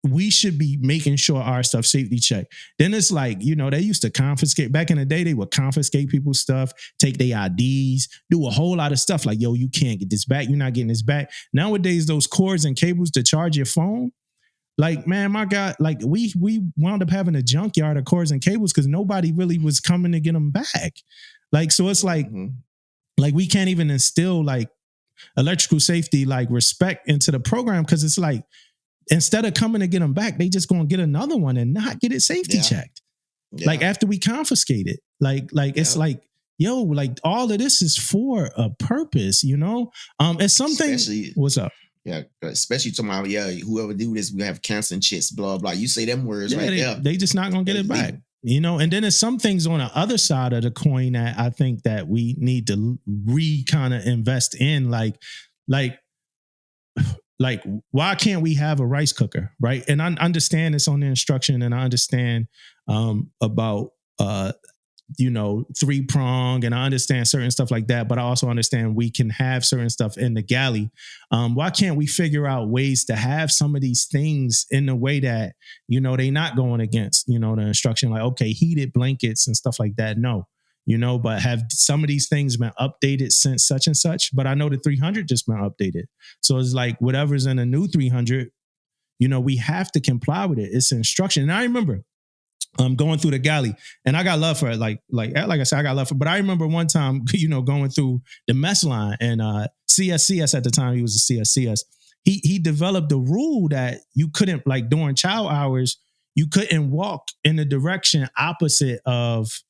we should be making sure our stuff safety check. Then it's like, they used to confiscate. Back in the day, they would confiscate people's stuff, take their IDs, do a whole lot of stuff like, yo, you can't get this back. You're not getting this back. Nowadays, those cords and cables to charge your phone, like, man, my God, like we wound up having a junkyard of cords and cables because nobody really was coming to get them back. Like, so it's like, like we can't even instill like electrical safety, like respect into the program because it's like, instead of coming to get them back, they just going to get another one and not get it safety checked. Yeah. Like after we confiscate it, like it's like, yo, like all of this is for a purpose, It's something. What's up? Yeah, especially talking about, whoever do this, we have canceling shits, blah, blah. You say them words right there. They just not going to get it back. And then there's some things on the other side of the coin that I think that we need to kind of invest in, like, why can't we have a rice cooker, right? And I understand it's on the instruction, and I understand about 3-prong, and I understand certain stuff like that. But I also understand we can have certain stuff in the galley. Why can't we figure out ways to have some of these things in a way that they not going against the instruction? Like, okay, heated blankets and stuff like that. No. But have some of these things been updated since such and such? But I know the 300 just been updated. So it's like whatever's in a new 300, we have to comply with it. It's instruction. And I remember going through the galley, and I got love for it. Like I said, I got love for it. But I remember one time, going through the mess line, and CSCS at the time, he was a CSCS. He developed a rule that you couldn't, like during chow hours, you couldn't walk in the direction opposite of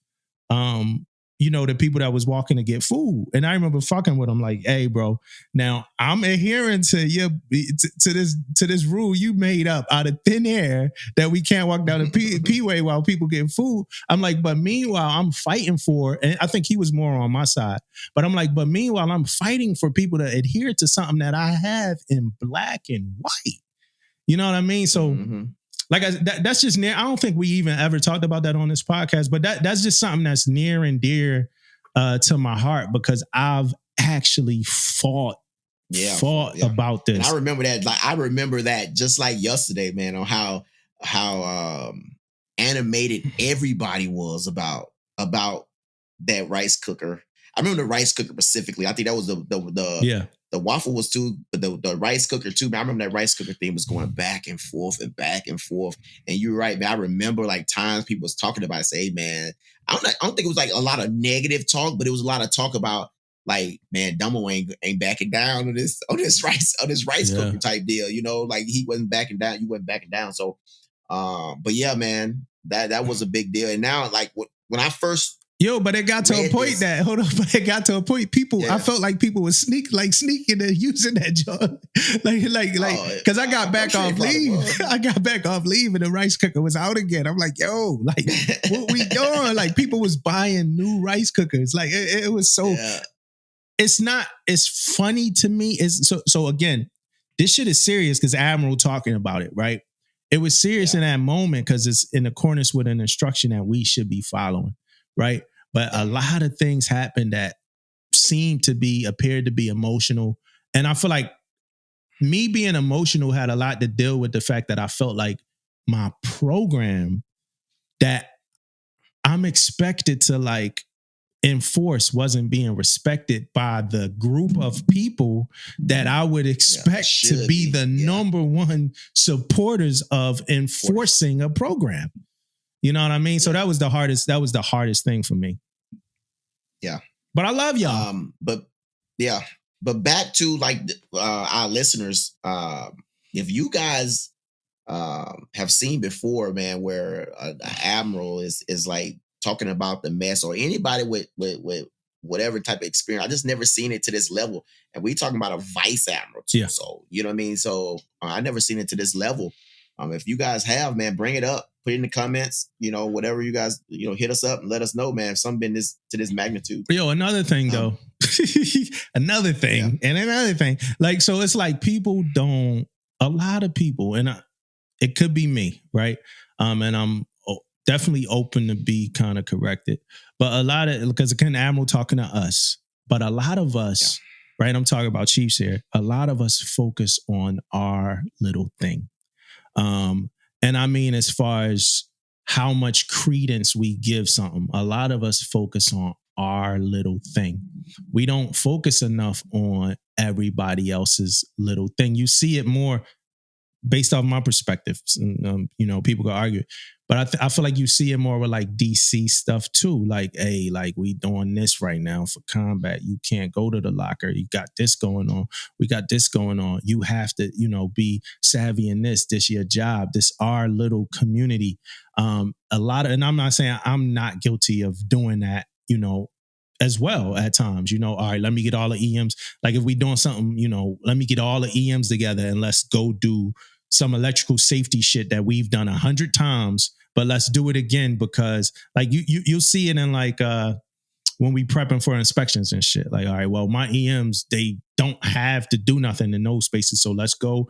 the people that was walking to get food. And I remember fucking with them like, hey, bro, now I'm adhering to this rule you made up out of thin air that we can't walk down the P-way while people getting food. I'm like, but meanwhile, I'm fighting for, and I think he was more on my side, but I'm like, but meanwhile, I'm fighting for people to adhere to something that I have in black and white. You know what I mean? So like that's just near. I don't think we even ever talked about that on this podcast, but that's just something that's near and dear to my heart because I've actually fought about this. And I remember that. Like I remember that just like yesterday, man. On how animated everybody was about that rice cooker. I remember the rice cooker specifically. I think that was the the waffle was too, but the rice cooker too. Man, I remember that rice cooker thing was going back and forth and back and forth. And you're right, man. I remember like times people was talking about, say, hey, man, I don't think it was like a lot of negative talk, but it was a lot of talk about like, man, Damo ain't backing down on this rice cooker type deal. You know, like he wasn't backing down, you wasn't backing down. So, but yeah, man, that was a big deal. And now, like when I first. But it got to a point but it got to a point people, I felt like people were sneaking and using that job. Cause I got back off leave. I got back off leave and the rice cooker was out again. I'm like, yo, like what we doing? Like people was buying new rice cookers. Like it was so, it's funny to me. So again, this shit is serious because Admiral talking about it, right? It was serious in that moment because it's in accordance with an instruction that we should be following, right? But a lot of things happened that appeared to be emotional. And I feel like me being emotional had a lot to deal with the fact that I felt like my program that I'm expected to like enforce wasn't being respected by the group of people that I would expect to be the number one supporters of enforcing a program. You know what I mean? So that was the hardest thing for me. Yeah. But I love y'all. But back to like our listeners, if you guys have seen before, man, where Admiral is like talking about the mess, or anybody with whatever type of experience, I just never seen it to this level. And we talking about a vice admiral too. Yeah. So, you know what I mean? So I never seen it to this level. If you guys have, man, bring it up, put it in the comments, you know, whatever you guys, you know, hit us up and let us know, man, if something been to this magnitude. Another thing though, another thing, like, so it's like a lot of people, and it could be me, right? And I'm definitely open to be kind of corrected, but because again, Admiral talking to us, but a lot of us, right? I'm talking about Chiefs here. A lot of us focus on our little thing. And I mean, as far as how much credence we give something, a lot of us focus on our little thing. We don't focus enough on everybody else's little thing. You see it more based off my perspective. You know, people can argue, but I feel like you see it more with like DC stuff too. Like, hey, like we doing this right now for combat. You can't go to the locker. You got this going on. We got this going on. You have to, you know, be savvy in this. This your job. This our little community. And I'm not saying I'm not guilty of doing that, you know, as well at times, you know, all right, let me get all the EMs. Like if we doing something, you know, let me get all the EMs together and let's go do some electrical safety shit that we've done 100 times, but let's do it again because like you'll see it in like when we prepping for inspections and shit. Like, all right, well, my EMs, they don't have to do nothing in those spaces. So let's go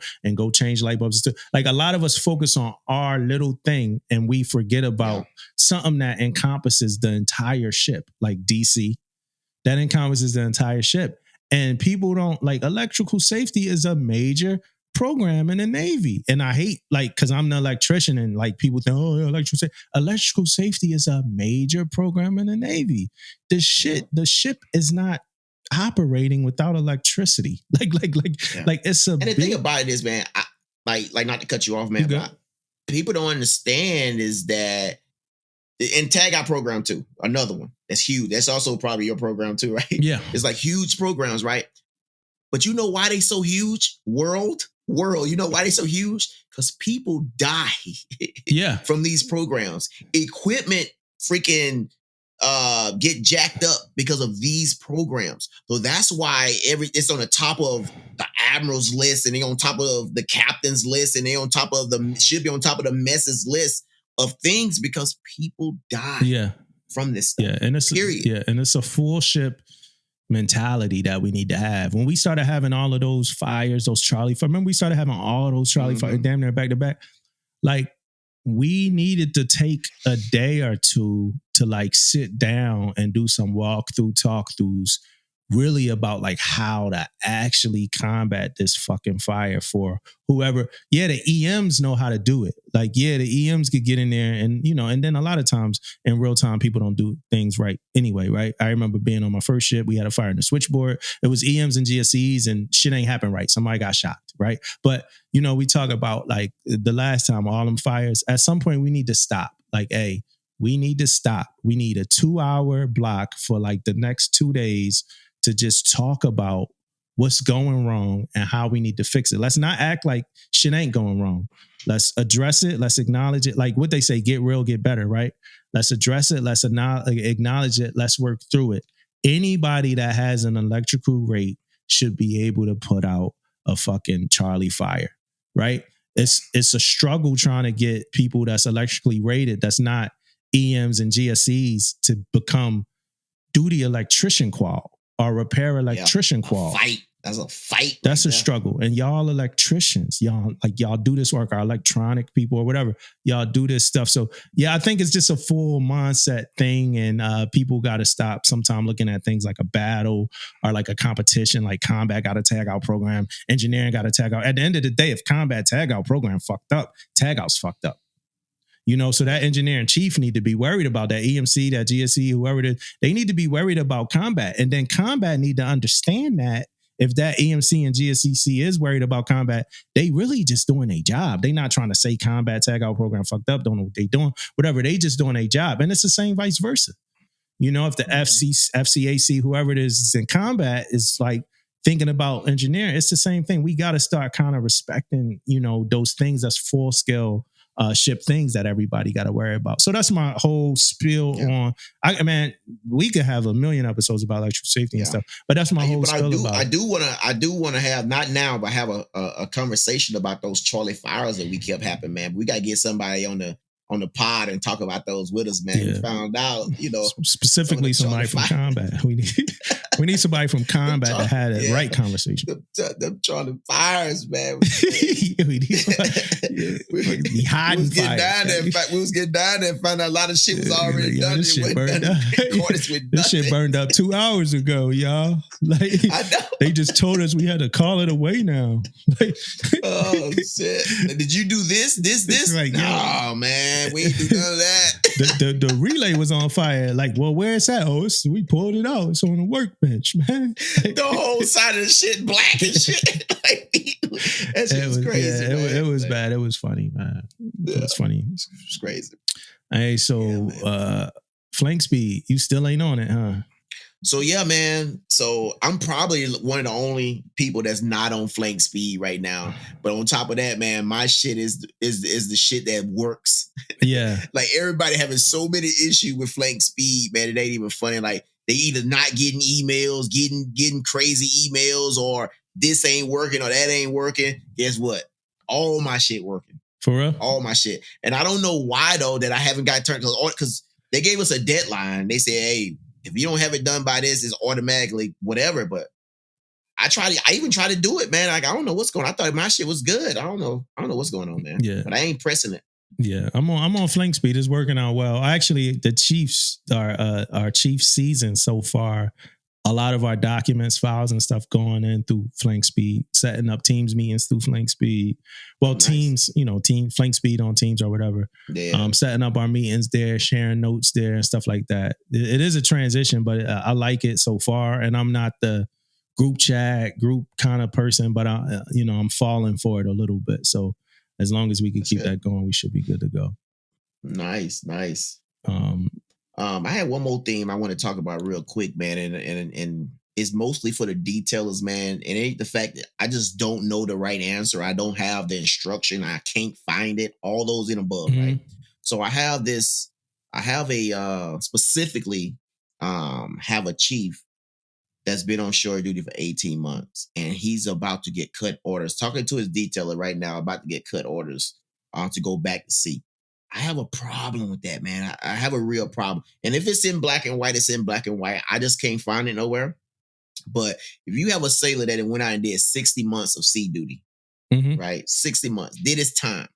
change light bulbs. Like a lot of us focus on our little thing and we forget about something that encompasses the entire ship, like DC, that encompasses the entire ship. And people don't like electrical safety is a major program in the Navy. And I hate like, cause I'm the electrician and like people think, oh, electrical safety is a major program in the Navy. The ship is not operating without electricity. Like it's a and the thing about it is, man, like not to cut you off, man, but people don't understand is that and tag our program too, another one that's huge. That's also probably your program too, right? Yeah. It's like huge programs, right? But you know why they so huge? World, you know why they so huge? Because people die from these programs. Equipment freaking get jacked up because of these programs. So that's why it's on the top of the admiral's list, and they on top of the captain's list, and they on top of should be on top of the mess's list of things because people die from this stuff. Yeah, and it's a full ship mentality that we need to have. When we started having all of those fires, those Charlie fires, remember we started having all those Charlie fires damn near back to back? Like we needed to take a day or two to like sit down and do some walkthroughs really about like how to actually combat this fucking fire for whoever. Yeah, the EMs know how to do it. Like, yeah, the EMs could get in there and, you know, and then a lot of times in real time, people don't do things right anyway, right? I remember being on my first ship, we had a fire in the switchboard. It was EMs and GSEs and shit ain't happened right. Somebody got shot, right? But, you know, we talk about like the last time, all them fires, at some point we need to stop. Like, hey, we need to stop. We need a 2-hour block for like the next 2 days to just talk about what's going wrong and how we need to fix it. Let's not act like shit ain't going wrong. Let's address it. Let's acknowledge it. Like what they say, get real, get better, right? Let's address it. Let's acknowledge it. Let's work through it. Anybody that has an electrical rate should be able to put out a fucking Charlie fire, right? It's a struggle trying to get people that's electrically rated, that's not EMs and GSEs, to become duty electrician qual or repair electrician qual. Fight. That's a fight. That's a struggle. And y'all electricians, y'all do this work, our electronic people or whatever, y'all do this stuff. So yeah, I think it's just a full mindset thing. And people got to stop sometime looking at things like a battle or like a competition, like combat got a tag out program, engineering got a tag out. At the end of the day, if combat tag out program fucked up, tag out's fucked up. You know, so that engineer in chief need to be worried about that EMC, that GSE, whoever it is. They need to be worried about combat. And then combat need to understand that if that EMC and GSCC is worried about combat, they really just doing their job. They not trying to say combat tag out program fucked up, don't know what they doing, whatever. They just doing their job. And it's the same vice versa. You know, if the FCAC, whoever it is in combat is like thinking about engineering, it's the same thing. We got to start kind of respecting, you know, those things that's full scale ship things that everybody got to worry about. So that's my whole spiel on. Man, we could have a million episodes about electrical safety and stuff, but that's my whole spiel about. I do want to have, not now, but have a conversation about those Charlie fires that we kept happening, man. We got to get somebody on the pod and talk about those with us, man. Yeah. We found out, you know, specifically somebody from combat. We need somebody from combat that had a right conversation. Them Charlie fires, man. We need somebody. We hiding fire. We was getting down there and found out a lot of shit was already done. This shit burned up. This shit burned up 2 hours ago, y'all. Like, I know. They just told us we had to call it away now. Like, oh shit! Did you do this? Like, no, man, we ain't do none of that. The relay was on fire. Like, well, where it's at? Oh, we pulled it out. It's on the workbench, man. The whole side of the shit black and shit. Like, that shit was crazy. Yeah, it was bad. It was funny, man. It was funny. It was crazy. Hey, so flank speed, you still ain't on it, huh? So yeah, man. So I'm probably one of the only people that's not on flank speed right now. But on top of that, man, my shit is the shit that works. Yeah. Like everybody having so many issues with flank speed, man. It ain't even funny. Like they either not getting emails, getting crazy emails, or this ain't working or that ain't working. Guess what? All my shit working. For real? All my shit. And I don't know why though that I haven't got turned, because they gave us a deadline. They said, hey, if you don't have it done by this, it's automatically whatever. But I even tried to do it, man. Like, I don't know what's going on. I thought my shit was good. I don't know what's going on, man. Yeah. But I ain't pressing it. Yeah. I'm on flank speed. It's working out well. Actually, the Chiefs, our Chiefs season so far, a lot of our documents, files, and stuff going in through flank speed, setting up teams meetings through flank speed. Well, nice. Teams, team flank speed on Teams or whatever. Yeah. Setting up our meetings there, sharing notes there and stuff like that. It is a transition, but I like it so far. And I'm not the group chat, group kind of person, but I'm falling for it a little bit. So as long as we can keep that going, we should be good to go. Nice. I had one more theme I want to talk about real quick, man, and it's mostly for the detailers, man. It ain't the fact that I just don't know the right answer. I don't have the instruction. I can't find it. All those in above, right? So I have specifically have a chief that's been on shore duty for 18 months, and he's about to get cut orders. Talking to his detailer right now, about to get cut orders to go back to sea. I have a problem with that, man. I have a real problem. And if it's in black and white, it's in black and white. I just can't find it nowhere. But if you have a sailor that went out and did 60 months of sea duty, right? 60 months, did his time.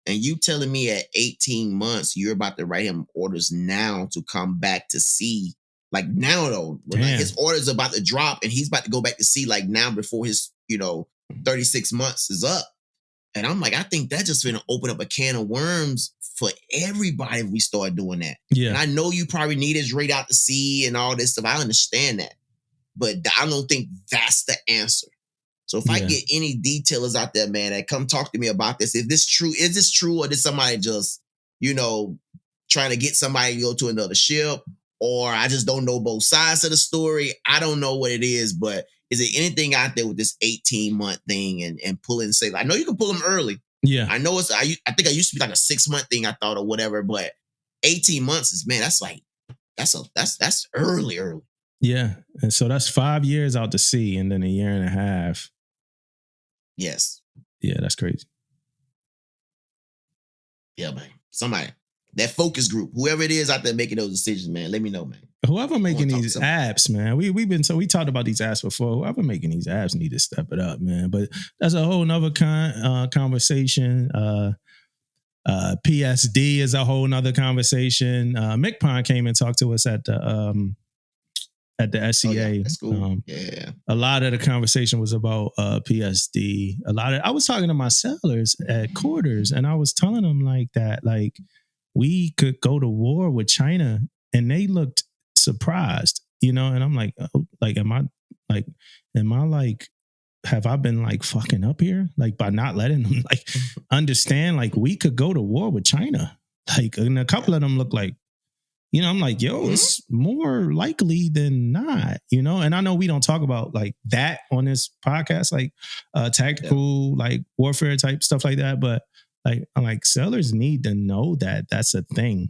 And you telling me at 18 months, you're about to write him orders now to come back to sea Like now though, like his order's about to drop and he's about to go back to sea like now before his, 36 months is up. And I'm like, I think that just gonna open up a can of worms for everybody if we start doing that. Yeah. And I know you probably need his rate out to sea and all this stuff. I understand that. But I don't think that's the answer. So if I get any detailers out there, man, that come talk to me about this, is this true or did somebody just, trying to get somebody to go to another ship, or I just don't know both sides of the story. I don't know what it is, but is there anything out there with this 18-month thing and pulling say, I know you can pull them early. Yeah. I know I think I used to be like a 6-month thing, I thought, or whatever, but 18 months is, man, that's early. Yeah. And so that's 5 years out to sea and then a year and a half. Yes. Yeah, that's crazy. Yeah, man. Somebody. That focus group, whoever it is out there making those decisions, man, let me know, man. Whoever making these apps, man, we talked about these apps before. Whoever making these apps need to step it up, man. But that's a whole nother conversation. PSD is a whole nother conversation. Mick Pond came and talked to us at the SCA. Oh, yeah, that's cool. Yeah. A lot of the conversation was about PSD. I was talking to my sellers at Quarters, and I was telling them like that, like, we could go to war with China, and they looked surprised, and I'm like, oh, like, have I been like fucking up here? Like by not letting them like understand, like we could go to war with China. Like, and a couple of them look like, I'm like, yo, it's more likely than not, and I know we don't talk about like that on this podcast, like tactical, like warfare type stuff like that. But I'm like, sellers need to know that that's a thing.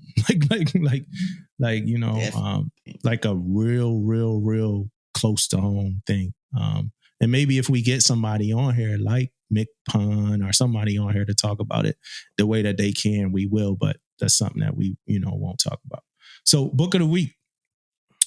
like a real close to home thing. And maybe if we get somebody on here like Mick Pond or somebody on here to talk about it the way that they can, we will. But that's something that we, won't talk about. So book of the week.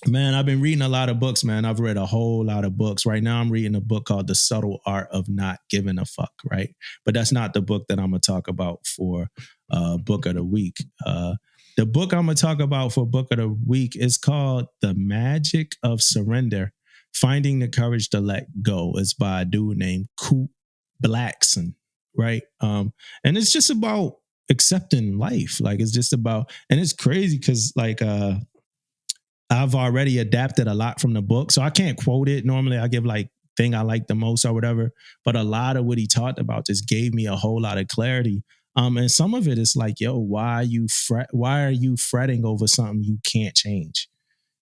Man, I've been reading a lot of books, man. I've read a whole lot of books. Right now, I'm reading a book called The Subtle Art of Not Giving a Fuck, right? But that's not the book that I'm going to talk about for book of the week. The book I'm going to talk about for book of the week is called The Magic of Surrender, Finding the Courage to Let Go. It's by a dude named Kute Blackson, right? And it's just about accepting life. Like, it's just about, and it's crazy because like, I've already adapted a lot from the book, so I can't quote it. Normally I give like thing I like the most or whatever, but a lot of what he talked about just gave me a whole lot of clarity. And some of it is like, yo, why are you fretting over something you can't change?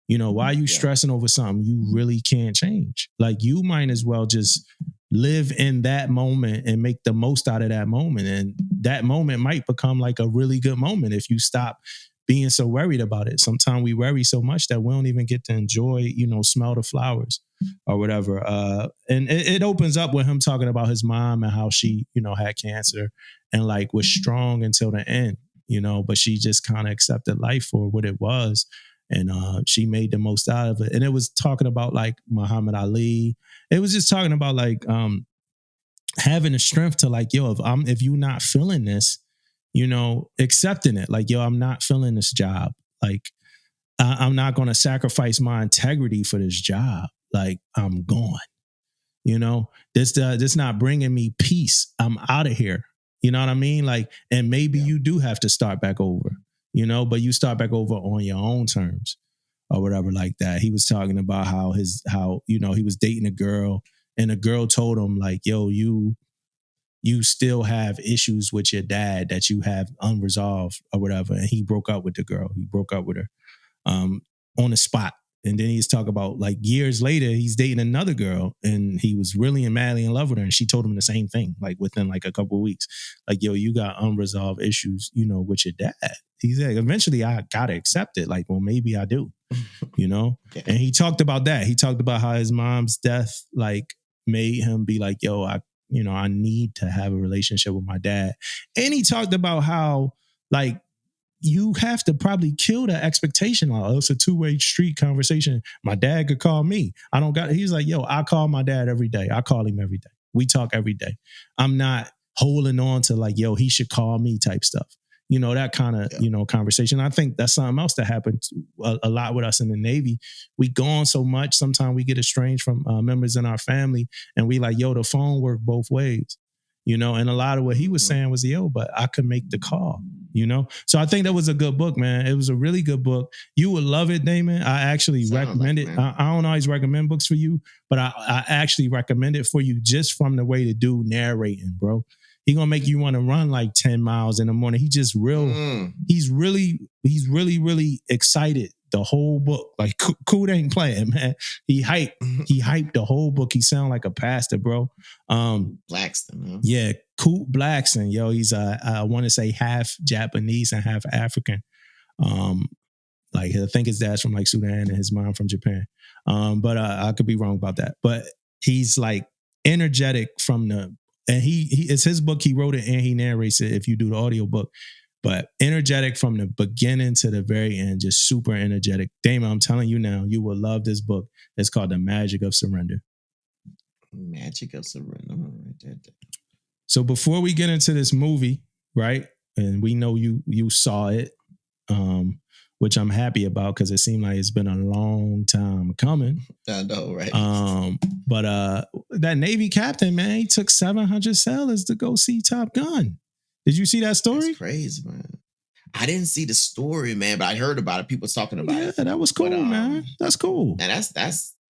Why are you stressing over something you really can't change? Like, you might as well just live in that moment and make the most out of that moment. And that moment might become like a really good moment if you stop being so worried about it. Sometimes we worry so much that we don't even get to enjoy, smell the flowers or whatever. And it opens up with him talking about his mom and how she, had cancer and like was strong until the end, but she just kind of accepted life for what it was. And she made the most out of it. And it was talking about like Muhammad Ali. It was just talking about like having the strength to like, yo, if you're not feeling this, accepting it. Like, yo, I'm not feeling this job. Like, I'm not going to sacrifice my integrity for this job. Like, I'm gone. This not bringing me peace. I'm out of here. You know what I mean? Like, and maybe you do have to start back over, but you start back over on your own terms or whatever like that. He was talking about how he was dating a girl and the girl told him like, yo, you still have issues with your dad that you have unresolved or whatever. And he broke up with the girl. He broke up with her on the spot. And then he's talking about like years later, he's dating another girl and he was really and madly in love with her. And she told him the same thing, like within like a couple of weeks, like, yo, you got unresolved issues, with your dad. He's like, eventually I got to accept it. Like, well, maybe I do, Okay. And he talked about that. He talked about how his mom's death, like, made him be like, yo, I need to have a relationship with my dad. And he talked about how, like, you have to probably kill that expectation. Like, it's a two-way street conversation. My dad could call me. He's like, yo, I call my dad every day. I call him every day. We talk every day. I'm not holding on to like, yo, he should call me type stuff. that kind of, conversation. I think that's something else that happens a lot with us in the Navy. We go on so much. Sometimes we get estranged from members in our family and we like, yo, the phone worked both ways, and a lot of what he was saying was, yo, but I could make the call, So I think that was a good book, man. It was a really good book. You would love it, Damon. I actually recommend it. I don't always recommend books for you, but I actually recommend it for you just from the way the dude narrating, bro. He gonna make you want to run like 10 miles in the morning. He just he's really excited the whole book. Like Kute ain't playing, man. He hyped the whole book. He sound like a pastor, bro. Blackson, huh? Yeah, Kute Blackson, yo. He's I want to say half Japanese and half African. Like I think his dad's from like Sudan and his mom from Japan. But I could be wrong about that. But he's like energetic from the. And it's his book. He wrote it and he narrates it if you do the audio book. But energetic from the beginning to the very end, just super energetic. Damon, I'm telling you now, you will love this book. It's called The Magic of Surrender. Magic of Surrender. So before we get into this movie, right? And we know you saw it, which I'm happy about because it seemed like it's been a long time coming. I know, right? But that Navy captain, man, he took 700 sailors to go see Top Gun. Did you see that story? That's crazy, man. I didn't see the story, man, but I heard about it. People was talking about it. Yeah, that was cool, man. That's cool. And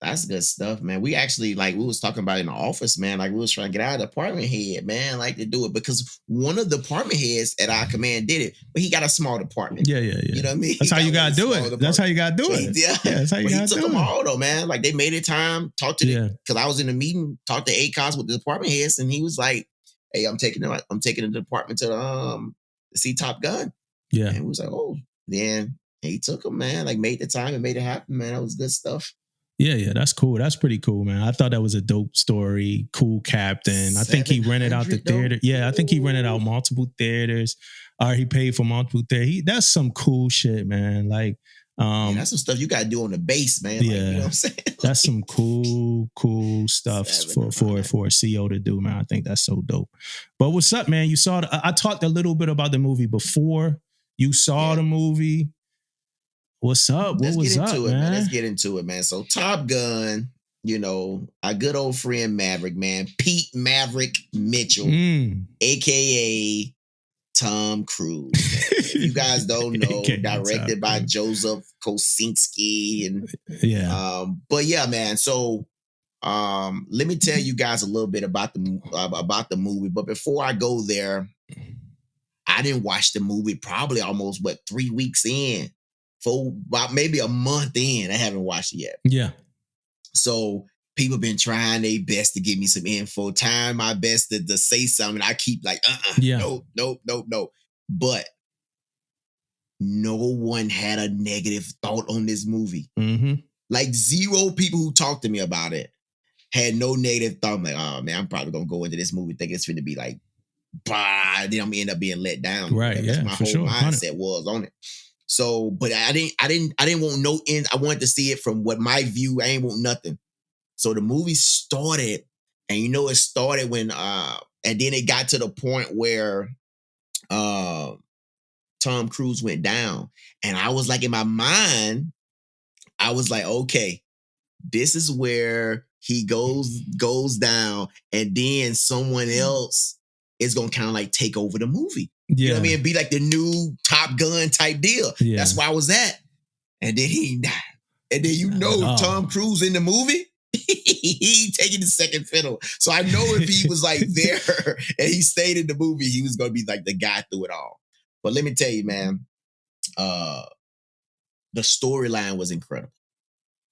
that's good stuff, man. We actually, like, we was talking about it in the office, man. Like, we was trying to get out of the department head, man, like to do it because one of the department heads at our command did it, but he got a small department. Yeah. You know what I mean? That's how you gotta do it. That's how you gotta do it. Yeah, that's how you gotta do it. He took them all though, man. Like they made it time, talked to because I was in a meeting, talked to ACOS with the department heads, and he was like, "Hey, I'm taking the department to see Top Gun." Yeah, and we was like, "Oh." Then he took them, man. Like made the time and made it happen, man. That was good stuff. Yeah, that's cool. That's pretty cool, man. I thought that was a dope story. Cool captain. I think he rented out the theater. Yeah, I think he rented out multiple theaters. Or he paid for multiple theaters. That's some cool shit, man. Like, that's some stuff you got to do on the base, man. Yeah, like, you know what I'm saying? That's some cool stuff for a CO to do, man. I think that's so dope. But what's up, man? You saw I talked a little bit about the movie before you saw the movie. What's up? What was up, man? Let's get into it, man. So Top Gun, our good old friend Maverick, man. Pete Maverick Mitchell, a.k.a. Tom Cruise. If you guys don't know, directed by Joseph Kosinski. And but yeah, man. So let me tell you guys a little bit about the movie. But before I go there, I didn't watch the movie probably almost 3 weeks in. For about maybe a month in, I haven't watched it yet. Yeah. So people been trying their best to give me some info, trying my best to say something. I keep like, no. But no one had a negative thought on this movie. Mm-hmm. Like 0 people who talked to me about it had no negative thought. I'm like, oh man, I'm probably gonna go into this movie thinking it's gonna be like, bah, then I'm gonna end up being let down. Right. That's my whole mindset was on it. So, but I didn't want no end. I wanted to see it from what my view. I ain't want nothing. So the movie started, and it started when and then it got to the point where Tom Cruise went down. And I was like, in my mind, I was like, okay, this is where he goes down, and then someone else is gonna kind of like take over the movie. Yeah. You know what I mean? It'd be like the new Top Gun type deal. Yeah. That's where I was at. And then he died. And then Tom Cruise in the movie, he taking the second fiddle. So I know if he was like there and he stayed in the movie, he was going to be like the guy through it all. But let me tell you, man, the storyline was incredible.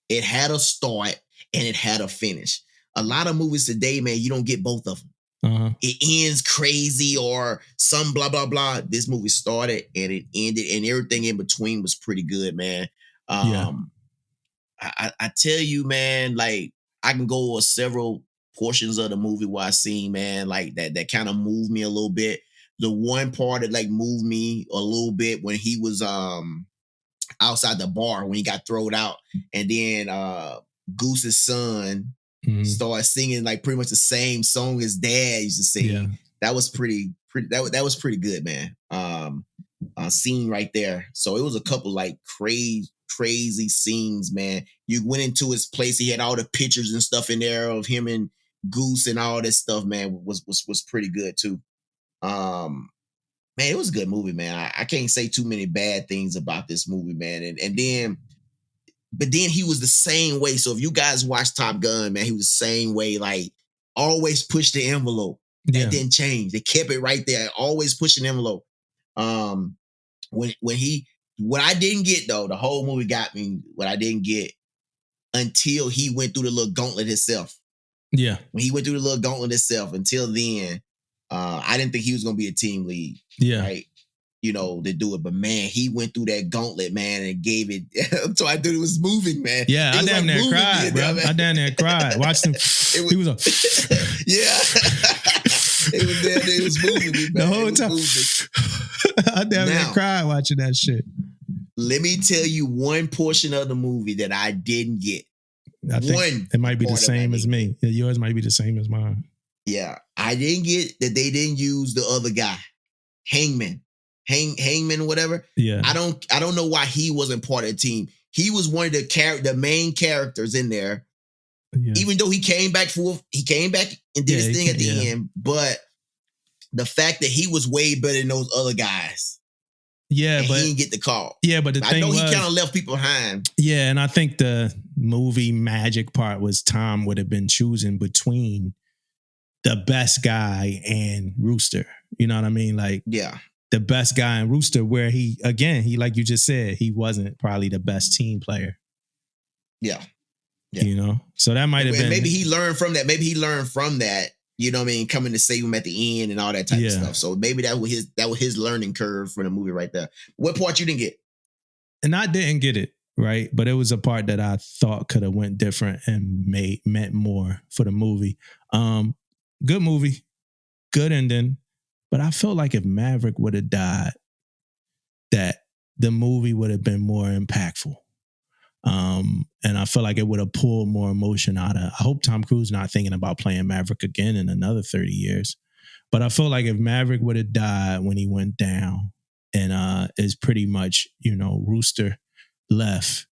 It had a start and it had a finish. A lot of movies today, man, you don't get both of them. Uh-huh. It ends crazy or some blah, blah, blah. This movie started and it ended, and everything in between was pretty good, man. I tell you, man, like I can go over several portions of the movie where I seen, man, like that kind of moved me a little bit. The one part that like moved me a little bit when he was outside the bar when he got thrown out, and then Goose's son started singing like pretty much the same song his dad used to sing. Yeah. That was pretty that was pretty good, man. scene right there. So it was a couple like crazy scenes, man. You went into his place. He had all the pictures and stuff in there of him and Goose and all this stuff, man, was pretty good too. Man, it was a good movie, man. I can't say too many bad things about this movie, man. But then he was the same way. So if you guys watch Top Gun, man, he was the same way, like always push the envelope. That didn't change. They kept it right there, always pushing the envelope. What I didn't get though, the whole movie got me. What I didn't get until he went through the little gauntlet himself. Yeah, when he went through the little gauntlet himself. Until then, I didn't think he was gonna be a team lead. Yeah, right. To do it, but man, he went through that gauntlet, man, and gave it. So I thought it was moving, man. Yeah, I damn near cried, bro. I damn near cried. Watched him. He was yeah. It was moving me, man. The whole time. I damn near cried watching that shit. Let me tell you one portion of the movie that I didn't get. I think it might be the same as me. Yeah, yours might be the same as mine. Yeah, I didn't get that they didn't use the other guy, Hangman, whatever. Yeah, I don't know why he wasn't part of the team. He was one of the main characters in there. Yeah. Even though he came back and did his thing at the end, but the fact that he was way better than those other guys. Yeah, but he didn't get the call. Yeah, but I know he kind of left people behind. Yeah, and I think the movie magic part was Tom would have been choosing between the best guy and Rooster. You know what I mean? Like, yeah, the best guy and Rooster, where he like you just said, he wasn't probably the best team player. Yeah. So that might have been. Maybe he learned from that. Maybe he learned from that. You know what I mean? Coming to save him at the end and all that type of stuff. So maybe that was his learning curve for the movie right there. What part you didn't get? And I didn't get it, right? But it was a part that I thought could have went different and meant more for the movie. Good movie, good ending. But I felt like if Maverick would have died, that the movie would have been more impactful. And I feel like it would have pulled more emotion out of. I hope Tom Cruise not thinking about playing Maverick again in another 30 years. But I feel like if Maverick would have died when he went down, and is pretty much, Rooster left,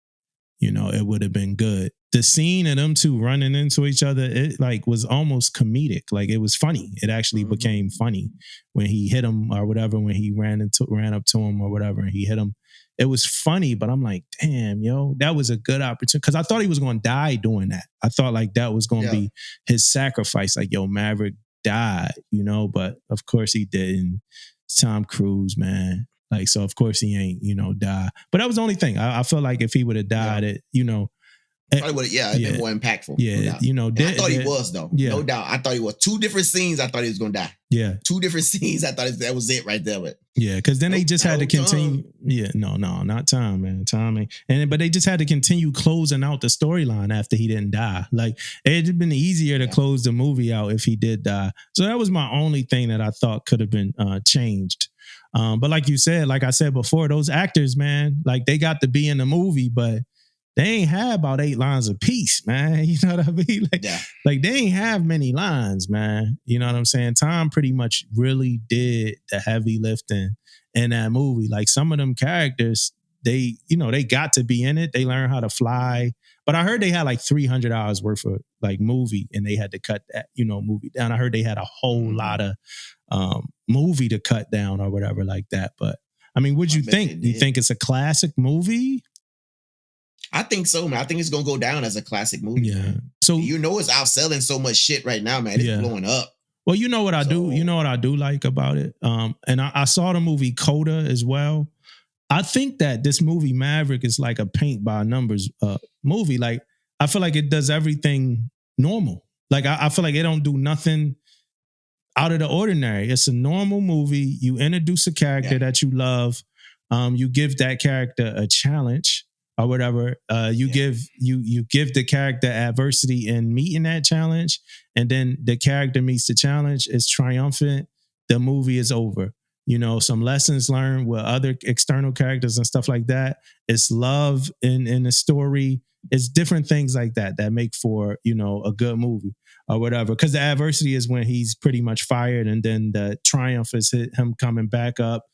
it would have been good. The scene of them two running into each other, it like was almost comedic. Like it was funny. It actually became funny when he hit him or whatever, when he ran up to him or whatever, and he hit him. It was funny, but I'm like, damn, that was a good opportunity. Because I thought he was going to die doing that. I thought like that was going to be his sacrifice. Like, Maverick died, but of course he didn't. It's Tom Cruise, man. Like, so of course he ain't, die. But that was the only thing. I feel like if he would have died, Probably would have, it'd been more impactful. Yeah, no I thought he was though. Yeah. No doubt. I thought he was. 2 different scenes. I thought he was gonna die. Yeah, 2 different scenes. I thought that was it right there. But yeah, because then they just had to continue. Tom. Yeah, no, not Tom, man. Tom but they just had to continue closing out the storyline after he didn't die. Like it'd have been easier to close the movie out if he did die. So that was my only thing that I thought could have been changed. But like you said, like I said before, those actors, man, like they got to be in the movie, but they ain't have about 8 lines apiece, man. You know what I mean? Like they ain't have many lines, man. You know what I'm saying? Tom pretty much really did the heavy lifting in that movie. Like some of them characters, they got to be in it. They learned how to fly. But I heard they had like $300 worth of like movie and they had to cut that, movie down. I heard they had a whole lot of movie to cut down or whatever like that. But I mean, what'd you think? You think it's a classic movie? I think so, man. I think it's gonna go down as a classic movie. Yeah. Man. So it's outselling so much shit right now, man. It's blowing up. Well, you know what I do? You know what I do like about it? And I saw the movie Coda as well. I think that this movie Maverick is like a paint by numbers movie. Like I feel like it does everything normal. Like I feel like it don't do nothing out of the ordinary. It's a normal movie. You introduce a character that you love. You give that character a challenge or whatever. You give the character adversity in meeting that challenge, and then the character meets the challenge, is triumphant. The movie is over. Some lessons learned with other external characters and stuff like that. It's love in the story. It's different things like that make for, a good movie or whatever. Because the adversity is when he's pretty much fired, and then the triumph is him coming back up,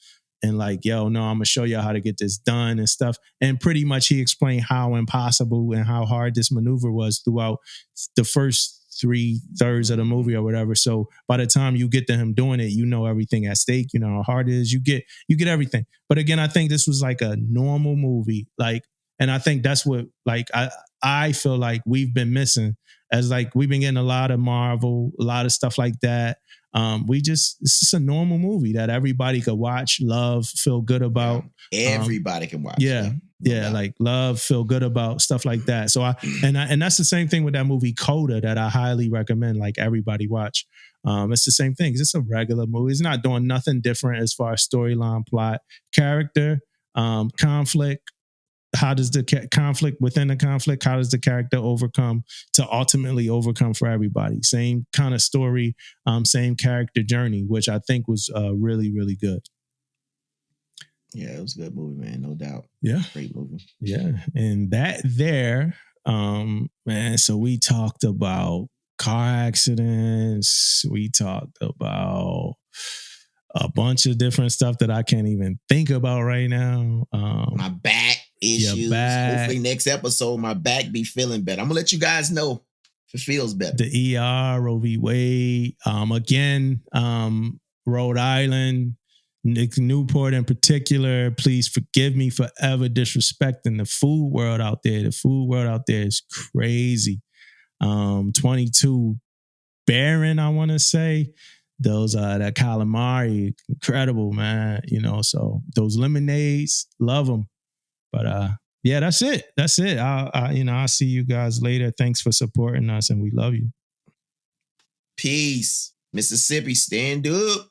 and like, yo, no, I'm gonna show you how to get this done and stuff. And pretty much he explained how impossible and how hard this maneuver was throughout the first 3/3 of the movie or whatever. So by the time you get to him doing it, you know everything at stake, you know how hard it is, you get everything. But again, I think this was like a normal movie. Like, and I think that's what like I feel like we've been missing, as like we've been getting a lot of Marvel, a lot of stuff like that. It's just a normal movie that everybody could watch, love, feel good about. Everybody can watch. Yeah. Yeah, like love, feel good about, stuff like that. So and that's the same thing with that movie Kute that I highly recommend. Like everybody watch. It's the same thing. It's a regular movie. It's not doing nothing different as far as storyline, plot, character, conflict. How does the conflict within the conflict? How does the character overcome to ultimately overcome for everybody? Same kind of story, same character journey, which I think was really, really good. Yeah, it was a good movie, man. No doubt. Yeah. Great movie. Yeah. And that there, man, so we talked about car accidents. We talked about a bunch of different stuff that I can't even think about right now. My back issues. Hopefully next episode, my back be feeling better. I'm going to let you guys know if it feels better. The ER, Roe V Wade. Again, Rhode Island, Nick Newport in particular, please forgive me for ever disrespecting the food world out there. The food world out there is crazy. 22 Baron, I want to say. Those that calamari, incredible, man. You know, so those lemonades, love them. But yeah, that's it. That's it. I'll see you guys later. Thanks for supporting us, and we love you. Peace. Mississippi, stand up.